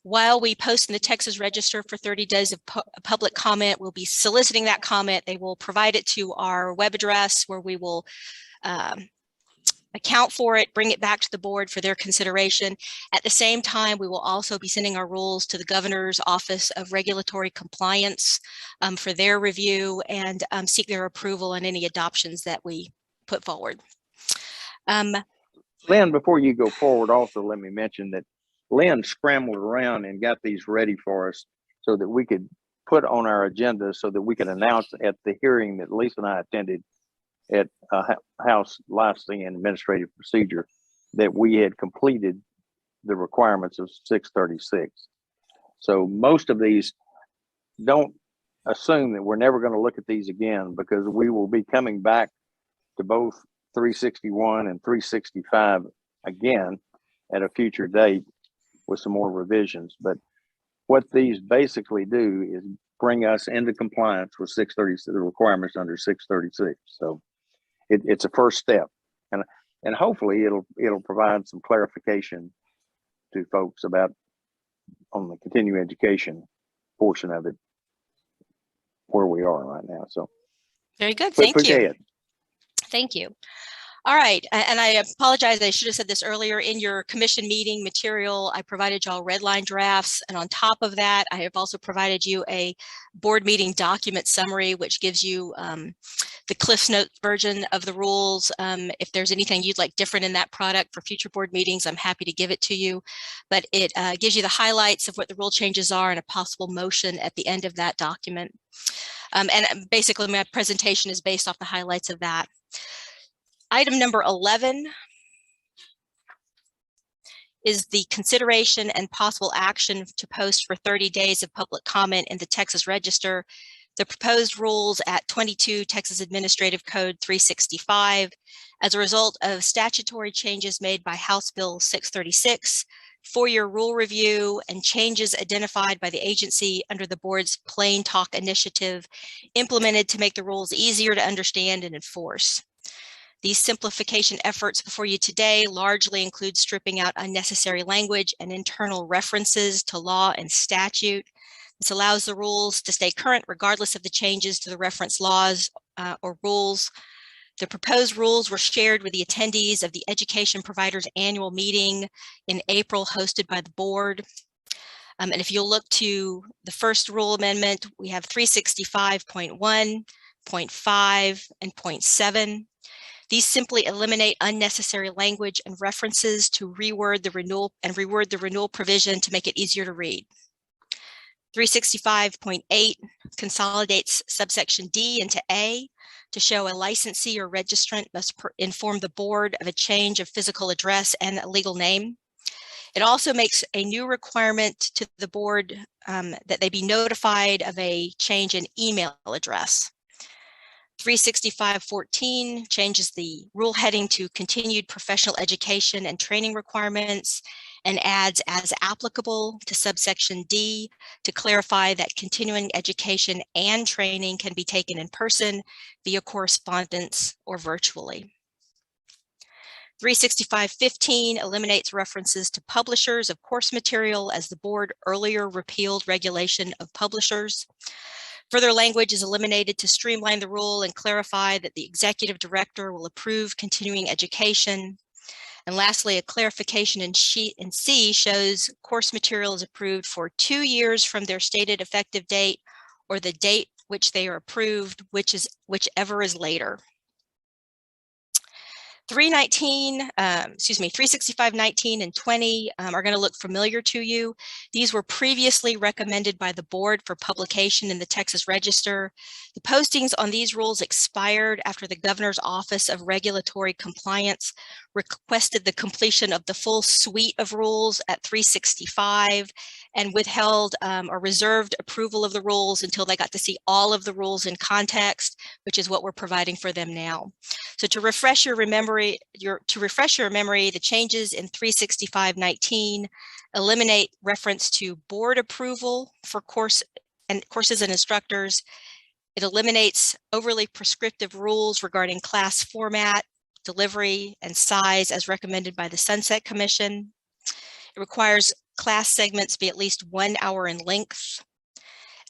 while we post in the Texas Register for 30 days of public comment, we'll be soliciting that comment. They will provide it to our web address where we will account for it, bring it back to the board for their consideration. At the same time, we will also be sending our rules to the Governor's Office of Regulatory Compliance for their review and seek their approval on any adoptions that we put forward. Lynn, before you go forward, also let me mention that Lynn scrambled around and got these ready for us so that we could put on our agenda so that we could announce at the hearing that Lisa and I attended at House Licensing and Administrative Procedure that we had completed the requirements of 636. So most of these, don't assume that we're never going to look at these again, because we will be coming back to both 361 and 365 again at a future date with some more revisions. But what these basically do is bring us into compliance with 636, the requirements under 636. So it's a first step, and hopefully it'll provide some clarification to folks about on the continuing education portion of it, where we are right now. So very good. Thank you. Ahead. Thank you. All right, and I apologize, I should have said this earlier. In your commission meeting material, I provided y'all red line drafts, and on top of that, I have also provided you a board meeting document summary, which gives you the Cliffs Notes version of the rules. If there's anything you'd like different in that product for future board meetings, I'm happy to give it to you. But it gives you the highlights of what the rule changes are and a possible motion at the end of that document. And basically, my presentation is based off the highlights of that. Item number 11 is the consideration and possible action to post for 30 days of public comment in the Texas Register the proposed rules at 22 Texas Administrative Code 365 as a result of statutory changes made by House Bill 636, four-year rule review, and changes identified by the agency under the board's Plain Talk initiative implemented to make the rules easier to understand and enforce. These simplification efforts before you today largely include stripping out unnecessary language and internal references to law and statute. This allows the rules to stay current regardless of the changes to the reference laws or rules. The proposed rules were shared with the attendees of the education providers annual meeting in April hosted by the board. And if you'll look to the first rule amendment, we have 365.1, 0.5, and 0.7. These simply eliminate unnecessary language and references to reword the renewal provision to make it easier to read. 365.8 consolidates subsection D into A to show a licensee or registrant must inform the board of a change of physical address and a legal name. It also makes a new requirement to the board that they be notified of a change in email address. 365.14 changes the rule heading to continued professional education and training requirements and adds as applicable to subsection D to clarify that continuing education and training can be taken in person, via correspondence, or virtually. 365.15 eliminates references to publishers of course material as the board earlier repealed regulation of publishers. Further language is eliminated to streamline the rule and clarify that the executive director will approve continuing education. And lastly, a clarification in C shows course material is approved for 2 years from their stated effective date or the date which they are approved, whichever is later. 365.19 and 20 are going to look familiar to you. These were previously recommended by the board for publication in the Texas Register. The postings on these rules expired after the Governor's Office of Regulatory Compliance requested the completion of the full suite of rules at 365 and withheld or reserved approval of the rules until they got to see all of the rules in context, which is what we're providing for them now. So to refresh your memory, the changes in 365.19 eliminate reference to board approval for courses and instructors. It eliminates overly prescriptive rules regarding class format, delivery, and size as recommended by the Sunset Commission. It requires class segments be at least 1 hour in length.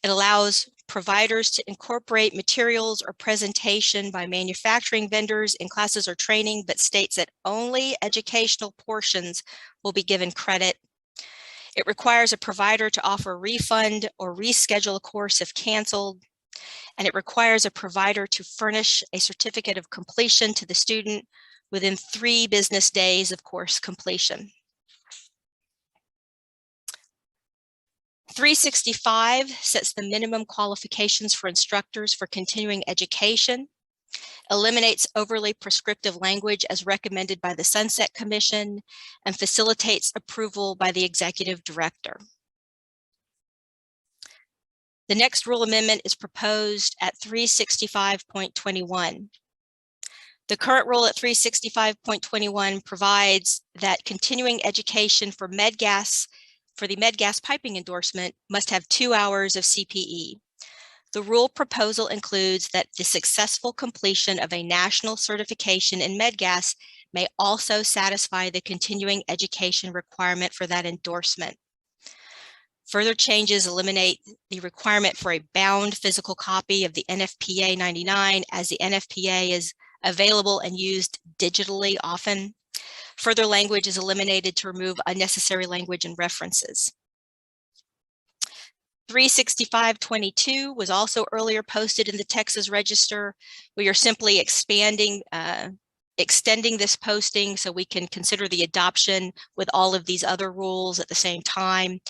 It allows providers to incorporate materials or presentation by manufacturing vendors in classes or training, but states that only educational portions will be given credit. It requires a provider to offer a refund or reschedule a course if canceled. And it requires a provider to furnish a certificate of completion to the student within 3 business days of course completion. 365 sets the minimum qualifications for instructors for continuing education, eliminates overly prescriptive language as recommended by the Sunset Commission, and facilitates approval by the executive director. The next rule amendment is proposed at 365.21. The current rule at 365.21 provides that continuing education for the MedGas piping endorsement must have 2 hours of CPE. The rule proposal includes that the successful completion of a national certification in MedGas may also satisfy the continuing education requirement for that endorsement. Further changes eliminate the requirement for a bound physical copy of the NFPA 99 as the NFPA is available and used digitally often. Further language is eliminated to remove unnecessary language and references. 365.22 was also earlier posted in the Texas Register. We are simply extending this posting so we can consider the adoption with all of these other rules at the same time.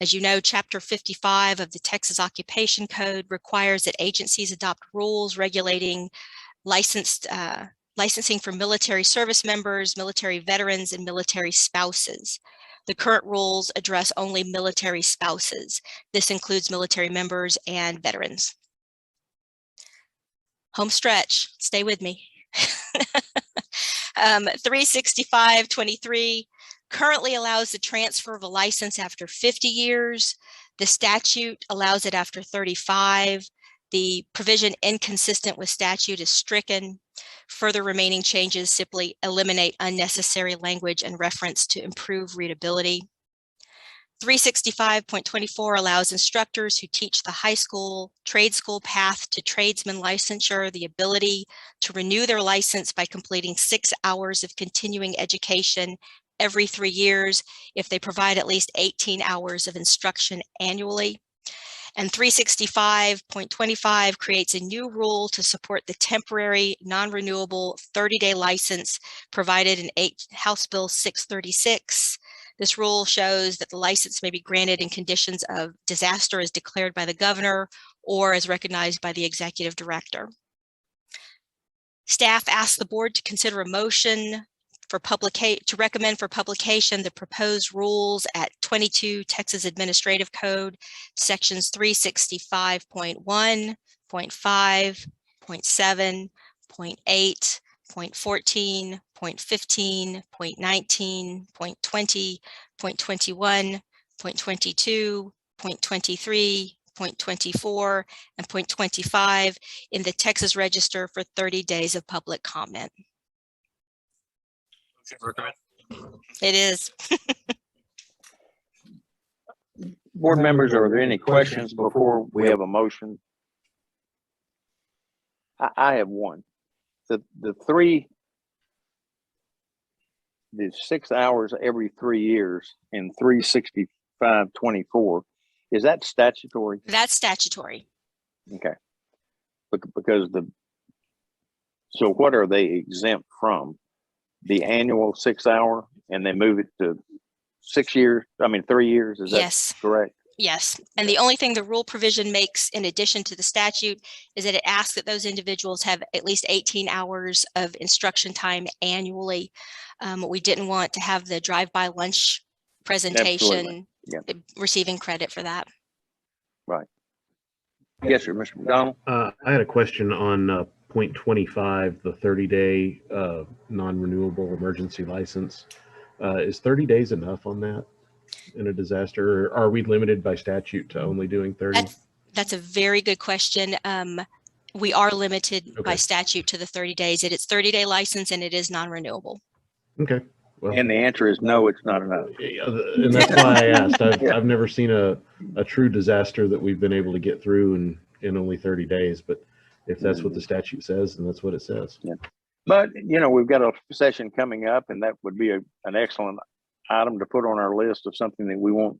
As you know, Chapter 55 of the Texas Occupation Code requires that agencies adopt rules regulating licensing for military service members, military veterans, and military spouses. The current rules address only military spouses. This includes military members and veterans. Home stretch, stay with me. 365.23 currently allows the transfer of a license after 50 years. The statute allows it after 35. The provision inconsistent with statute is stricken. Further remaining changes simply eliminate unnecessary language and reference to improve readability. 365.24 allows instructors who teach the high school, trade school path to tradesman licensure the ability to renew their license by completing 6 hours of continuing education every 3 years if they provide at least 18 hours of instruction annually. And 365.25 creates a new rule to support the temporary non-renewable 30-day license provided in House Bill 636. This rule shows that the license may be granted in conditions of disaster as declared by the governor or as recognized by the executive director. Staff asks the board to consider a motion to recommend for publication the proposed rules at 22 Texas Administrative Code, sections 365.1, 0.5, 0.7, 0.8, 0.14, 0.15, 0.19, 0.20, 0.21, 0.22, 0.23, 0.24, and 0.25 in the Texas Register for 30 days of public comment. It is. Board members, are there any questions before we have a motion? I have one. The 6 hours every 3 years in 365.24, is that statutory? That's statutory. Okay. Because so what are they exempt from? The annual 6 hour, and they move it to 6 years, 3 years, is Yes. that correct? Yes, and the only thing the rule provision makes in addition to the statute is that it asks that those individuals have at least 18 hours of instruction time annually. We didn't want to have the drive-by lunch presentation receiving credit for that. Right. Yes, sir, Mr. McDonald. I had a question on point 25, the 30-day non-renewable emergency license. Is 30 days enough on that in a disaster, or are we limited by statute to only doing 30? That's a very good question. We are limited by statute to the 30 days. It's 30-day license and it is non-renewable. Okay. Well, and the answer is no, it's not enough. And that's why I asked. I've never seen a true disaster that we've been able to get through in only 30 days, but if that's what the statute says, then that's what it says. Yeah. But, we've got a session coming up, and that would be an excellent item to put on our list of something that we want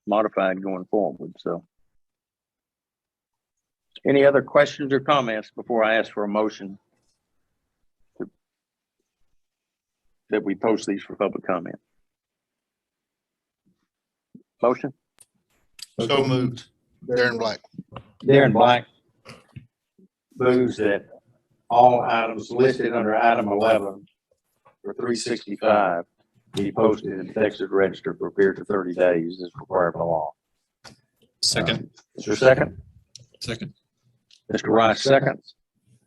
modified going forward. So any other questions or comments before I ask for a motion that we post these for public comment? Motion? So moved. Darren Black. Darren Black moves that all items listed under item 11 for 365 be posted in the Texas Register for a period of 30 days as required by law. Second. Is there a second? Second. Mr. Rice seconds.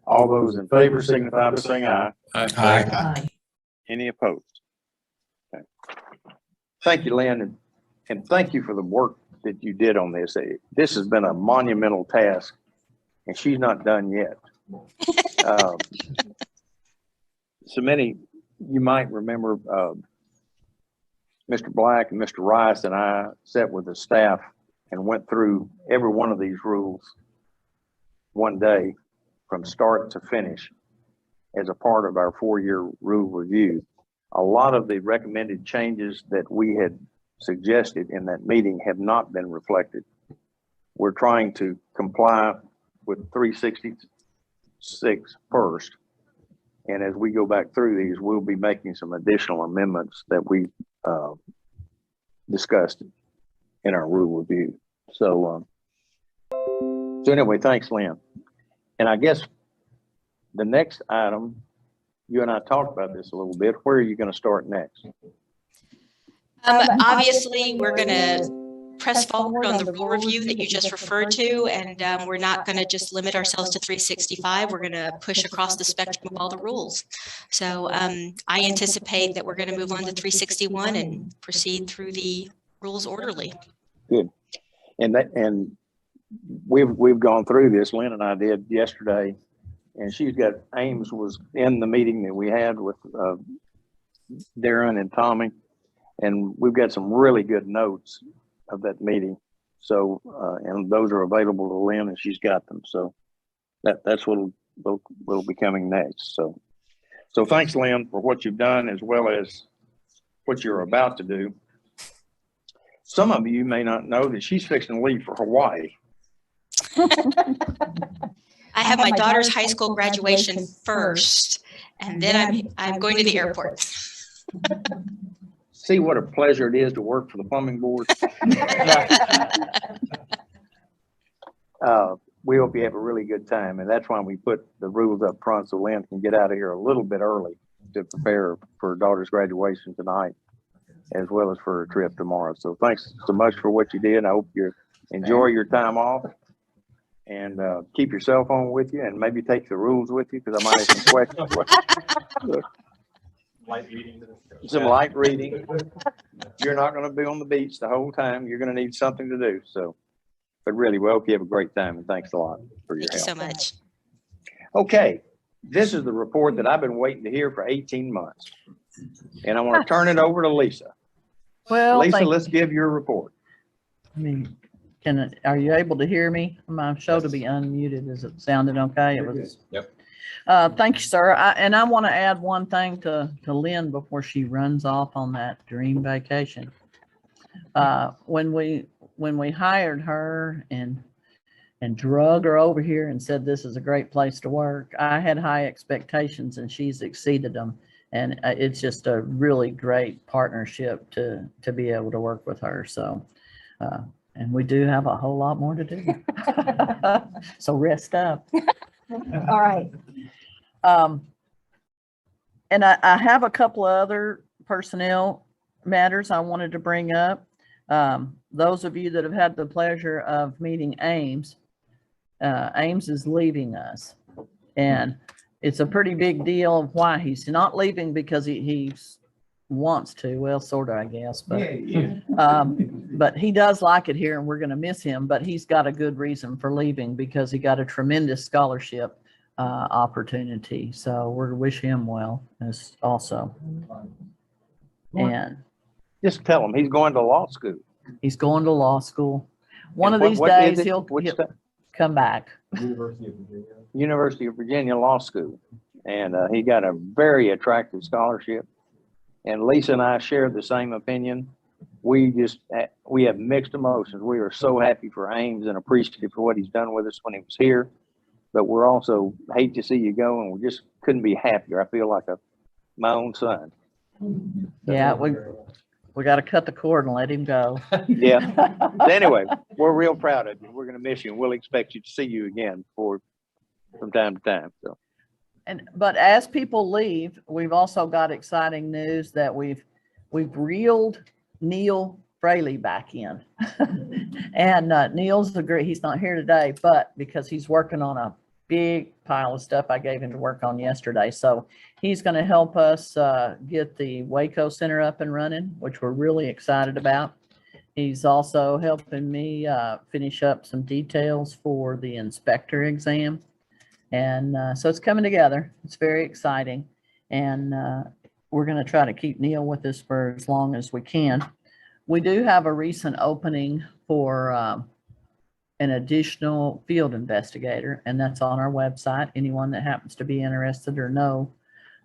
All those in favor signify by saying aye. Aye. Any opposed? Okay. Thank you, Lynn, and thank you for the work that you did on this. This has been a monumental task, and she's not done yet. So many, you might remember Mr. Black and Mr. Rice and I sat with the staff and went through every one of these rules one day from start to finish as a part of our 4-year rule review. A lot of the recommended changes that we had suggested in that meeting have not been reflected. We're trying to comply with 366 first. And as we go back through these, we'll be making some additional amendments that we discussed in our rule review. So anyway, thanks, Lynn. And I guess the next item, you and I talked about this a little bit. Where are you going to start next? Obviously, we're going to press forward on the rule review that you just referred to, and we're not going to just limit ourselves to 365. We're going to push across the spectrum of all the rules. So I anticipate that we're going to move on to 361 and proceed through the rules orderly. Good. And we've gone through this. Lynn and I did yesterday, and Ames was in the meeting that we had with Darren and Tommy, and we've got some really good notes of that meeting. So, and those are available to Lynn, and she's got them. So that's what will be coming next. So thanks, Lynn, for what you've done as well as what you're about to do. Some of you may not know that she's fixing to leave for Hawaii. I have my daughter's high school graduation first, and then I'm going to the airport. See what a pleasure it is to work for the plumbing board. We hope you have a really good time, and that's why we put the rules up front so Lynn can get out of here a little bit early to prepare for her daughter's graduation tonight, as well as for her trip tomorrow. So thanks so much for what you did. I hope you enjoy your time off, and keep your cell phone with you, and maybe take the rules with you, because I might have some questions. Light reading. Some light reading. You're not going to be on the beach the whole time. You're going to need something to do. So, but really, we hope you have a great time, and thanks a lot for your help. Thank you so much. Okay, this is the report that I've been waiting to hear for 18 months. And I want to turn it over to Lisa. Well, Lisa, let's give your report. I mean, are you able to hear me? My show to be unmuted. Is it sounded okay? It was. Yep. Thank you, sir. And I want to add one thing to Lynn before she runs off on that dream vacation. When we hired her and drug her over here and said this is a great place to work, I had high expectations and she's exceeded them. And it's just a really great partnership to be able to work with her. So, and we do have a whole lot more to do. So rest up. All right. And I have a couple of other personnel matters I wanted to bring up. Those of you that have had the pleasure of meeting Ames, Ames is leaving us. And it's a pretty big deal of why he's not leaving, because he wants to, well, sort of, I guess, but he does like it here and we're going to miss him, but he's got a good reason for leaving, because he got a tremendous scholarship opportunity. So we're wish him well as also. And just tell him he's going to law school. He's going to law school. One of these days he'll come back. University of Virginia Law School. And he got a very attractive scholarship. And Lisa and I share the same opinion. We have mixed emotions. We are so happy for Ames and appreciative for what he's done with us when he was here. But we're also hate to see you go, and we just couldn't be happier. I feel like my own son. Yeah, we got to cut the cord and let him go. Yeah. Anyway, we're real proud of you. We're going to miss you, and we'll expect you to see you again from time to time. So. But as people leave, we've also got exciting news that we've reeled Neil Fraley back in. And Neil's he's not here today, but because he's working on a big pile of stuff I gave him to work on yesterday. So he's going to help us get the Waco Center up and running, which we're really excited about. He's also helping me finish up some details for the inspector exam. And so it's coming together. It's very exciting. And we're going to try to keep Neil with us for as long as we can. We do have a recent opening for an additional field investigator, and that's on our website. Anyone that happens to be interested or know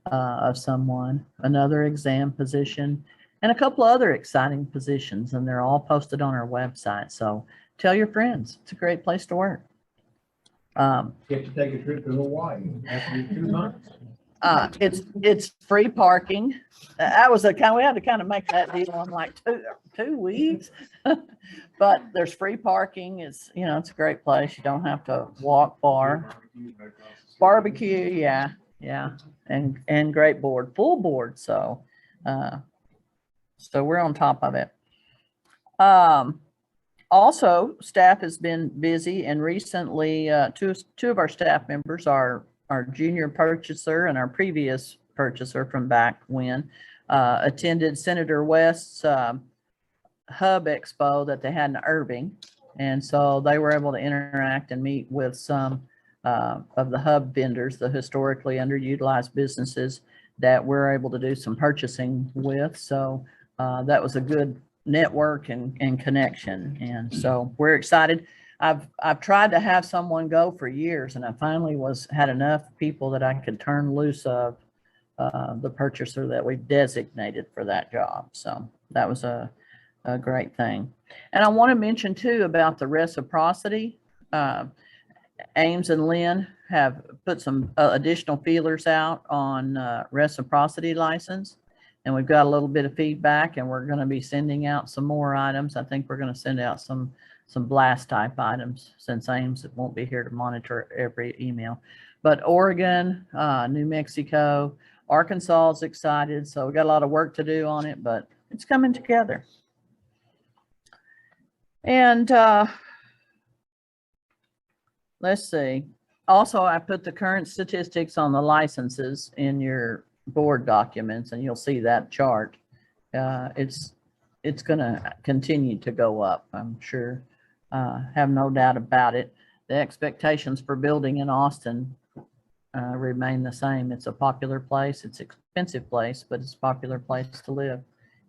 of someone, another exam position, and a couple of other exciting positions, and they're all posted on our website. So tell your friends. It's a great place to work. Get to take a trip to Hawaii after 2 months. It's free parking. That was we had to kind of make that deal on like two weeks, but there's free parking. It's a great place. You don't have to walk far. Barbecue, yeah, and great board, full board. So we're on top of it. Also, staff has been busy, and recently two of our staff members, our junior purchaser and our previous purchaser from back when, attended Senator West's Hub Expo that they had in Irving. And so they were able to interact and meet with some of the Hub vendors, the historically underutilized businesses that we're able to do some purchasing with. So that was a good network and connection. And so we're excited. I've tried to have someone go for years, and I finally had enough people that I could turn loose of the purchaser that we've designated for that job. So that was a great thing. And I want to mention too about the reciprocity Ames and Lynn have put some additional feelers out on reciprocity license. And we've got a little bit of feedback, and we're going to be sending out some more items. I think we're going to send out some blast type items, since Ames won't be here to monitor every email. But Oregon, New Mexico, Arkansas is excited. So we got a lot of work to do on it, but it's coming together. And let's see. Also, I put the current statistics on the licenses in your board documents, and you'll see that chart. It's going to continue to go up, I'm sure. Have no doubt about it. The expectations for building in Austin remain the same. It's a popular place. It's an expensive place, but it's a popular place to live.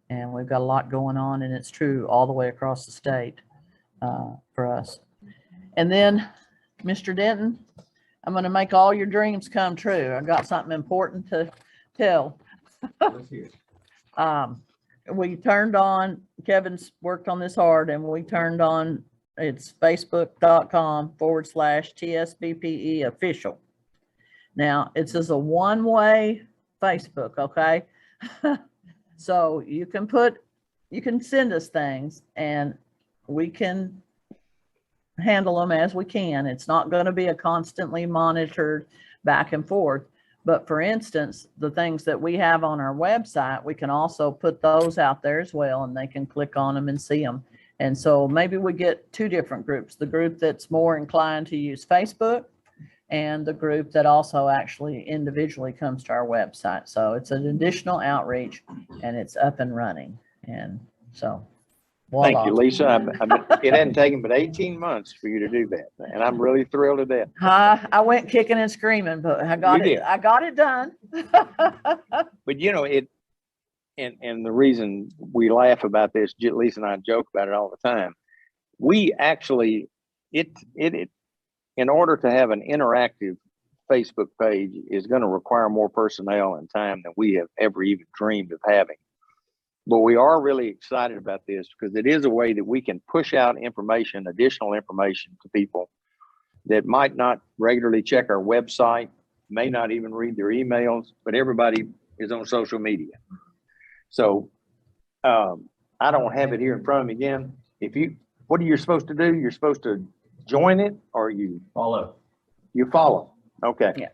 And we've got a lot going on, and it's true all the way across the state for us. And then, Mr. Denton, I'm going to make all your dreams come true. I got something important to tell. We turned on, Kevin's worked on this hard, and we turned on, it's facebook.com/TSBPE official. Now, it's as a one-way Facebook, okay? So you can send us things, and we can handle them as we can. It's not going to be a constantly monitored back and forth. But for instance, the things that we have on our website, we can also put those out there as well, and they can click on them and see them. And so maybe we get two different groups, the group that's more inclined to use Facebook and the group that also actually individually comes to our website. So it's an additional outreach, and it's up and running. And so voila. Thank you, Lisa. It hadn't taken but 18 months for you to do that, and I'm really thrilled to death. I went kicking and screaming, but I got it done. But you know, and the reason we laugh about this, Lisa and I joke about it all the time. We actually, in order to have an interactive Facebook page is going to require more personnel and time than we have ever even dreamed of having. But we are really excited about this because it is a way that we can push out information, additional information to people that might not regularly check our website, may not even read their emails, but everybody is on social media. So I don't have it here in front of me again. What are you supposed to do? You're supposed to join it, or you Follow. You follow. Okay. Yeah.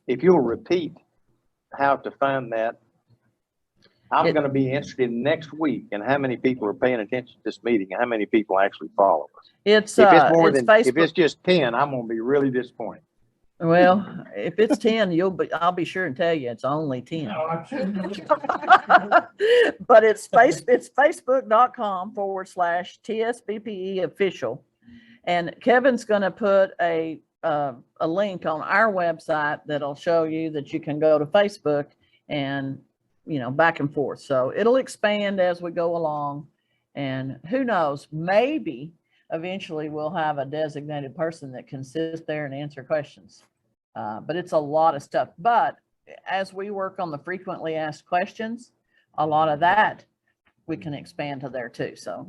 If you'll repeat how to find that, I'm going to be interested next week in how many people are paying attention to this meeting and how many people actually follow us. If it's Facebook. if it's just 10, I'm going to be really disappointed. Well, if it's 10, I'll be sure and tell you it's only 10. No, I'm sure. But it's facebook.com/TSBPE official. And Kevin's going to put a link on our website that'll show you that you can go to Facebook and, back and forth. So it'll expand as we go along. And who knows, maybe eventually we'll have a designated person that can sit there and answer questions. But it's a lot of stuff. But as we work on the frequently asked questions, a lot of that we can expand to there too. So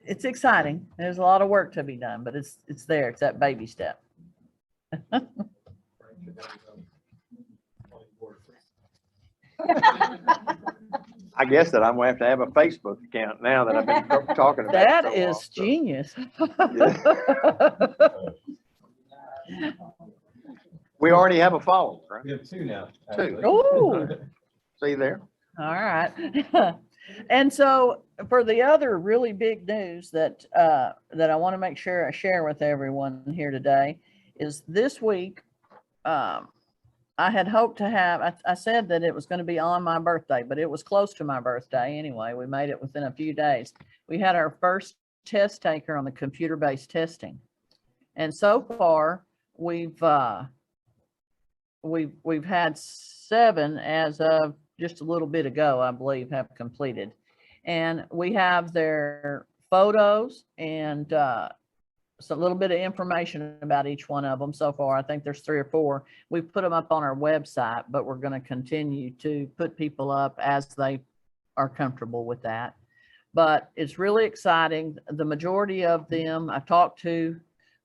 it's exciting. There's a lot of work to be done, but it's there. It's that baby step. I guess that I'm going to have a Facebook account now that I've been talking about. That is genius. We already have a follower, right? We have two now. Two. Oh, See there? all right. And so for the other really big news that I want to make sure I share with everyone here today is this week, I had hoped to have, I said that it was going to be on my birthday, but it was close to my birthday anyway. We made it within a few days. We had our first test taker on the computer-based testing. And so far we've had 7 as of just a little bit ago, I believe, have completed. And we have their photos and so a little bit of information about each one of them so far. I think there's 3 or 4. We've put them up on our website, but we're going to continue to put people up as they are comfortable with that. But it's really exciting. The majority of them I've talked to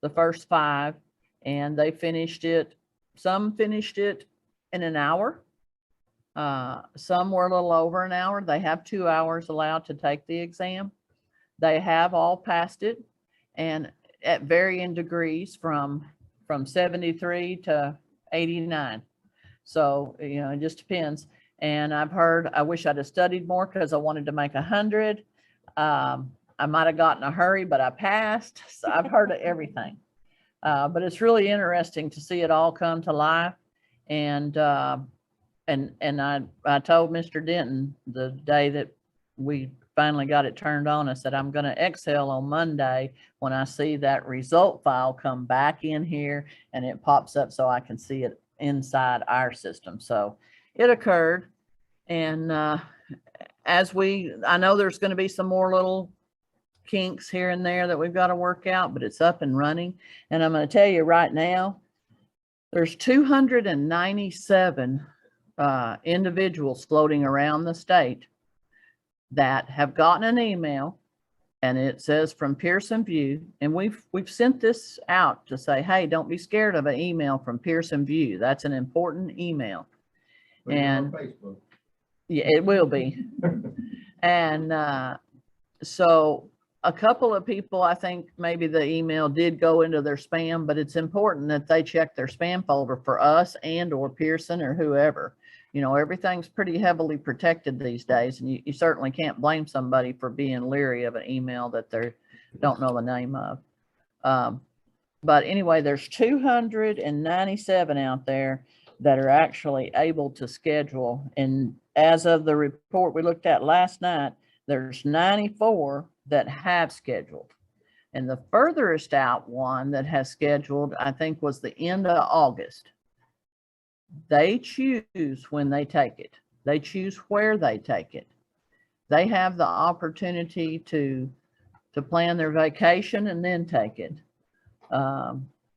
the first 5, and they finished it. Some finished it in an hour. Some were a little over an hour. They have 2 hours allowed to take the exam. They have all passed it, and at varying degrees from 73 to 89. So, you know, it just depends. And I've heard, I wish I'd have studied more because I wanted to make 100. I might have gotten a hurry, but I passed. So I've heard of everything. But it's really interesting to see it all come to life. And I told Mr. Denton the day that we finally got it turned on, I said, I'm going to exhale on Monday when I see that result file come back in here and it pops up so I can see it inside our system. So it occurred. And I know there's going to be some more little kinks here and there that we've got to work out, but it's up and running. And I'm going to tell you right now, there's 297 individuals floating around the state that have gotten an email, and it says from Pearson VUE, and we've sent this out to say, hey, don't be scared of an email from Pearson VUE. That's an important email. And yeah, it will be. And so a couple of people, I think maybe the email did go into their spam, but it's important that they check their spam folder for us and or Pearson or whoever. You know, everything's pretty heavily protected these days, and you certainly can't blame somebody for being leery of an email that they don't know the name of. But anyway, there's 297 out there that are actually able to schedule. And as of the report we looked at last night, there's 94 that have scheduled. And the furthest out one that has scheduled, I think, was the end of August. They choose when they take it. They choose where they take it. They have the opportunity to plan their vacation and then take it.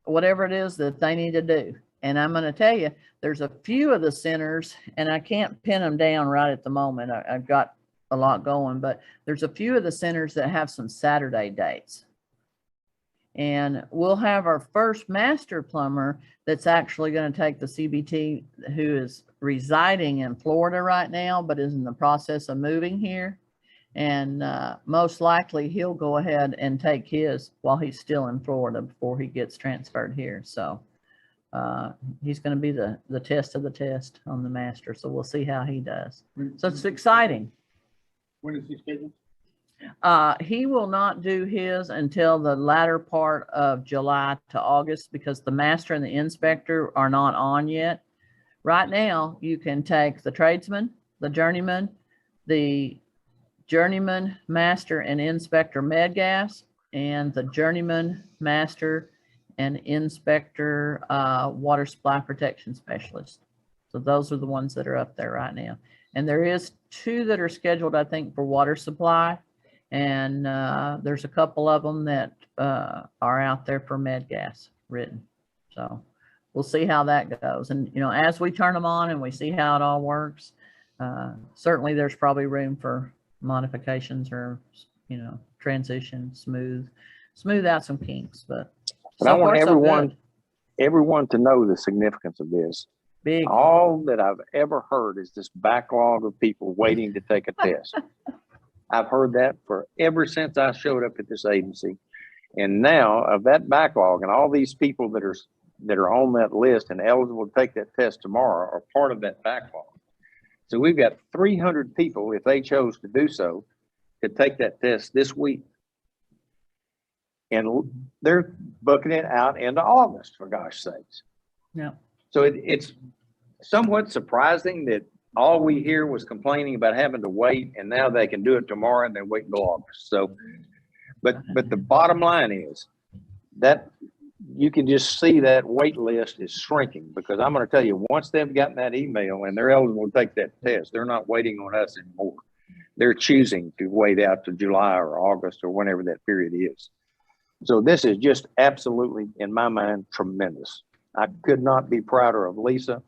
Whatever it is that they need to do. And I'm going to tell you, there's a few of the centers, and I can't pin them down right at the moment. I've got a lot going, but there's a few of the centers that have some Saturday dates. And we'll have our first master plumber that's actually going to take the CBT, who is residing in Florida right now, but is in the process of moving here. And most likely he'll go ahead and take his while he's still in Florida before he gets transferred here. So he's going to be the test of the test on the master. So we'll see how he does. So it's exciting. When is he scheduled? He will not do his until the latter part of July to August, because the master and the inspector are not on yet. Right now, you can take the tradesman, the journeyman, master and inspector med gas, and the journeyman, master and inspector water supply protection specialist. So those are the ones that are up there right now. And there is 2 that are scheduled, I think, for water supply. And there's a couple of them that are out there for med gas written. So we'll see how that goes. And, you know, as we turn them on and we see how it all works, certainly there's probably room for modifications or, you know, transition, smooth out some kinks. But so I want everyone to know the significance of this. Big. All that I've ever heard is this backlog of people waiting to take a test. I've heard that for ever since I showed up at this agency. And now of that backlog and all these people that are on that list and eligible to take that test tomorrow are part of that backlog. So we've got 300 people, if they chose to do so, to take that test this week. And they're booking it out into August, for gosh sakes. Yeah. So it's somewhat surprising that all we hear was complaining about having to wait, and now they can do it tomorrow and then wait until August. So, but the bottom line is that you can just see that wait list is shrinking, because I'm going to tell you, once they've gotten that email and they're eligible to take that test, they're not waiting on us anymore. They're choosing to wait out to July or August or whenever that period is. So this is just absolutely, in my mind, tremendous. I could not be prouder of Lisa.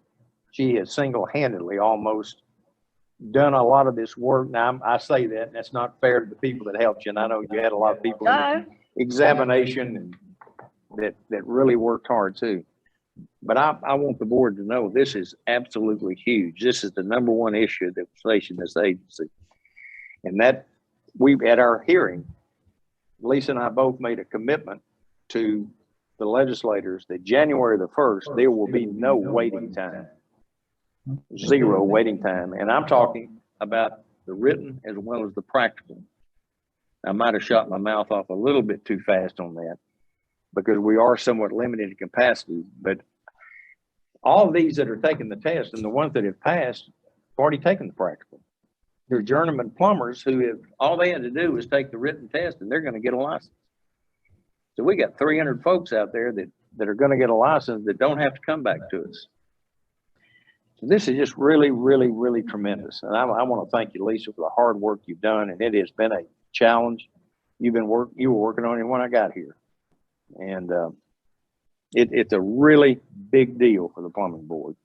She has single-handedly almost done a lot of this work. Now, I say that, and that's not fair to the people that helped you. And I know you had a lot of people in the examination and that really worked hard too. But I want the board to know this is absolutely huge. This is the number one issue that was facing this agency. And that we, at our hearing, Lisa and I both made a commitment to the legislators that January the 1st, there will be no waiting time, 0 waiting time. And I'm talking about the written as well as the practical. I might have shot my mouth off a little bit too fast on that because we are somewhat limited in capacity, but all of these that are taking the test and the ones that have passed have already taken the practical. They're journeyman plumbers who have, all they had to do was take the written test and they're going to get a license. So we got 300 folks out there that are going to get a license that don't have to come back to us. So this is just really, really, really tremendous. And I want to thank you, Lisa, for the hard work you've done. And it has been a challenge. You were working on it when I got here. And it's a really big deal for the plumbing board.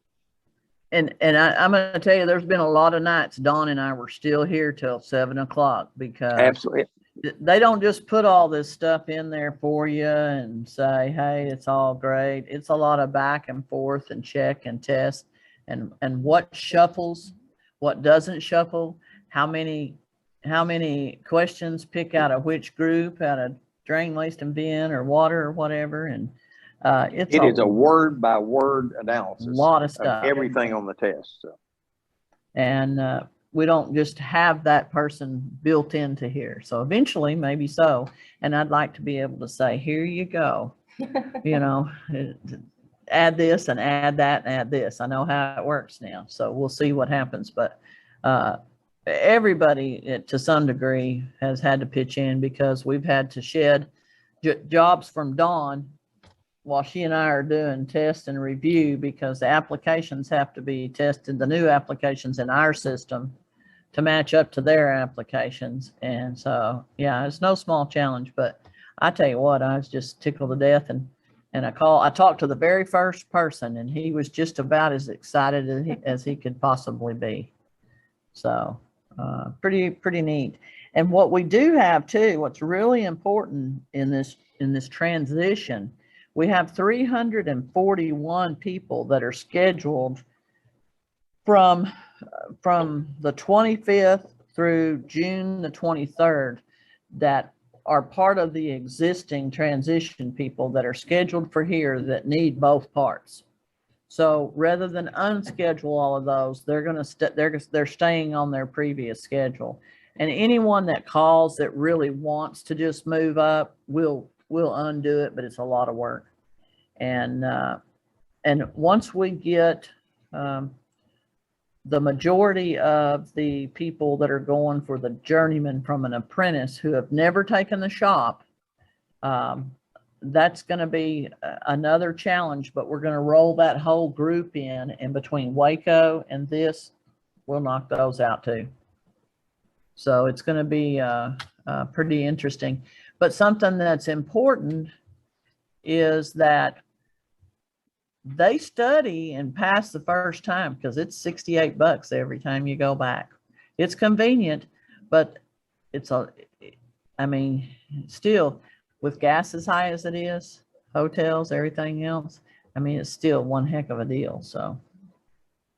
And I'm going to tell you, there's been a lot of nights Dawn and I were still here till 7 o'clock because absolutely they don't just put all this stuff in there for you and say, hey, it's all great. It's a lot of back and forth and check and test and what shuffles, what doesn't shuffle, how many questions pick out of which group, out of drain, waste and bin or water or whatever. And it is a word by word analysis. A lot of stuff. Everything on the test. So. And we don't just have that person built into here. So eventually, maybe so. And I'd like to be able to say, here you go. You know, add this and add that and add this. I know how it works now. So we'll see what happens. But everybody to some degree has had to pitch in because we've had to shed jobs from Dawn while she and I are doing test and review because the applications have to be tested, the new applications in our system to match up to their applications. And so, yeah, it's no small challenge, but I tell you what, I was just tickled to death. And I talked to the very first person and he was just about as excited as he could possibly be. So pretty neat. And what we do have too, what's really important in this transition, we have 341 people that are scheduled from the 25th through June the 23rd that are part of the existing transition people that are scheduled for here that need both parts. So rather than unschedule all of those, they're staying on their previous schedule. And anyone that calls that really wants to just move up, we'll undo it, but it's a lot of work. And once we get the majority of the people that are going for the journeyman from an apprentice who have never taken the shop, that's going to be another challenge, but we're going to roll that whole group in, and between Waco and this, we'll knock those out too. So it's going to be pretty interesting. But something that's important is that they study and pass the first time because it's $68 every time you go back. It's convenient, but still with gas as high as it is, hotels, everything else, it's still one heck of a deal. So,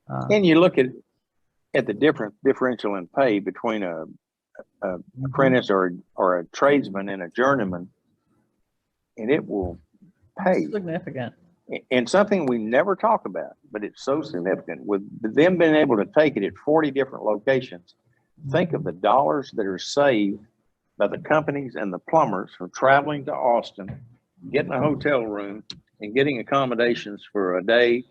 and you look at the differential in pay between a apprentice or a tradesman and a journeyman, and it will pay significant. And something we never talk about, but it's so significant with them being able to take it at 40 different locations. Think of the dollars that are saved by the companies and the plumbers from traveling to Austin, getting a hotel room and getting accommodations for a day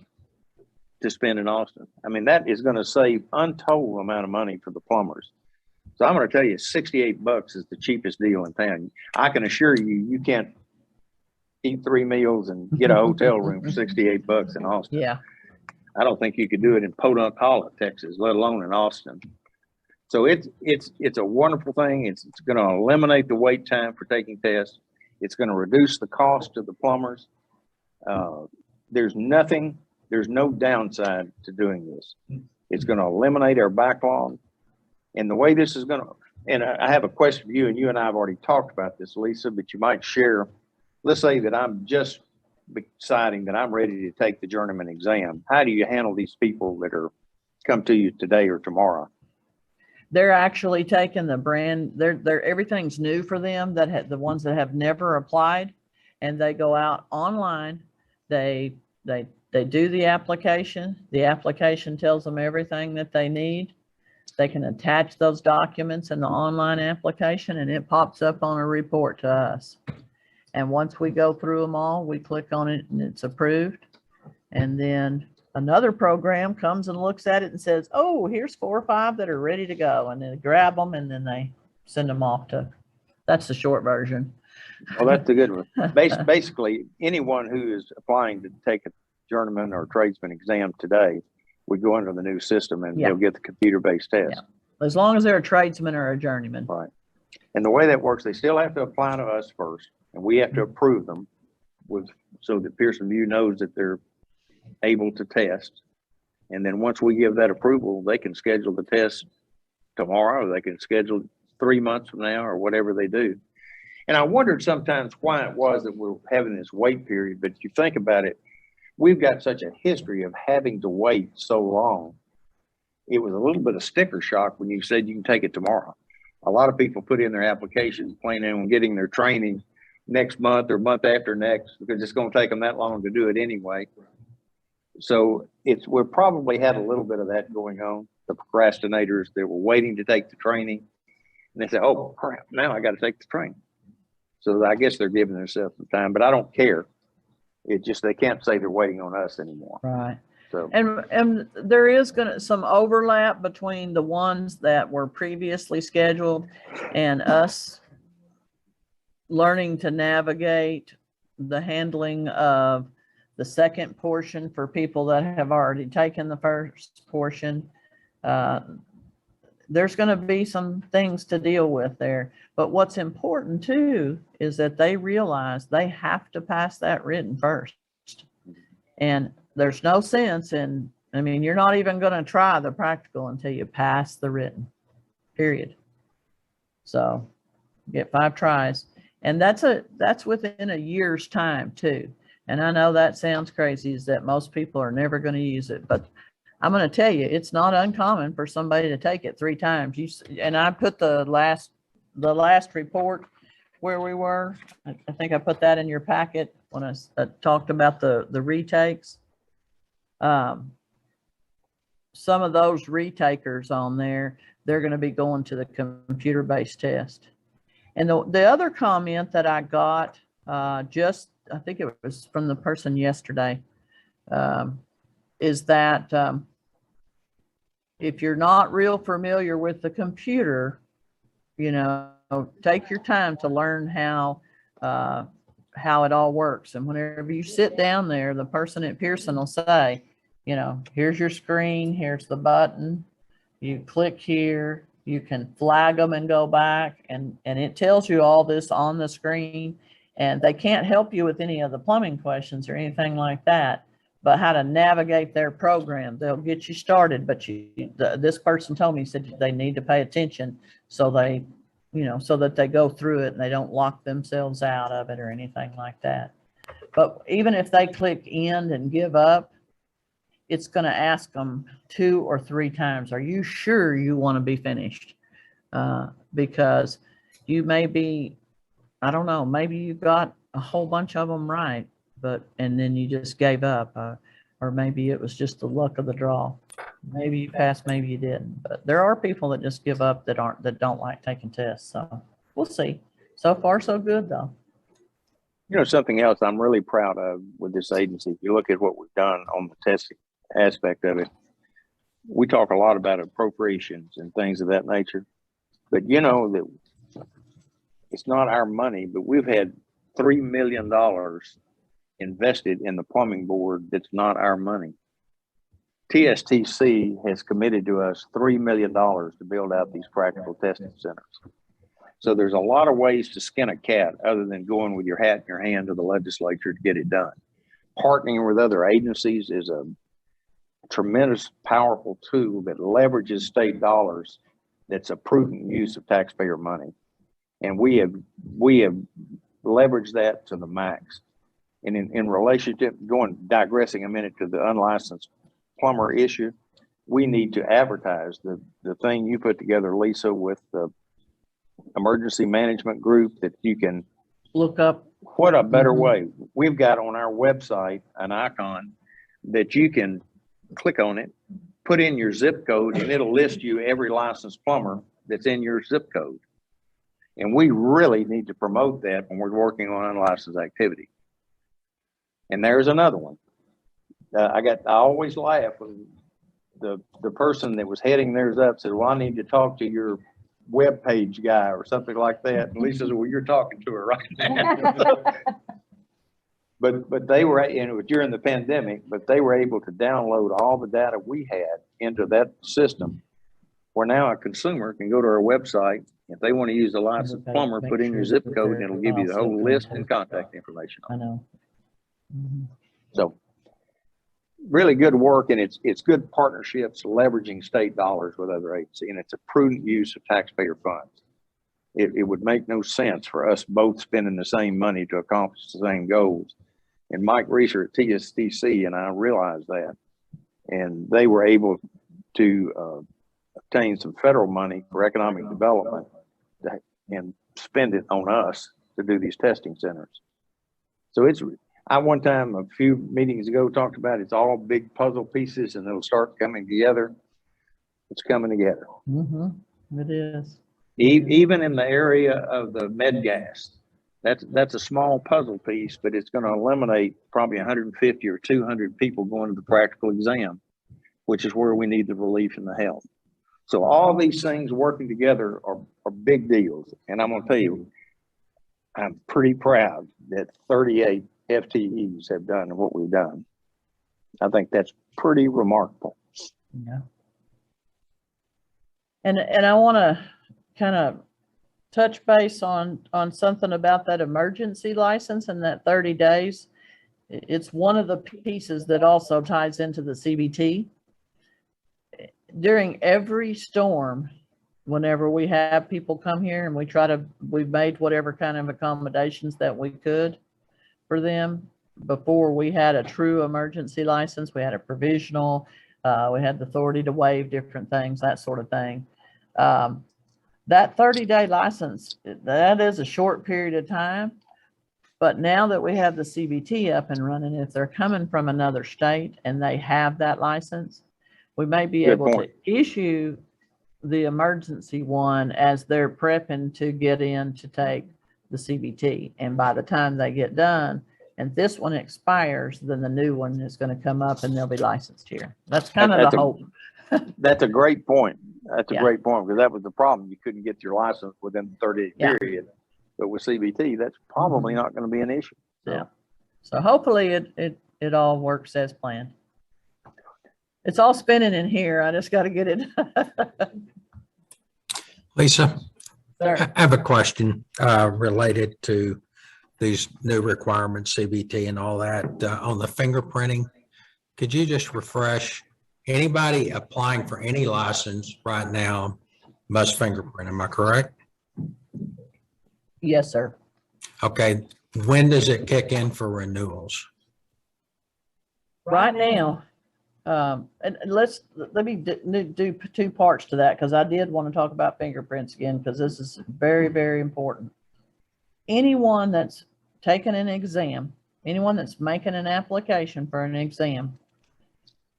to spend in Austin. That is going to save untold amount of money for the plumbers. So I'm going to tell you, $68 is the cheapest deal in town. I can assure you, you can't eat 3 meals and get a hotel room for $68 in Austin. Yeah. I don't think you could do it in Podunk Hollow, Texas, let alone in Austin. So it's a wonderful thing. It's going to eliminate the wait time for taking tests. It's going to reduce the cost to the plumbers. There's no downside to doing this. It's going to eliminate our backlog. And the way this is going to, and I have a question for you, and you and I have already talked about this, Lisa, but you might share let's say that I'm just deciding that I'm ready to take the journeyman exam. How do you handle these people that are come to you today or tomorrow? They're actually taking they're everything's new for them, the ones that have never applied, and they go out online. They do the application. The application tells them everything that they need. They can attach those documents in the online application, and it pops up on a report to us. And once we go through them all, we click on it and it's approved. And then another program comes and looks at it and says, oh, here's 4 or 5 that are ready to go. And then grab them and then they send them off that's the short version. Well, that's a good one. Basically, anyone who is applying to take a journeyman or tradesman exam today would go under the new system and they'll get the computer-based test. Yeah. As long as they're a tradesman or a journeyman. Right. And the way that works, they still have to apply to us first, and we have to approve them so that Pearson View knows that they're able to test. And then once we give that approval, they can schedule the test tomorrow, or they can schedule 3 months from now, or whatever they do. And I wondered sometimes why it was that we're having this wait period, but if you think about it, we've got such a history of having to wait so long. It was a little bit of sticker shock when you said you can take it tomorrow. A lot of people put in their applications planning on getting their training next month or month after next, because it's going to take them that long to do it anyway. So we're probably had a little bit of that going on. The procrastinators that were waiting to take the training, and they say, oh crap, now I got to take the training. So I guess they're giving themselves some time, but I don't care. It's just, they can't say they're waiting on us anymore. Right. So, and there is some overlap between the ones that were previously scheduled and us learning to navigate the handling of the second portion for people that have already taken the first portion. There's going to be some things to deal with there. But what's important too is that they realize they have to pass that written first. And there's no sense in, I mean, you're not even going to try the practical until you pass the written, period. So get 5 tries. And that's within a year's time too. And I know that sounds crazy, is that most people are never going to use it, but I'm going to tell you, it's not uncommon for somebody to take it 3 times. And I put the last report where we were. I think I put that in your packet when I talked about the retakes. Some of those retakers on there, they're going to be going to the computer-based test. And the other comment that I got, I think it was from the person yesterday, is that if you're not real familiar with the computer, take your time to learn how it all works. And whenever you sit down there, the person at Pearson will say, here's your screen, here's the button, you click here, you can flag them and go back, and it tells you all this on the screen. And they can't help you with any of the plumbing questions or anything like that, but how to navigate their program. They'll get you started, but this person told me, said they need to pay attention so they, so that they go through it and they don't lock themselves out of it or anything like that. But even if they click end and give up, it's going to ask them 2 or 3 times, are you sure you want to be finished? Because you may be, I don't know, maybe you got a whole bunch of them right, and then you just gave up, or maybe it was just the luck of the draw. Maybe you passed, maybe you didn't. But there are people that just give up that don't like taking tests. So we'll see. So far, so good though. Something else I'm really proud of with this agency, if you look at what we've done on the testing aspect of it, we talk a lot about appropriations and things of that nature, but that it's not our money, but we've had $3 million invested in the plumbing board that's not our money. TSTC has committed to us $3 million to build out these practical testing centers. So there's a lot of ways to skin a cat other than going with your hat in your hand to the legislature to get it done. Partnering with other agencies is a tremendous, powerful tool that leverages state dollars. That's a prudent use of taxpayer money. And we have leverage that to the max. And in relationship, digressing a minute to the unlicensed plumber issue, we need to advertise the thing you put together, Lisa, with the emergency management group that you can Look up. What a better Mhm. way. We've got on our website an icon that you can click on it, put in your zip code, and it'll list you every licensed plumber that's in your zip code. And we really need to promote that when we're working on unlicensed activity. And there's another one. I always laugh when the person that was heading theirs up said, well, I need to talk to your web page guy or something like that. And Lisa said, well, you're talking to her right now. But they were, and it was during the pandemic, but they were able to download all the data we had into that system, where now a consumer can go to our website. If they want to use a licensed plumber, put in your zip code and it'll give you the whole list and contact information. I know. Mhm. So really good work, and it's good partnerships, leveraging state dollars with other agencies, and it's a prudent use of taxpayer funds. It would make no sense for us both spending the same money to accomplish the same goals. And Mike Reeser at TSBPE and I realized that, and they were able to obtain some federal money for economic development and spend it on us to do these testing centers. So I one time a few meetings ago talked about it's all big puzzle pieces and it'll start coming together. It's coming together. Mm-hmm. It is. Even in the area of the med gas, that's a small puzzle piece, but it's going to eliminate probably 150 or 200 people going to the practical exam, which is where we need the relief and the help. So all these things working together are big deals. And I'm going to tell you, I'm pretty proud that 38 FTEs have done what we've done. I think that's pretty remarkable. Yeah. And I want to kind of touch base on something about that emergency license and that 30 days. It's one of the pieces that also ties into the CBT. During every storm, whenever we have people come here and we've made whatever kind of accommodations that we could for them. Before we had a true emergency license, we had a provisional, we had the authority to waive different things, that sort of thing. That 30-day license, that is a short period of time. But now that we have the CBT up and running, if they're coming from another state and they have that license, we may be able to issue the emergency one as they're prepping to get in to take the CBT. And by the time they get done and this one expires, then the new one is going to come up and they'll be licensed here. That's kind of the hope. That's a great point. That's a great point, because that was the problem. You couldn't get your license within the 30-day period. But with CBT, that's probably not going to be an issue. So. Yeah. So hopefully it all works as planned. It's all spinning in here. I just got to get it. Lisa, Sir. I have a question related to these new requirements, CBT and all that, on the fingerprinting. Could you just refresh? Anybody applying for any license right now must fingerprint, am I correct? Yes, sir. Okay, when does it kick in for renewals? Right now, and let me do two parts to that, because I did want to talk about fingerprints again, because this is very, very important. Anyone that's taking an exam, anyone that's making an application for an exam,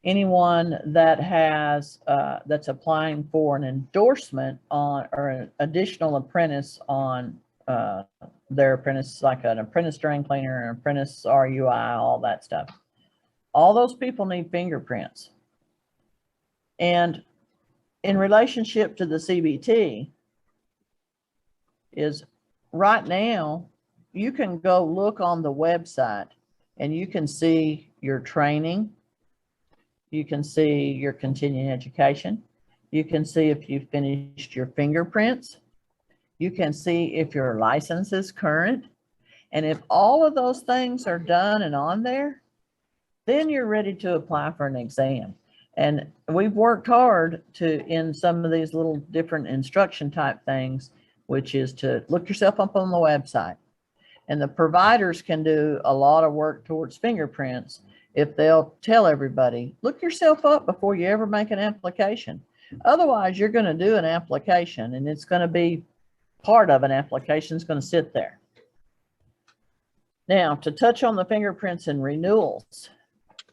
anyone that has that's applying for an endorsement on or an additional apprentice on their apprentice, like an apprentice drain cleaner, an apprentice RUI, all that stuff. All those people need fingerprints. And in relationship to the CBT is right now, you can go look on the website and you can see your training. You can see your continuing education. You can see if you've finished your fingerprints. You can see if your license is current. And if all of those things are done and on there, then you're ready to apply for an exam. And we've worked hard in some of these little different instruction type things, which is to look yourself up on the website. And the providers can do a lot of work towards fingerprints if they'll tell everybody, look yourself up before you ever make an application. Otherwise, you're going to do an application and it's going to be part of an application. It's going to sit there. Now, to touch on the fingerprints and renewals,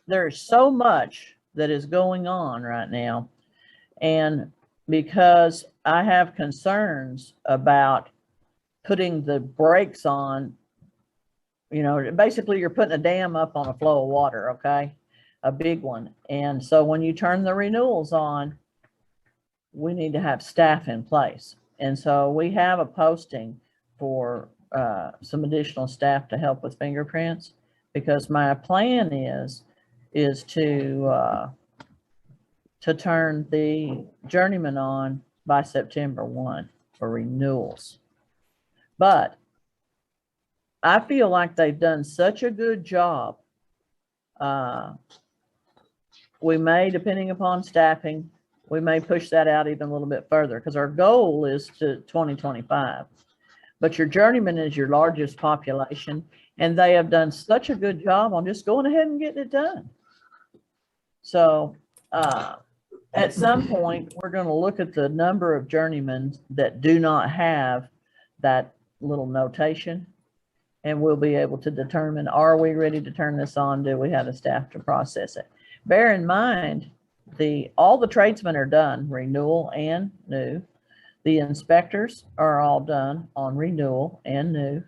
there's so much that is going on right now. And because I have concerns about putting the brakes on, you know, basically you're putting a dam up on a flow of water, okay? A big one. And so when you turn the renewals on, we need to have staff in place. And so we have a posting for some additional staff to help with fingerprints, because my plan is to turn the journeyman on by September 1 for renewals. But I feel like they've done such a good job. We may, depending upon staffing, we may push that out even a little bit further, because our goal is to 2025. But your journeyman is your largest population, and they have done such a good job on just going ahead and getting it done. So at some point, we're going to look at the number of journeymen that do not have that little notation, and we'll be able to determine, are we ready to turn this on? Do we have the staff to process it? Bear in mind, all the tradesmen are done, renewal and new. The inspectors are all done on renewal and new.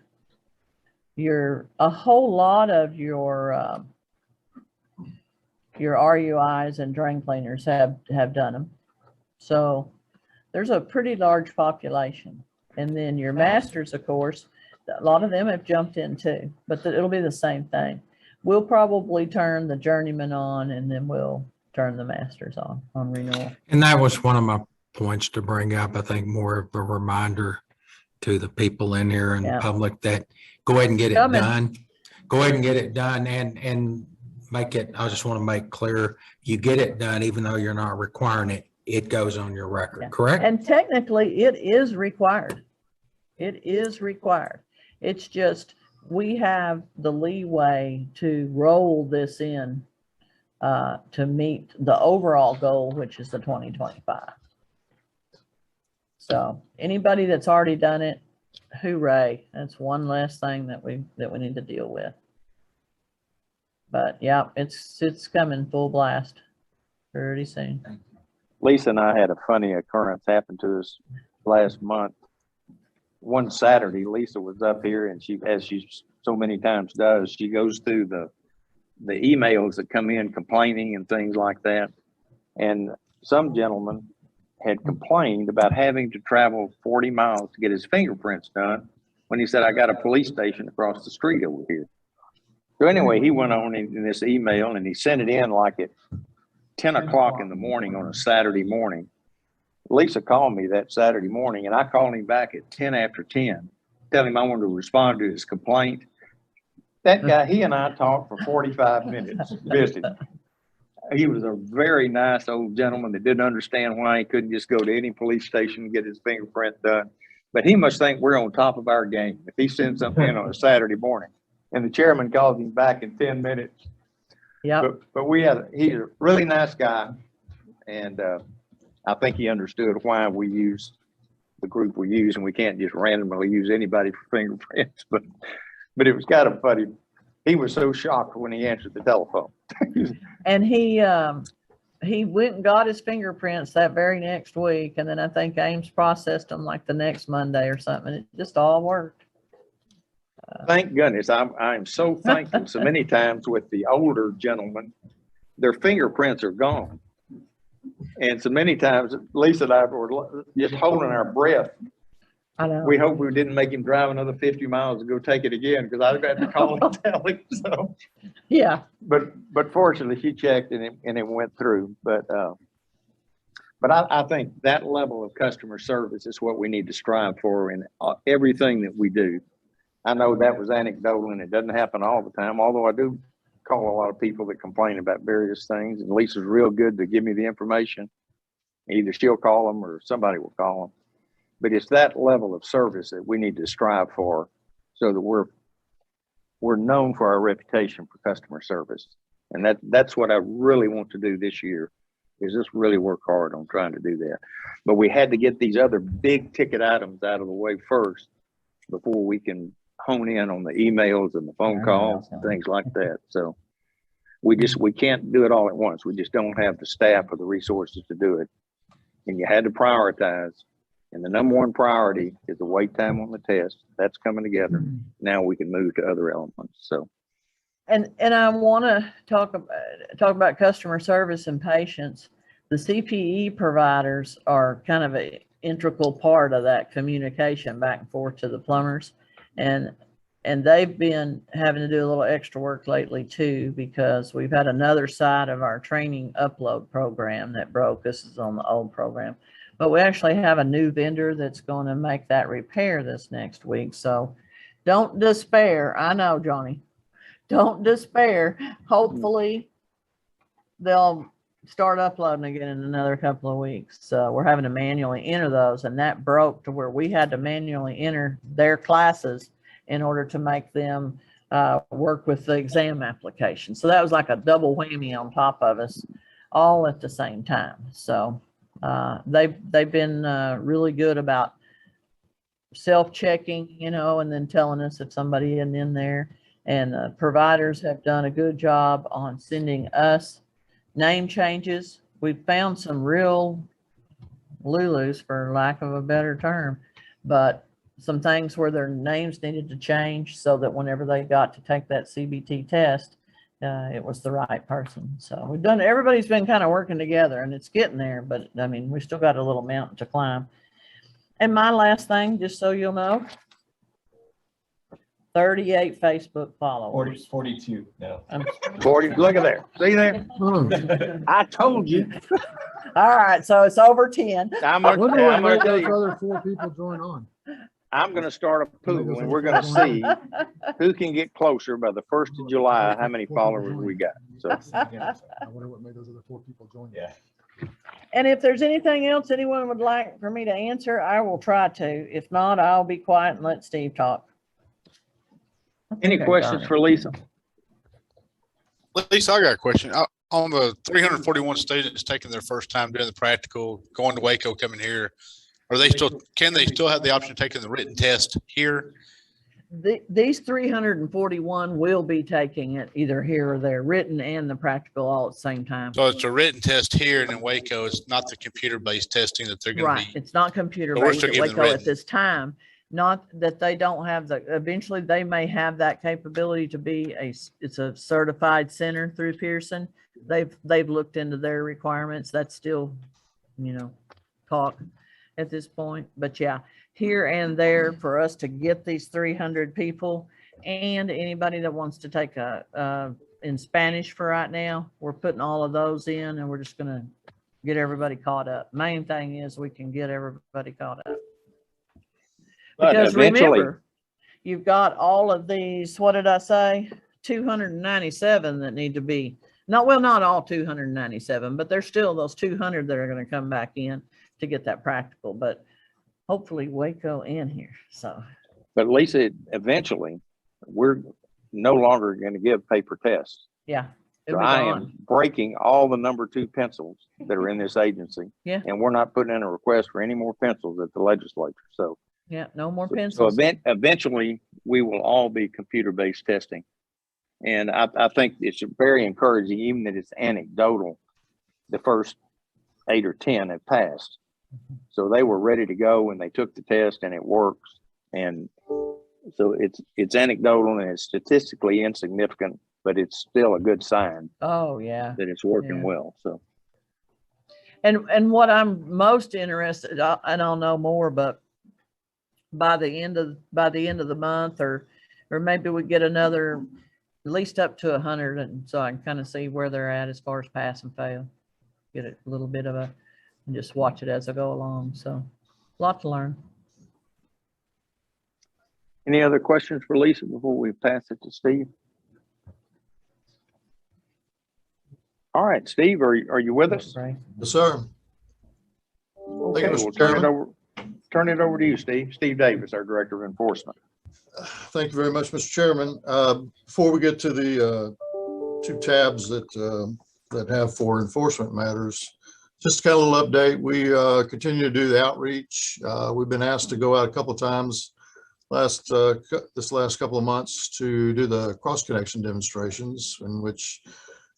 A whole lot of your RUIs and drain cleaners have done them. So there's a pretty large population. And then your masters, of course, a lot of them have jumped in too, but it'll be the same thing. We'll probably turn the journeyman on, and then we'll turn the masters on renewal. And that was one of my points to bring up. I think more of a reminder to the people in here and the public that go ahead and get it done. Go ahead and get it done and make it, I just want to make clear, you get it done even though you're not requiring it. It goes on your record, correct? And technically it is required. It is required. It's just, we have the leeway to roll this in to meet the overall goal, which is the 2025. So anybody that's already done it, hooray. That's one less thing that we need to deal with. But yeah, it's coming full blast pretty soon. Lisa and I had a funny occurrence happen to us last month. One Saturday, Lisa was up here, and she, as she so many times does, she goes through the emails that come in complaining and things like that. And some gentleman had complained about having to travel 40 miles to get his fingerprints done when he said, I got a police station across the street over here. So anyway, he went on in this email and he sent it in like at 10 o'clock in the morning on a Saturday morning. Lisa called me that Saturday morning, and I called him back at 10 after 10, telling him I wanted to respond to his complaint. That guy, he and I talked for 45 minutes, visited. He was a very nice old gentleman that didn't understand why he couldn't just go to any police station and get his fingerprint done. But he must think we're on top of our game if he sends something in on a Saturday morning. And the chairman called him back in 10 minutes. Yeah. But he's a really nice guy. And I think he understood why we use the group we use, and we can't just randomly use anybody for fingerprints. But it was kind of funny. He was so shocked when he answered the telephone. And he went and got his fingerprints that very next week. And then I think Ames processed them like the next Monday or something. It just all worked. Thank goodness. I'm so thankful. So many times with the older gentlemen, their fingerprints are gone. And so many times, Lisa and I were just holding our breath. I know. We hope we didn't make him drive another 50 miles to go take it again, because I've got to call and tell him. So, yeah. But fortunately, she checked and it went through. But I think that level of customer service is what we need to strive for in everything that we do. I know that was anecdotal and it doesn't happen all the time, although I do call a lot of people that complain about various things. And Lisa's real good to give me the information. Either she'll call them or somebody will call them. But it's that level of service that we need to strive for, so that we're we're known for our reputation for customer service. And that's what I really want to do this year, is just really work hard on trying to do that. But we had to get these other big ticket items out of the way first before we can hone in on the emails and the phone calls and things like that. So we can't do it all at once. We just don't have the staff or the resources to do it. And you had to prioritize. And the number one priority is the wait time on the test. That's coming together. Now we can move to other elements. So. And I want to talk about customer service and patience. The CPE providers are kind of an integral part of that communication back and forth to the plumbers. And they've been having to do a little extra work lately too, because we've had another side of our training upload program that broke. This is on the old program, but we actually have a new vendor that's going to make that repair this next week. So don't despair. I know, Johnny, don't despair. Hopefully they'll start uploading again in another couple of weeks. So we're having to manually enter those, and that broke to where we had to manually enter their classes in order to make them work with the exam application. So that was like a double whammy on top of us, all at the same time. So they've been really good about self-checking, you know, and then telling us if somebody isn't in there. And providers have done a good job on sending us name changes. We've found some real Lulus, for lack of a better term, but some things where their names needed to change so that whenever they got to take that CBT test, it was the right person. So we've done, everybody's been kind of working together, and it's getting there, but I mean, we still got a little mountain to climb. And my last thing, just so you'll know, 38 Facebook followers. 42 now. 40, look at there. See there? I told you. All right, so it's over 10. I'm gonna tell you. Other 4 people join on. I'm gonna start a pool, and we're gonna see who can get closer by the 1st of July, how many followers we got. So I wonder what made those other 4 people join. Yeah. And if there's anything else anyone would like for me to answer, I will try to. If not, I'll be quiet and let Steve talk. Any questions for Lisa? Lisa, I got a question. On the 341 students taking their first time doing the practical, going to Waco, coming here, can they still have the option of taking the written test here? These 341 will be taking it either here or there, written and the practical all at the same time. So it's a written test here, and in Waco, it's not the computer-based testing that they're going to be. It's not computer-based at Waco at this time. Not that they don't have eventually they may have that capability to be it's a certified center through Pearson. They've looked into their requirements. That's still, you know, talk at this point. But yeah, here and there for us to get these 300 people and anybody that wants to take in Spanish for right now, we're putting all of those in, and we're just going to get everybody caught up. Main thing is we can get everybody caught up. Because remember, you've got all of these, what did I say? 297 that need to be, not all 297, but there's still those 200 that are going to come back in to get that practical, but hopefully Waco in here. So, but Lisa, eventually we're no longer going to give paper tests. Yeah. So I am breaking all the number 2 pencils that are in this agency. Yeah. And we're not putting in a request for any more pencils at the legislature. So yeah, no more pencils. So eventually we will all be computer-based testing. And I think it's very encouraging, even that it's anecdotal. The first 8 or 10 have passed. So they were ready to go and they took the test and it works. And so it's anecdotal and it's statistically insignificant, but it's still a good sign. Oh yeah. That it's working well. So. And what I'm most interested, and I'll know more, but by the end of the month, or maybe we get another, at least up to 100, and so I can kind of see where they're at as far as pass and fail. Get a little bit of and just watch it as I go along. So a lot to learn. Any other questions for Lisa before we pass it to Steve? All right, Steve, are you with us? Yes, sir. Okay, we'll turn it over to you, Steve. Steve Davis, our Director of Enforcement. Thank you very much, Mr. Chairman. Before we get to the two tabs that have for enforcement matters, just kind of a little update. We continue to do the outreach. We've been asked to go out a couple of times this last couple of months to do the cross connection demonstrations, and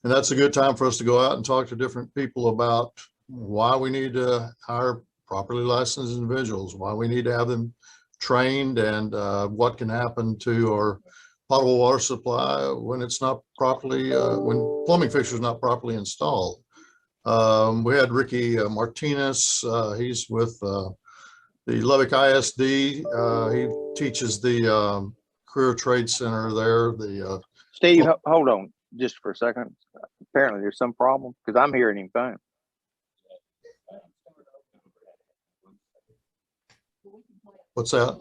that's a good time for us to go out and talk to different people about why we need to hire properly licensed individuals, why we need to have them trained, and what can happen to our potable water supply when it's not properly, when plumbing fixture is not properly installed. We had Ricky Martinez. He's with the Lubbock ISD. He teaches the Career Trade Center there. Steve, hold on just for a second. Apparently there's some problem because I'm hearing him fine. What's that?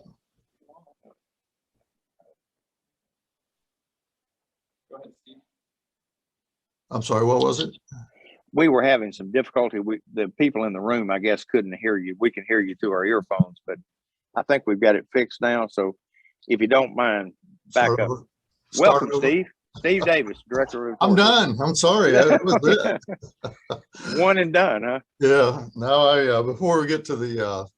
I'm sorry, what was it? We were having some difficulty. The people in the room, I guess, couldn't hear you. We can hear you through our earphones, but I think we've got it fixed now. So if you don't mind, back up. Welcome, Steve. Steve Davis, Director of. I'm done. I'm sorry. That was it. One and done, huh? Yeah. Now before we get to the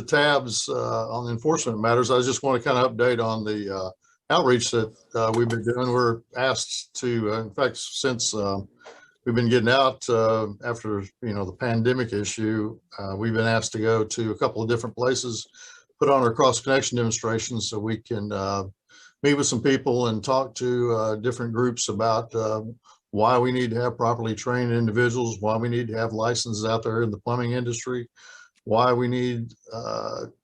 tabs on enforcement matters, I just want to kind of update on the outreach that we've been doing. We're asked to, in fact, since we've been getting out after the pandemic issue, we've been asked to go to a couple of different places, put on our cross connection demonstrations so we can meet with some people and talk to different groups about why we need to have properly trained individuals, why we need to have licenses out there in the plumbing industry, why we need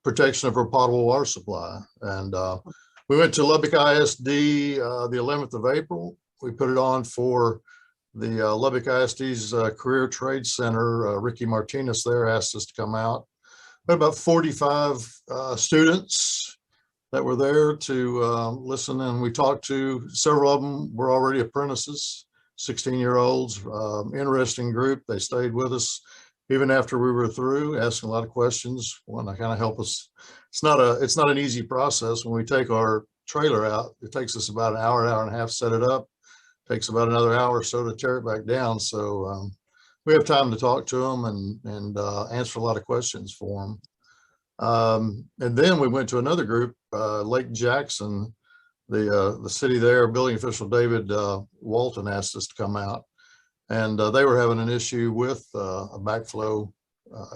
protection of our potable water supply. And we went to Lubbock ISD the 11th of April. We put it on for the Lubbock ISD's Career Trade Center. Ricky Martinez there asked us to come out. We had about 45 students that were there to listen, and we talked to several of them were already apprentices, 16-year-olds, interesting group. They stayed with us even after we were through, asking a lot of questions, wanting to kind of help us. It's not an easy process. When we take our trailer out, it takes us about an hour and a half to set it up. It takes about another hour or so to tear it back down. So we have time to talk to them and answer a lot of questions for them. And then we went to another group, Lake Jackson, the city there. Building official David Walton asked us to come out, and they were having an issue with a backflow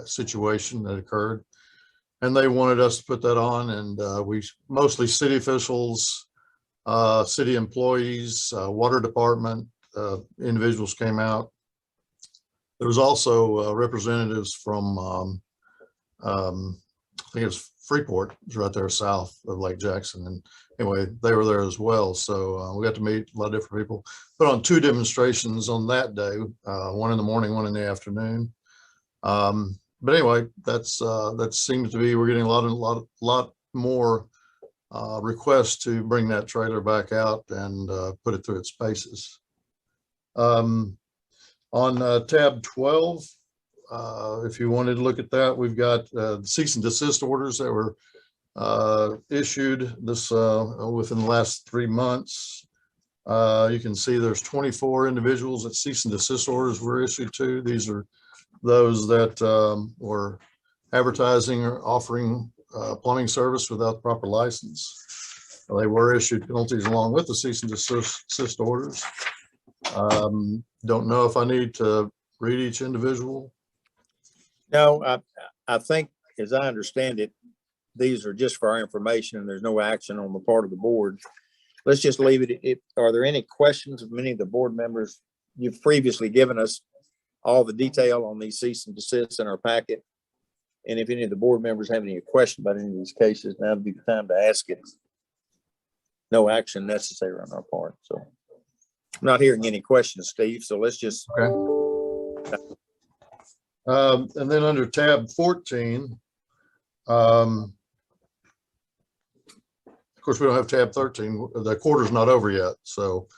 situation that occurred, and they wanted us to put that on. And we mostly city officials, city employees, water department individuals came out. There was also representatives from I think it was Freeport, it's right there south of Lake Jackson. And anyway, they were there as well. So we got to meet a lot of different people. Put on two demonstrations on that day, one in the morning, one in the afternoon. But anyway, that seems to be, we're getting a lot more requests to bring that trailer back out and put it through its paces. On tab 12, if you wanted to look at that, we've got the cease and desist orders that were issued this within the last 3 months. You can see there's 24 individuals that cease and desist orders were issued to. These are those that were advertising or offering plumbing service without proper license. They were issued penalties along with the cease and desist orders. Don't know if I need to read each individual. No, I think, as I understand it, these are just for our information and there's no action on the part of the board. Let's just leave it. Are there any questions of many of the board members? You've previously given us all the detail on these cease and desists in our packet. And if any of the board members have any question about any of these cases, now would be the time to ask it. No action necessary on our part. So I'm not hearing any questions, Steve. So let's just. Okay. And then under tab 14, of course, we don't have tab 13. The quarter's not over yet. So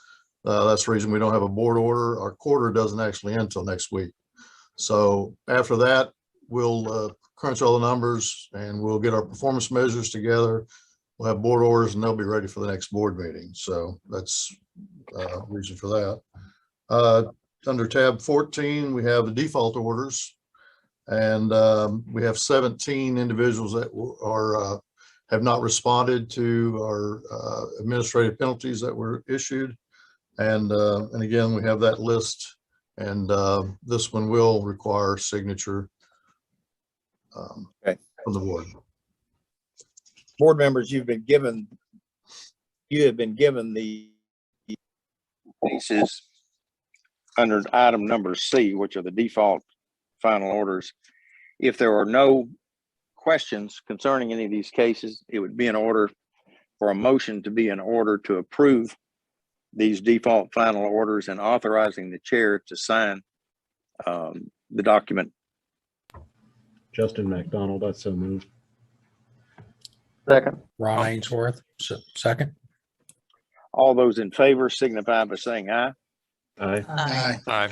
that's the reason we don't have a board order. Our quarter doesn't actually end until next week. So after that, we'll crunch all the numbers, and we'll get our performance measures together. We'll have board orders, and they'll be ready for the next board meeting. So that's the reason for that. Under tab 14, we have the default orders, and we have 17 individuals that are have not responded to our administrative penalties that were issued. And again, we have that list, and this one will require signature from the board. Board members, you have been given the Cases under item number C, which are the default final orders. If there are no questions concerning any of these cases, it would be in order for a motion to be in order to approve these default final orders and authorizing the chair to sign the document. Justin McDonald, that's so moved. Second. Ron Ainsworth, second. All those in favor signify by saying aye. Aye. Aye.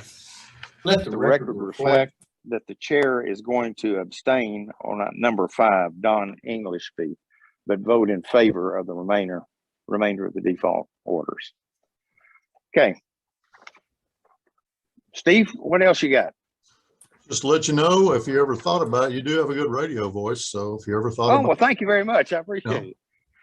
Let the record reflect that the chair is going to abstain on number 5, Don Englishby, but vote in favor of the remainder of the default orders. Okay. Steve, what else you got? Just to let you know, if you ever thought about it, you do have a good radio voice. So if you ever thought Oh, about well, thank you very much. I appreciate it.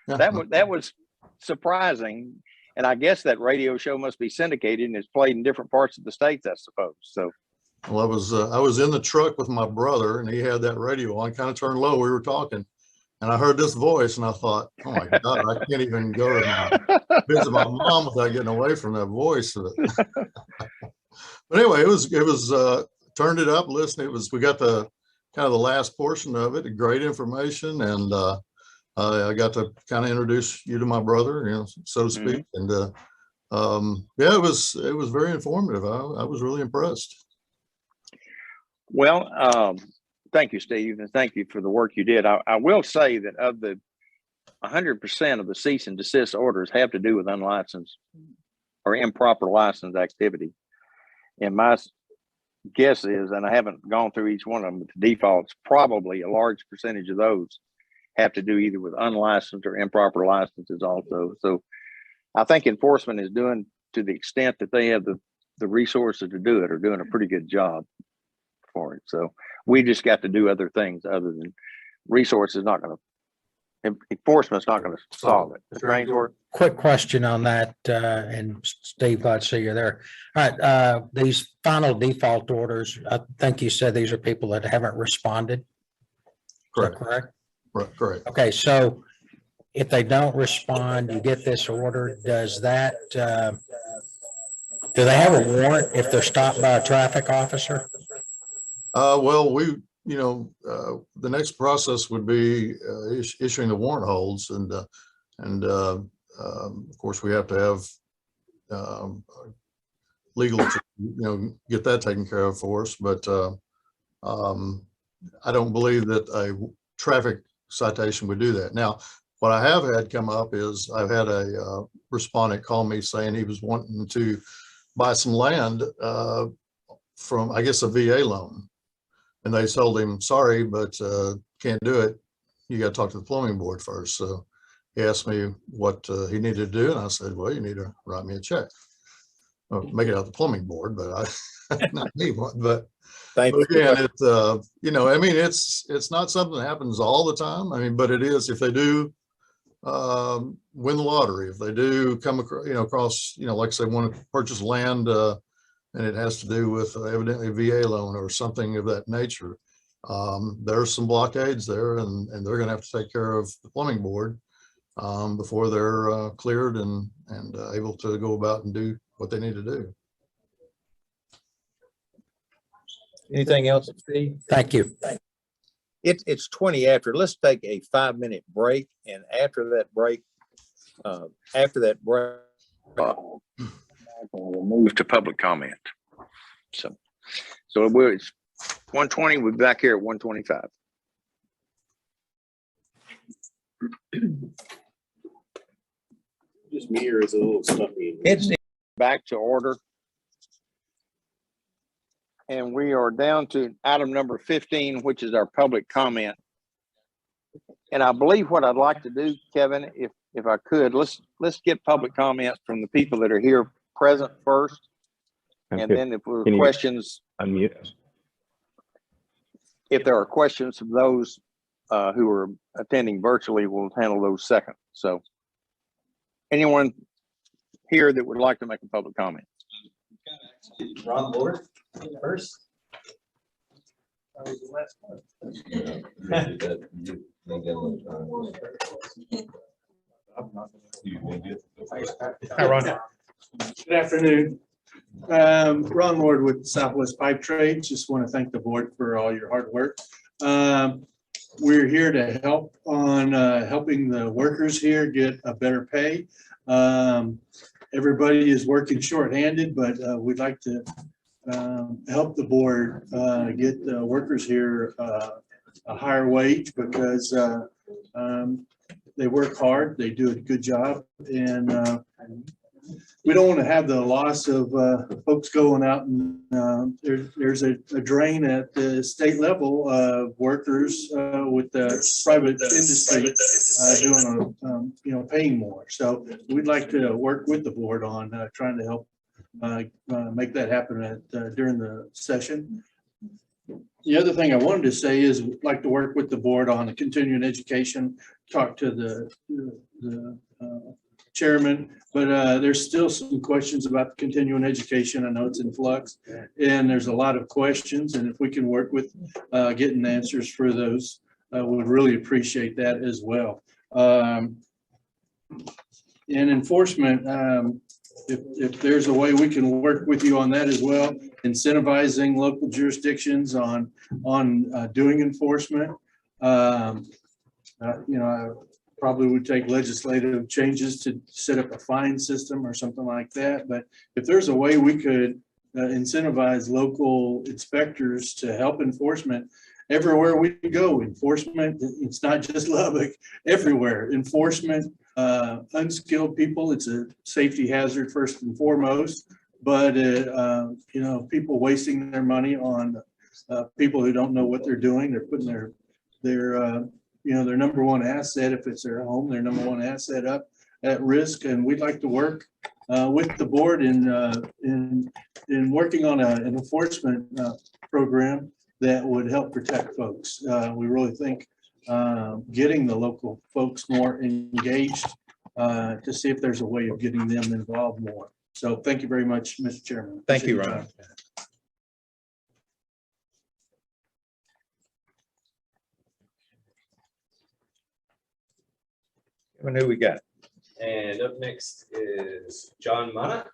Yeah. That was surprising. And I guess that radio show must be syndicated and it's played in different parts of the states, I suppose. So, well, I was in the truck with my brother, and he had that radio on, kind of turned low. We were talking, and I heard this voice, and I thought, oh my God, I can't even go to visit my mom without getting away from that voice. But anyway, it was turned it up, listen. We got the kind of the last portion of it, great information, and I got to kind of introduce you to my brother, so to speak. And yeah, it was very informative. I was really impressed. well, thank you, Steve, and thank you for the work you did. I will say that of the 100% of the cease and desist orders have to do with unlicensed or improper license activity. And my guess is, and I haven't gone through each one of them, but the defaults, probably a large percentage of those have to do either with unlicensed or improper licenses also. So I think enforcement is doing, to the extent that they have the resources to do it, are doing a pretty good job for it. So we just got to do other things other than resources. Not going to, enforcement's not going to solve it. Mr. Ainsworth? Quick question on that, and Steve, glad to see you there. All right, these final default orders, I think you said these are people that haven't responded. Correct. Correct? Right, correct. Okay, so if they don't respond, you get this order, does that, do they have a warrant if they're stopped by a traffic officer? Well, the next process would be issuing the warrant holds, and of course we have to have legal to get that taken care of for us. But I don't believe that a traffic citation would do that. Now, what I have had come up is I've had a respondent call me saying he was wanting to buy some land from, I guess, a VA loan. And they told him, sorry, but can't do it. You got to talk to the plumbing board first. So he asked me what he needed to do. And I said, well, you need to write me a check. Well, make it out the plumbing board, but I not me one. But again, it's not something that happens all the time. I mean, but it is if they do win the lottery, if they do come across, like say want to purchase land and it has to do with evidently a VA loan or something of that nature. There's some blockades there, and they're going to have to take care of the plumbing board before they're cleared and able to go about and do what they need to do. Anything else, Steve? Thank you. It's 20 after. Let's take a 5-minute break, and after that break, we'll move to public comment. So it's 1:20. We'll be back here at 1:25. Just me, or is it a little stuffy? It's back to order. And we are down to item number 15, which is our public comment. And I believe what I'd like to do, Kevin, if I could, let's get public comments from the people that are here present first. And then if there are questions, Unmute. if there are questions from those who are attending virtually, we'll handle those second. So anyone here that would like to make a public comment? Ron Lord first. Hi, Ron. Good afternoon. Ron Lord with Southwest Pipe Trades. Just want to thank the board for all your hard work. We're here to help on helping the workers here get a better pay. Everybody is working shorthanded, but we'd like to help the board get the workers here a higher wage because they work hard, they do a good job, and we don't want to have the loss of folks going out and there's a drain at the state level of workers with the private industry doing paying more. So we'd like to work with the board on trying to help make that happen during the session. The other thing I wanted to say is we'd like to work with the board on the continuing education, talk to the chairman, but there's still some questions about the continuing education. I know it's in flux and there's a lot of questions, and if we can work with getting answers for those, would really appreciate that as well. In enforcement, if there's a way we can work with you on that as well, incentivizing local jurisdictions on doing enforcement. I probably would take legislative changes to set up a fine system or something like that. But if there's a way we could incentivize local inspectors to help enforcement everywhere we go, enforcement, it's not just Lubbock, everywhere. Enforcement, unskilled people, it's a safety hazard first and foremost, but people wasting their money on people who don't know what they're doing. They're putting their number one asset, if it's their home, their number one asset up at risk. And we'd like to work with the board in working on an enforcement program that would help protect folks. We really think getting the local folks more engaged to see if there's a way of getting them involved more. So thank you very much, Mr. Chairman. Thank you, Ron. Who we got? And up next is John Mata.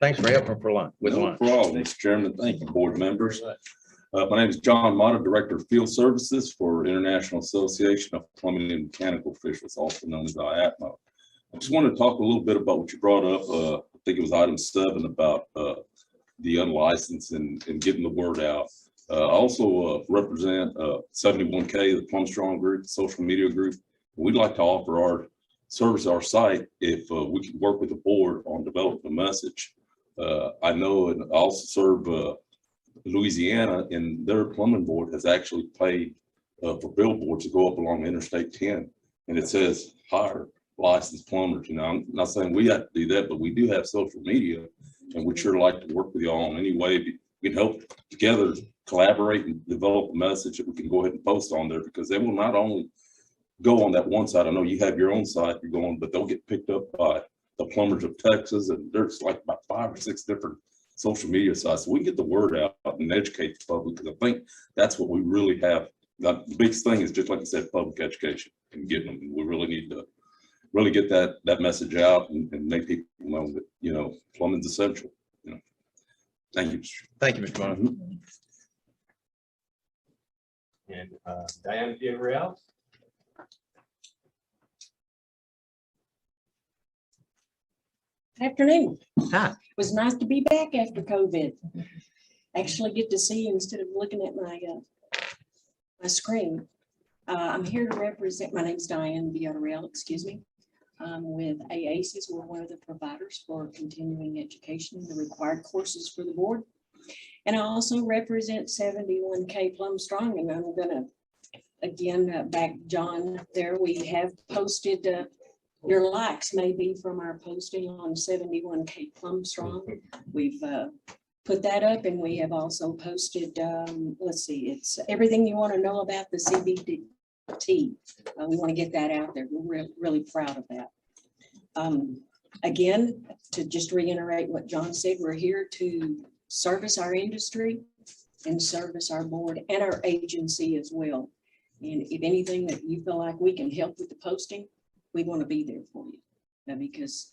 Thanks for helping for lunch. No problem, Mr. Chairman. Thank you, board members. My name is John Mata, Director of Field Services for International Association of Plumbing and Mechanical Officials, also known as IAPMO. I just wanted to talk a little bit about what you brought up. I think it was item 7 about the unlicensed and getting the word out. I also represent 71K, the Plum Strong group, the social media group. We'd like to offer our service, our site, if we could work with the board on developing a message. I know, and I also serve Louisiana, and their plumbing board has actually paid for billboards to go up along Interstate 10, and it says hire licensed plumbers. I'm not saying we have to do that, but we do have social media, and we'd sure like to work with y'all in any way we can help together collaborate and develop a message that we can go ahead and post on there, because they will not only go on that one side. I know you have your own site you're going, but they'll get picked up by the Plumbers of Texas, and there's like about 5 or 6 different social media sites. So we get the word out and educate the public, because I think that's what we really have. The biggest thing is, just like I said, public education and getting them. We really need to really get that message out and make people know that, plumbing's essential. Thank you. Thank you, Mr. Martin. And Diane Villarreal. Afternoon. Hi. It was nice to be back after COVID. Actually get to see you instead of looking at my screen. I'm here to represent, my name's Diane Villarreal, excuse me. with AACES. We're one of the providers for continuing education, the required courses for the board. And I also represent 71K Plum Strong, and I'm gonna, again, back John there, we have posted, your likes may be from our posting on 71K Plum Strong. We've put that up, and we have also posted, let's see, it's everything you want to know about the CBT. We want to get that out there. We're really proud of that. Again, to just reiterate what John said, we're here to service our industry and service our board and our agency as well. And if anything that you feel like we can help with the posting, we want to be there for you. Because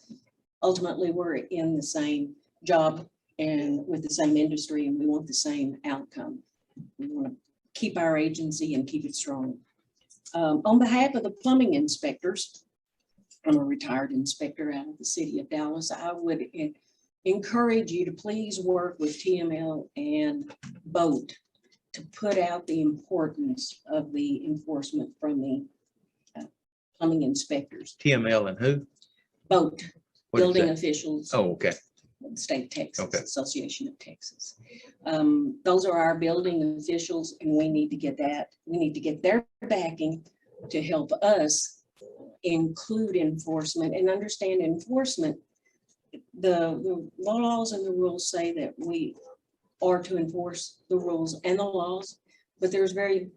ultimately we're in the same job and with the same industry, and we want the same outcome. We want to keep our agency and keep it strong. On behalf of the plumbing inspectors, I'm a retired inspector out of the city of Dallas. I would encourage you to please work with TML and BOAT to put out the importance of the enforcement from the plumbing inspectors. TML and who? BOAT, What is building that? officials. Oh, okay. State of Texas, Okay. Association of Texas. Those are our building officials, and we need to get that. We need to get their backing to help us include enforcement and understand enforcement. The laws and the rules say that we are to enforce the rules and the laws, but there's very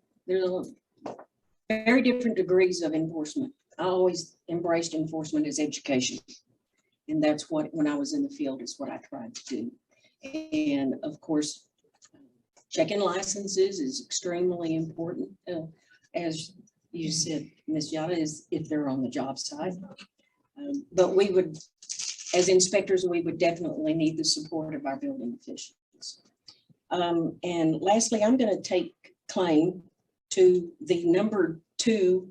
different degrees of enforcement. I always embraced enforcement as education. And that's what, when I was in the field, is what I tried to do. And of course, checking licenses is extremely important. As you said, Ms. Yada, is if they're on the job site. But we would, as inspectors, we would definitely need the support of our building officials. And lastly, I'm going to take claim to the number 2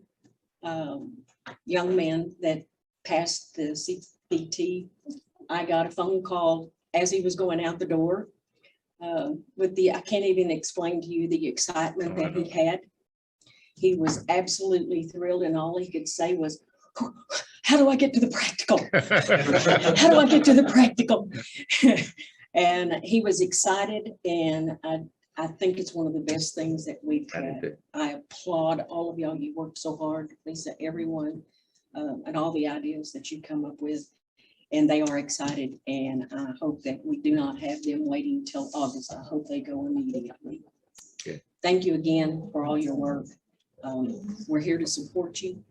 young man that passed the CBT. I got a phone call as he was going out the door with I can't even explain to you the excitement that he had. He was absolutely thrilled, and all he could say was, how do I get to the practical? How do I get to the practical? And he was excited, and I think it's one of the best things that we've had. I applaud all of y'all. You worked so hard, Lisa, everyone, and all the ideas that you come up with. And they are excited, and I hope that we do not have them waiting till August. I hope they go immediately. Okay. Thank you again for all your work. We're here to support you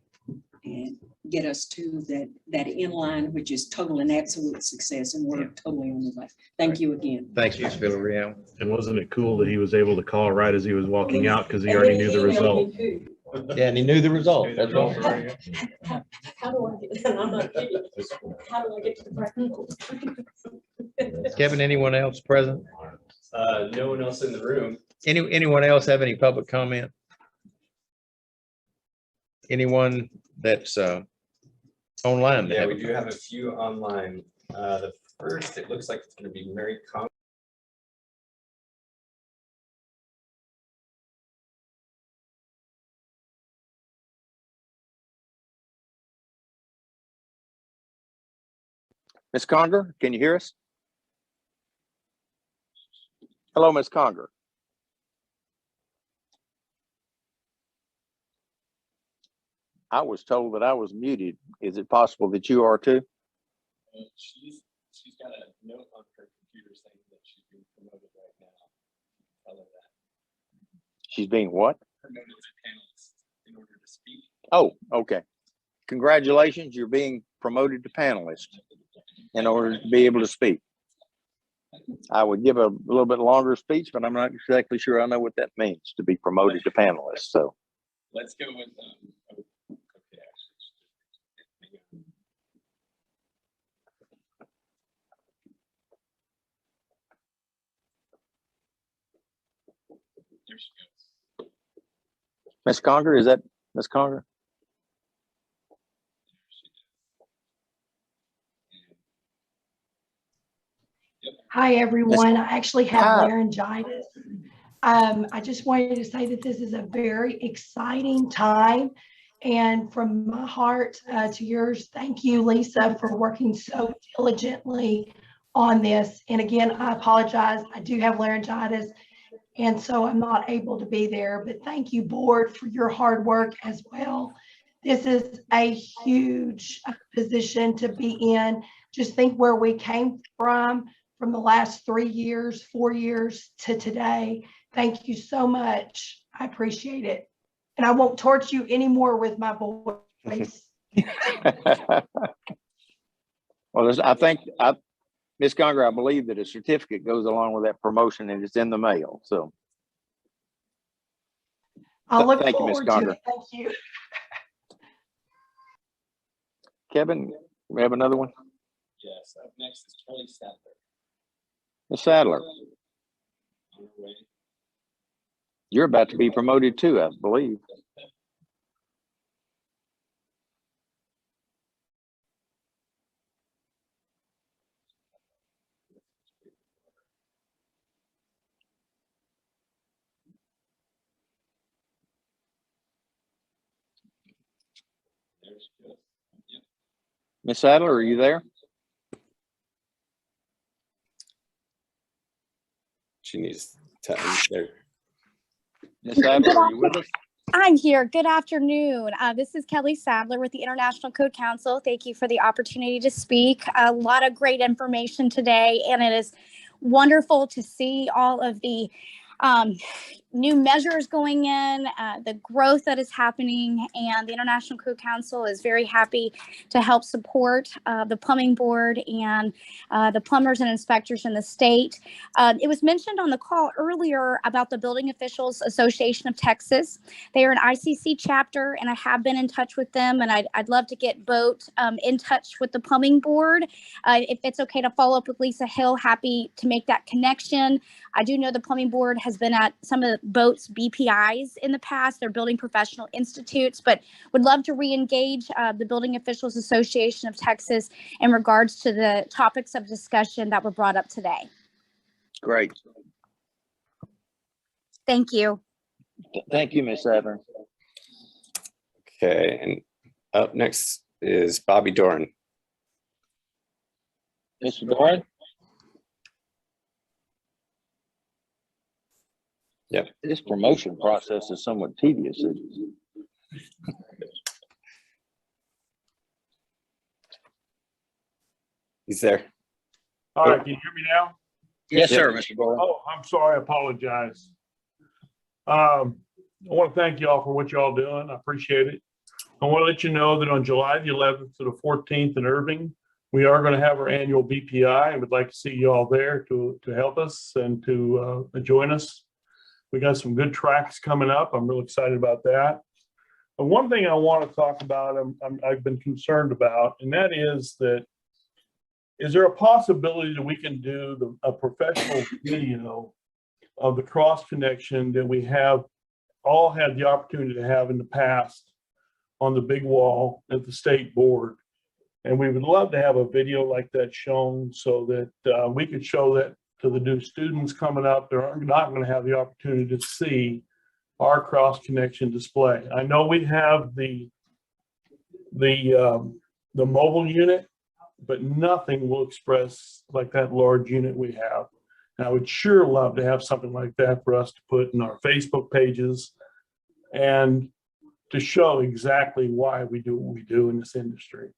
and get us to that inline, which is total and absolute success, and we're totally on the way. Thank you again. Thanks, Ms. Villarreal. And wasn't it cool that he was able to call right as he was walking out because he already knew the result? Yeah, and he knew the result. That's right. How do I get, and I'm not kidding. How do I get to the practical? Kevin, anyone else present? No one else in the room. Anyone else have any public comment? Anyone that's online? Yeah, we do have a few online. The first, it looks like it's going to be Mary Con. Ms. Conger, can you hear us? Hello, Ms. Conger. I was told that I was muted. Is it possible that you are too? She's got a note on her computer saying that she's being promoted right now. Tell her that. She's being what? Promoted to panelist in order to speak. Oh, okay. Congratulations, you're being promoted to panelist in order to be able to speak. I would give a little bit longer speech, but I'm not exactly sure I know what that means to be promoted to panelist. So Let's go with there she goes. Ms. Conger, is that Ms. Conger? Hi, everyone. I actually have Hi. laryngitis. I just wanted to say that this is a very exciting time And from my heart to yours, thank you, Lisa, for working so diligently on this. And again, I apologize. I do have laryngitis, and so I'm not able to be there. But thank you, board, for your hard work as well. This is a huge position to be in. Just think where we came from the last 3 years, 4 years to today. Thank you so much. I appreciate it. And I won't torture you anymore with my voice. Well, I think, Ms. Conger, I believe that a certificate goes along with that promotion and it's in the mail. So I'll look thank you, Ms. forward to Conger. it. Thank you. Kevin, we have another one. Yes, up next is Kelly Sadler. Ms. Sadler, you're about to be promoted too, I believe. Ms. Sadler, are you there? She needs to there. Ms. Sadler, are you with us? I'm here. Good afternoon. This is Kelly Sadler with the International Code Council. Thank you for the opportunity to speak. A lot of great information today, and it is wonderful to see all of the new measures going in, the growth that is happening, and the International Code Council is very happy to help support the plumbing board and the plumbers and inspectors in the state. It was mentioned on the call earlier about the Building Officials Association of Texas. They are an ICC chapter, and I have been in touch with them, and I'd love to get BOAT in touch with the plumbing board. If it's okay to follow up with Lisa Hill, happy to make that connection. I do know the plumbing board has been at some of BOAT's BPIs in the past, they're building professional institutes, but would love to re-engage the Building Officials Association of Texas in regards to the topics of discussion that were brought up today. Great. Thank you. Thank you, Ms. Sadler. Okay, and up next is Bobby Doran. Mr. Doran? Yep. This promotion process is somewhat tedious. He's there. All right, can you hear me now? Yes, sir, Mr. Doran. Oh, I'm sorry, I apologize. I want to thank y'all for what y'all doing. I appreciate it. I want to let you know that on July the 11th to the 14th in Irving, we are going to have our annual BPI, and we'd like to see you all there to help us and to join us. We got some good tracks coming up. I'm really excited about that. But one thing I want to talk about, I've been concerned about, and that is that, is there a possibility that we can do a professional video of the cross connection that we have all had the opportunity to have in the past on the big wall at the state board? And we would love to have a video like that shown so that we could show that to the new students coming up. They're not going to have the opportunity to see our cross connection display. I know we have the mobile unit, but nothing will express like that large unit we have. And I would sure love to have something like that for us to put in our Facebook pages and to show exactly why we do what we do in this industry.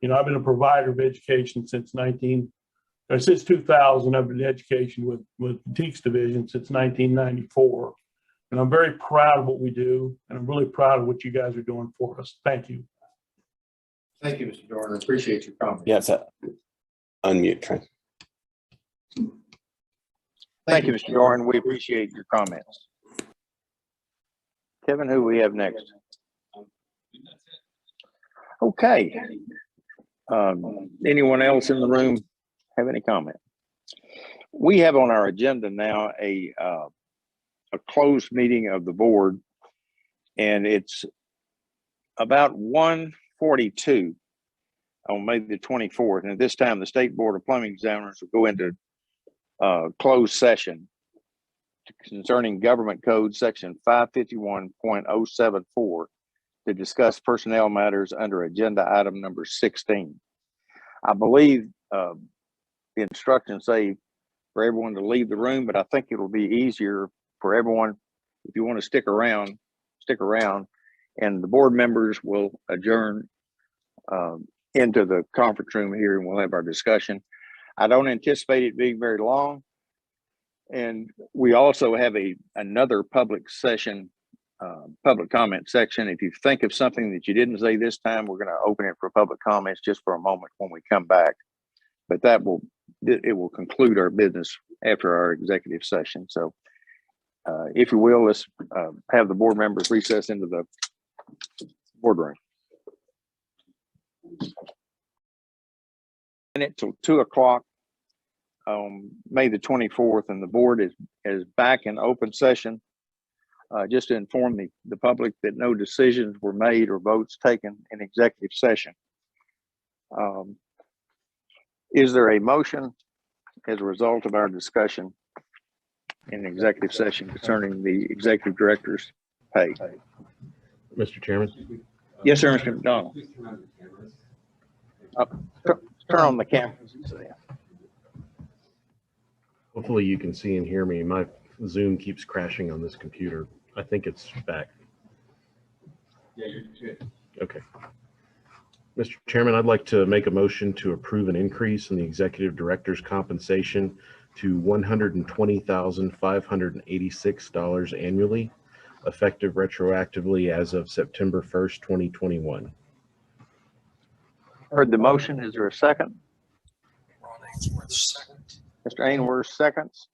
You know, I've been a provider of education since 2000. I've been in education with Teaks Division since 1994. And I'm very proud of what we do. And I'm really proud of what you guys are doing for us. Thank you. Thank you, Mr. Dorner. Appreciate your comment. Yeah, it's a unmute, Trent. Thank you, Mr. Doran. We appreciate your comments. Kevin, who we have next? Okay. Anyone else in the room have any comment? We have on our agenda now a closed meeting of the board, and it's about 1:42 on May the 24th. And at this time, the State Board of Plumbing Examiners will go into closed session concerning Government Code Section 551.074 to discuss personnel matters under agenda item number 16. I believe the instructions say for everyone to leave the room, but I think it'll be easier for everyone, if you want to stick around, and the board members will adjourn into the conference room here, and we'll have our discussion. I don't anticipate it being very long. And we also have another public session, public comment section. If you think of something that you didn't say this time, we're going to open it for public comments just for a moment when we come back. But it will conclude our business after our executive session. So if you will, let's have the board members recess into the boardroom. Minute till 2 o'clock on May the 24th, and the board is back in open session. Just to inform the public that no decisions were made or votes taken in executive session. Is there a motion as a result of our discussion in executive session concerning the executive director's pay? Mr. Chairman? Yes, sir, Mr. McDonald. Turn on the camera. Hopefully you can see and hear me. My Zoom keeps crashing on this computer. I think it's back. Yeah, you're good. Okay. Mr. Chairman, I'd like to make a motion to approve an increase in the executive director's compensation to $120,586 annually, effective retroactively as of September 1st, 2021. Heard the motion. Is there a second? Mr. Ainsworth seconds.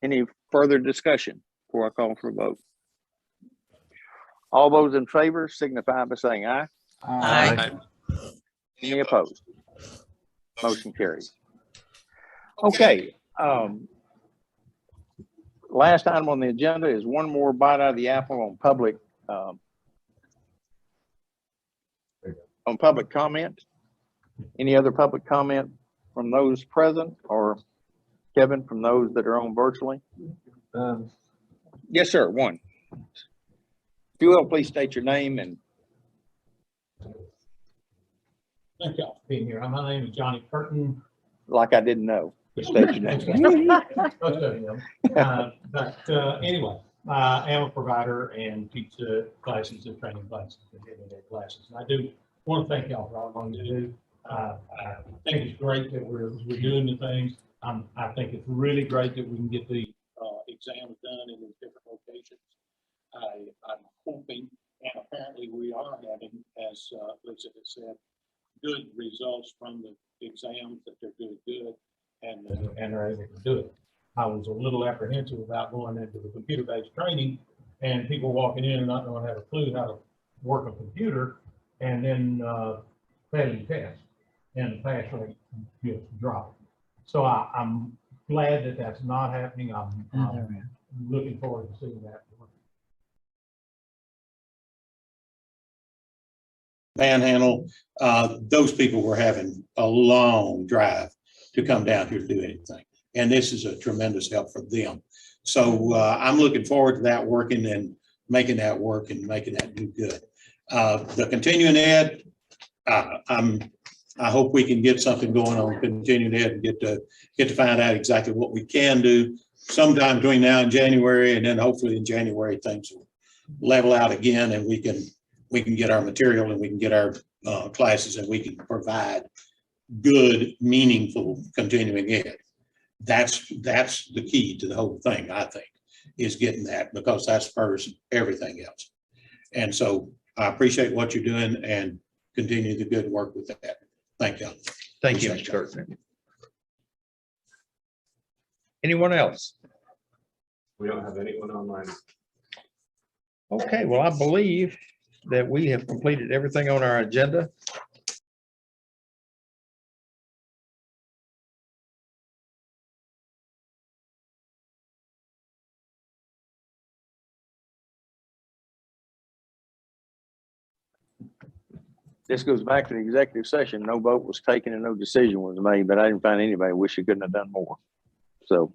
Any further discussion before I call for a vote? All those in favor signify by saying aye. Aye. Any opposed? Motion carries. Okay. Last item on the agenda is one more bite out of the apple on public comment. Any other public comment from those present, or Kevin, from those that are on virtually? Yes, sir. One. If you will, please state your name and. Thank y'all for being here. My name is Johnny Curtin. Like I didn't know. State your name. Anyway, I am a provider and teach classes and training classes and internet classes. And I do want to thank y'all for all you do. I think it's great that we're doing the things. I think it's really great that we can get the exams done in these different locations. I'm hoping, and apparently we are having, as Lisa has said, good results from the exams, that they're doing good and they're able to do it. I was a little apprehensive about going into the computer-based training and people walking in and not knowing how to clue how to work a computer and then failing tests and the pass rate just dropped. So I'm glad that that's not happening. I'm looking forward to seeing that. Panhandle, those people were having a long drive to come down here to do anything. And this is a tremendous help for them. So I'm looking forward to that working and making that work and making that do good. The continuing ed, I hope we can get something going on continuing ed and get to find out exactly what we can do sometime between now and January, and then hopefully in January things will level out again and we can get our material and we can get our classes and we can provide good, meaningful continuing ed. That's the key to the whole thing, I think, is getting that, because that spurs everything else. And so I appreciate what you're doing and continue the good work with that. Thank you. Thank you, Mr. Curtin. Anyone else? We don't have anyone online. Okay, well, I believe that we have completed everything on our agenda. This goes back to the executive session. No vote was taken and no decision was made, but I didn't find anybody wish you couldn't have done more. So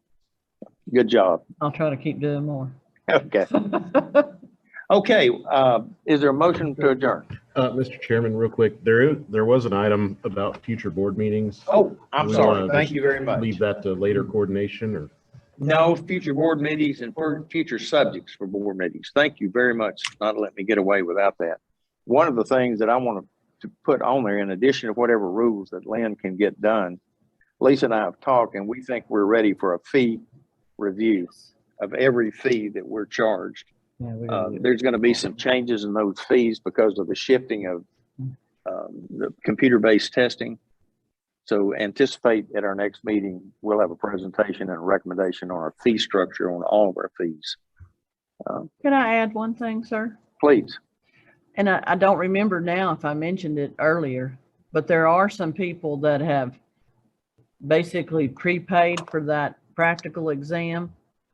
good job. I'll try to keep doing more. Okay. Okay, is there a motion to adjourn? Mr. Chairman, real quick, there was an item about future board meetings. Oh, I'm We sorry. wanna Thank you very much. Leave that to later coordination or? No, future board meetings and for future subjects for board meetings. Thank you very much. Not let me get away without that. One of the things that I want to put on there, in addition to whatever rules that Lynn can get done, Lisa and I have talked, and we think we're ready for a fee review of every fee that we're charged. There's going to be some changes in those fees because of the shifting of the computer-based testing. So anticipate at our next meeting, we'll have a presentation and a recommendation on our fee structure on all of our fees. Can I add one thing, sir? Please. And I don't remember now if I mentioned it earlier, but there are some people that have basically prepaid for that practical exam,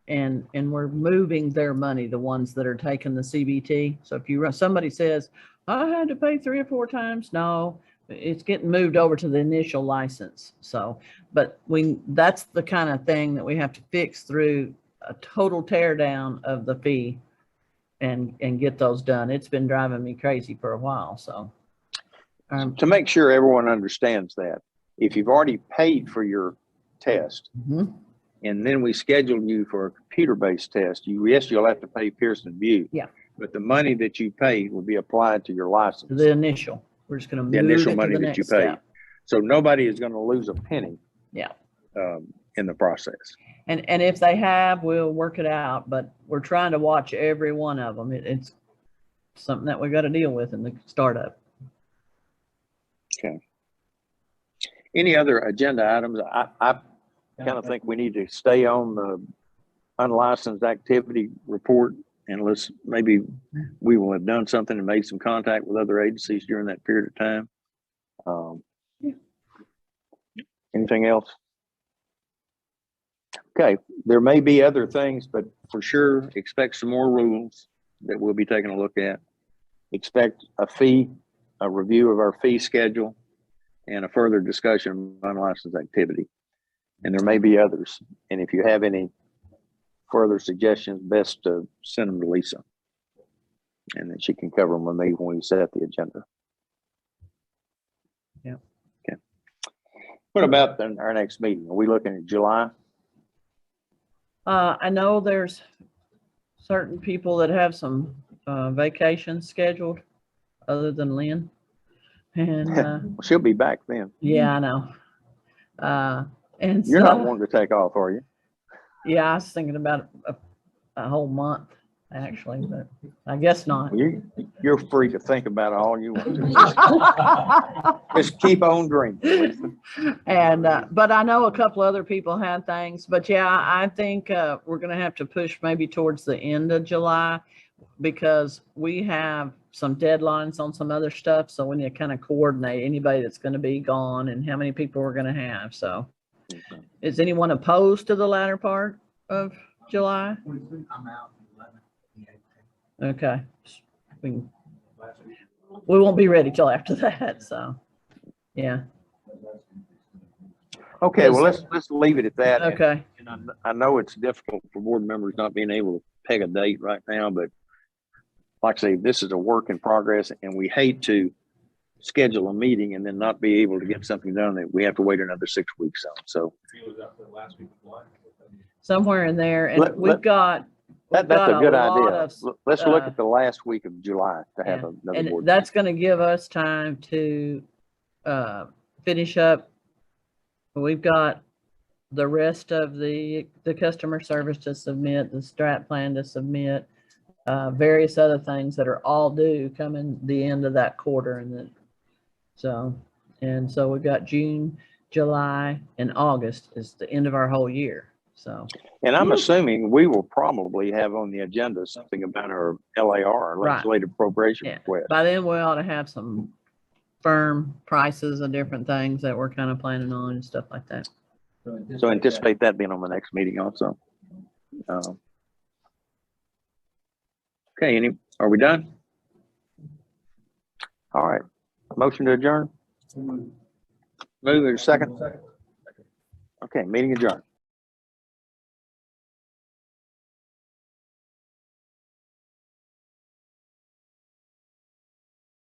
and we're moving their money, the ones that are taking the CBT. So if somebody says, I had to pay 3 or 4 times, no, it's getting moved over to the initial license. So, but that's the kind of thing that we have to fix through a total tear down of the fee and get those done. It's been driving me crazy for a while. So to make sure everyone understands that, if you've already paid for your test, and then we schedule you for a computer-based test, yes, you'll have to pay Pearson VUE. Yeah. But the money that you paid will be applied to your license. The initial. We're just going to move the initial it money to the that you next paid. step. So nobody is going to lose a penny. Yeah. In the process. And if they have, we'll work it out. But we're trying to watch every one of them. It's something that we got to deal with in the startup. Okay. Any other agenda items? I kind of think we need to stay on the unlicensed activity report, and maybe we will have done something and made some contact with other agencies during that period of time. Anything else? Okay, there may be other things, but for sure, expect some more rules that we'll be taking a look at. Expect a review of our fee schedule, and a further discussion of unlicensed activity. And there may be others. And if you have any further suggestions, best to send them to Lisa, and then she can cover them with me when we set the agenda. Yeah. Okay. What about our next meeting? Are we looking at July? I know there's certain people that have some vacations scheduled other than Lynn. And she'll be back then. Yeah, I know. And you're not wanting to take off, are you? Yeah, I was thinking about a whole month actually, but I guess not. You're free to think about it all you want to. Just keep on dreaming. And but I know a couple other people had things, but yeah, I think we're gonna have to push maybe towards the end of July, because we have some deadlines on some other stuff. So we need to kind of coordinate anybody that's going to be gone and how many people we're going to have. So is anyone opposed to the latter part of July? I'm out. Okay. We won't be ready till after that. So, yeah. Okay. Well, let's leave it at that. Okay. And I know it's difficult for board members not being able to peg a date right now, but like I say, this is a work in progress, and we hate to schedule a meeting and then not be able to get something done that we have to wait another 6 weeks on. So somewhere in there, and we've got that's a good idea. Let's look at the last week of July to have another board. That's going to give us time to finish up. We've got the rest of the customer service to submit, the strat plan to submit. Various other things that are all due coming the end of that quarter, and so we've got June, July, and August is the end of our whole year. So, and I'm assuming we will probably have on the agenda something about our LAR, legislative appropriation request. By then we ought to have some firm prices of different things that we're kind of planning on and stuff like that. So anticipate that being on the next meeting also. Okay, are we done? All right. Motion to adjourn? Move in a second. Okay, meeting adjourned.